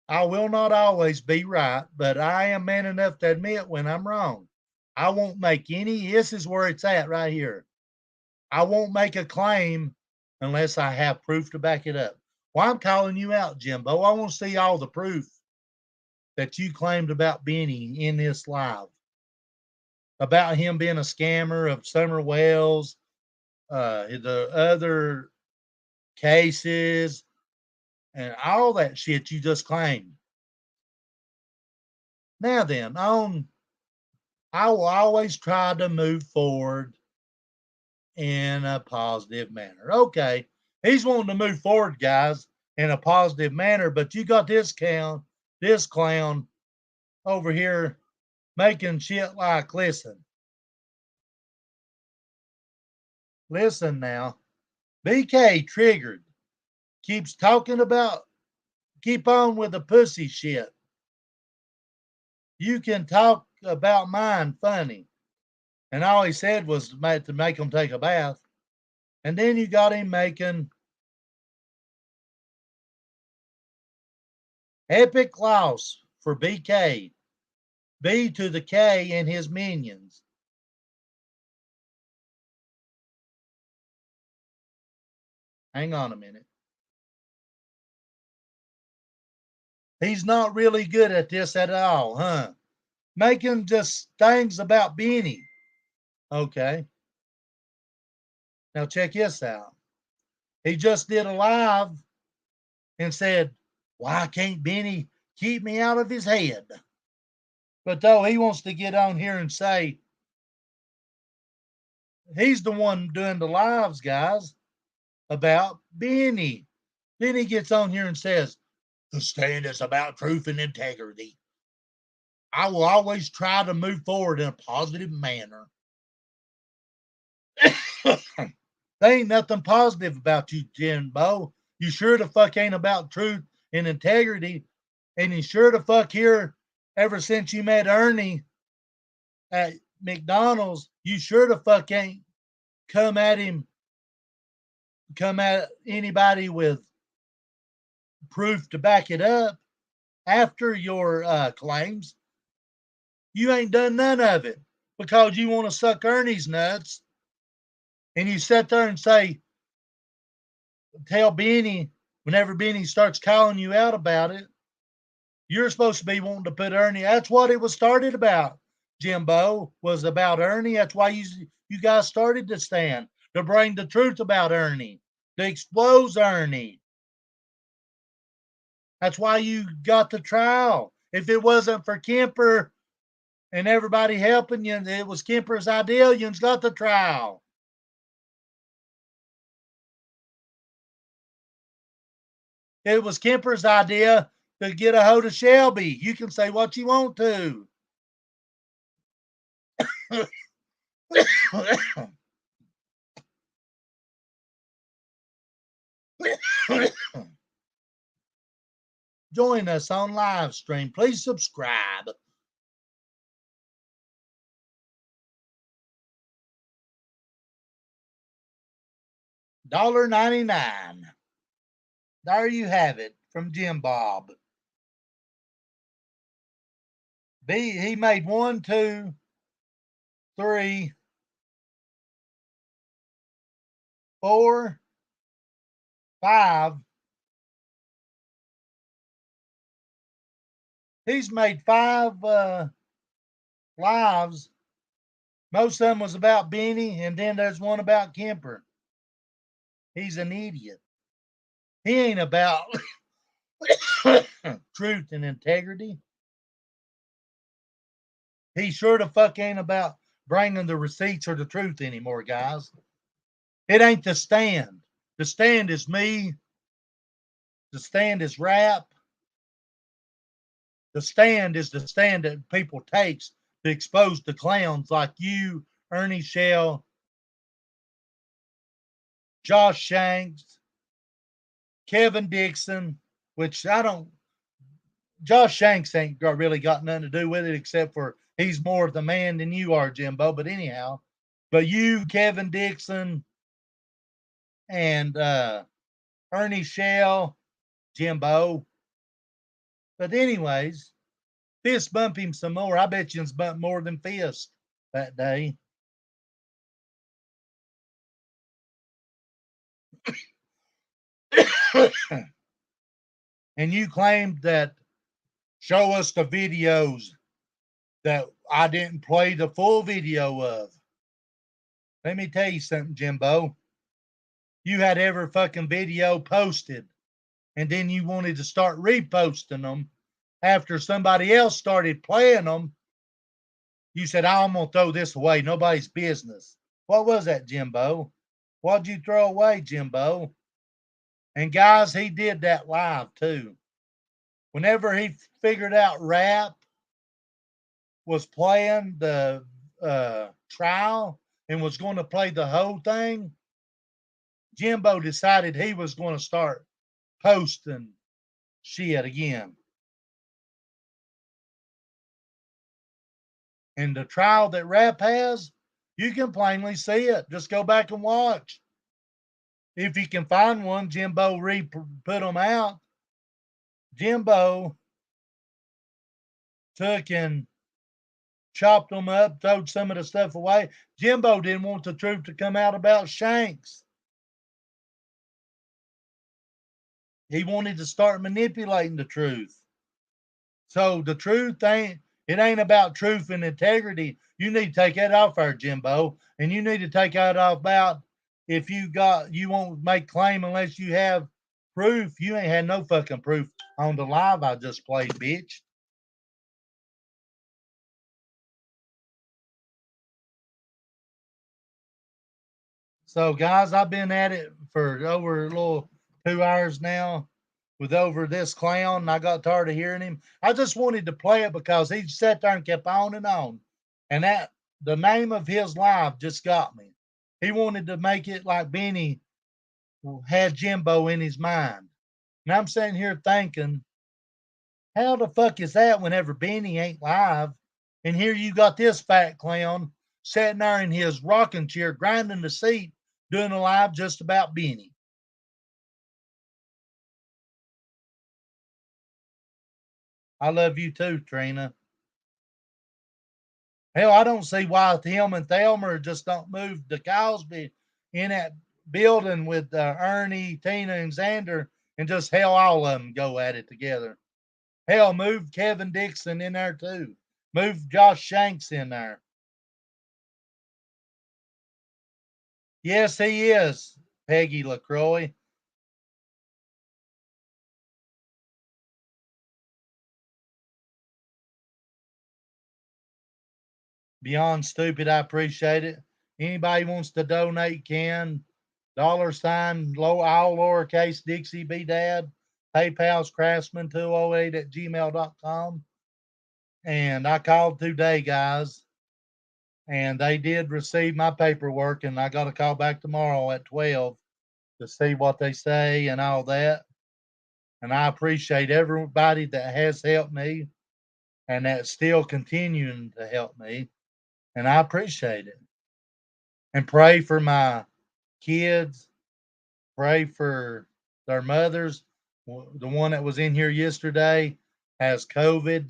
Speaker 1: I will not always be right, but I am man enough to admit when I'm wrong. I won't make any, this is where it's at right here. I won't make a claim unless I have proof to back it up. Well, I'm calling you out, Jimbo. I want to see all the proof that you claimed about Benny in this live. About him being a scammer of Summer Wells, the other cases, and all that shit you just claimed. Now then, I will always try to move forward in a positive manner. Okay, he's wanting to move forward, guys, in a positive manner, but you got this clown over here making shit like, listen now, BK triggered, keeps talking about, keep on with the pussy shit. You can talk about mine funny. And all he said was to make him take a bath. And then you got him making epic loss for BK. B to the K and his minions. Hang on a minute. He's not really good at this at all, huh? Making just things about Benny. Okay. Now check this out. He just did a live and said, why can't Benny keep me out of his head? But though he wants to get on here and say, he's the one doing the lives, guys, about Benny. Then he gets on here and says, the stand is about truth and integrity. I will always try to move forward in a positive manner. There ain't nothing positive about you, Jimbo. You sure the fuck ain't about truth and integrity. And you sure the fuck here, ever since you met Ernie at McDonald's, you sure the fuck ain't come at anybody with proof to back it up after your claims. You ain't done none of it because you want to suck Ernie's nuts. And you sit there and say, tell Benny, whenever Benny starts calling you out about it, you're supposed to be wanting to put Ernie. That's what it was started about, Jimbo, was about Ernie. That's why you guys started the stand, to bring the truth about Ernie, to expose Ernie. That's why you got the trial. If it wasn't for Kemper and everybody helping you, it was Kemper's idea, you got the trial. It was Kemper's idea to get a hold of Shelby. You can say what you want to. Join us on live stream. Please subscribe. $1.99. There you have it from Jim Bob. He made 1, 2, 3, 4, 5. He's made 5 lives. Most of them was about Benny, and then there's one about Kemper. He's an idiot. He ain't about truth and integrity. He sure the fuck ain't about bringing the receipts or the truth anymore, guys. It ain't the stand. The stand is me. The stand is rap. The stand is the stand that people takes to expose the clowns like you, Ernie Shell, Josh Shanks, Kevin Dixon, which I don't. Josh Shanks ain't really got nothing to do with it except for he's more of the man than you are, Jimbo. But anyhow, but you, Kevin Dixon, and Ernie Shell, Jimbo. But anyways, fist bump him some more. I bet you bumped more than fist that day. And you claimed that show us the videos that I didn't play the full video of. Let me tell you something, Jimbo. You had every fucking video posted, and then you wanted to start reposting them after somebody else started playing them. You said, I'm going to throw this away. Nobody's business. What was that, Jimbo? What'd you throw away, Jimbo? And guys, he did that live too. Whenever he figured out rap was playing the trial and was going to play the whole thing, Jimbo decided he was going to start posting shit again. And the trial that rap has, you can plainly see it. Just go back and watch. If you can find one, Jimbo put them out. Jimbo took and chopped them up, threw some of the stuff away. Jimbo didn't want the truth to come out about Shanks. He wanted to start manipulating the truth. So the truth ain't about truth and integrity. You need to take that off there, Jimbo. And you need to take that off about if you won't make claim unless you have proof. You ain't had no fucking proof on the live I just played, bitch. So, guys, I've been at it for over a little 2 hours now with over this clown, and I got tired of hearing him. I just wanted to play it because he sat there and kept on and on. And that the name of his live just got me. He wanted to make it like Benny had Jimbo in his mind. And I'm sitting here thinking, how the fuck is that whenever Benny ain't live? And here you got this fat clown sitting there in his rocking chair, grinding the seat, doing a live just about Benny. I love you too, Trina. Hell, I don't see why him and Thelma just don't move to Cosby in that building with Ernie, Tina, and Xander and just hell, all of them go at it together. Hell, move Kevin Dixon in there too. Move Josh Shanks in there. Yes, he is, Peggy LaCroix. Beyond stupid, I appreciate it. Anybody wants to donate can. $, all lowercase Dixie B Dad. PayPal's craftsman208 at gmail.com. And I called today, guys. and they did receive my paperwork, and I got a call back tomorrow at 12 to see what they say and all that. And I appreciate everybody that has helped me and that's still continuing to help me. And I appreciate it. And pray for my kids, pray for their mothers. The one that was in here yesterday has COVID.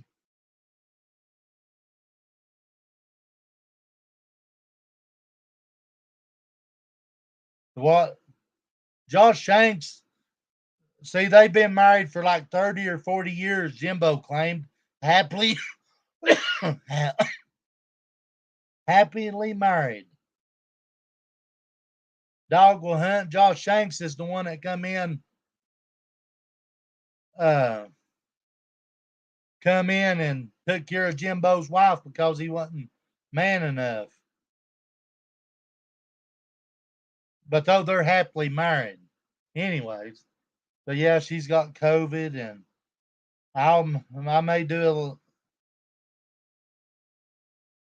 Speaker 1: What? Josh Shanks, see, they've been married for like 30 or 40 years, Jimbo claimed. Happily, happily married. Dog will hunt. Josh Shanks is the one that uh, come in and took care of Jimbo's wife because he wasn't man enough. But though they're happily married, anyways. So yeah, she's got COVID, and I may do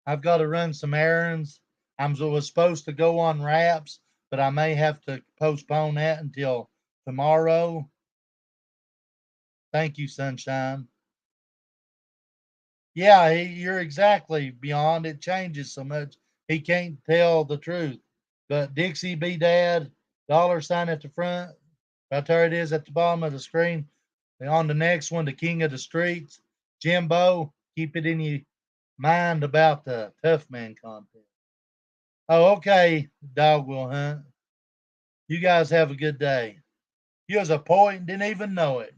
Speaker 1: I've got to run some errands. Was supposed to go on wraps, but I may have to postpone that until tomorrow. Thank you, Sunshine. Yeah, you're exactly beyond. It changes so much. He can't tell the truth. But Dixie B Dad, $sign at the front. Right there it is at the bottom of the screen. And on the next one, the King of the Streets, Jimbo. Keep it in your mind about the Tough Man contest. Oh, okay, Dog Will Hunt. You guys have a good day. You was a poet and didn't even know it.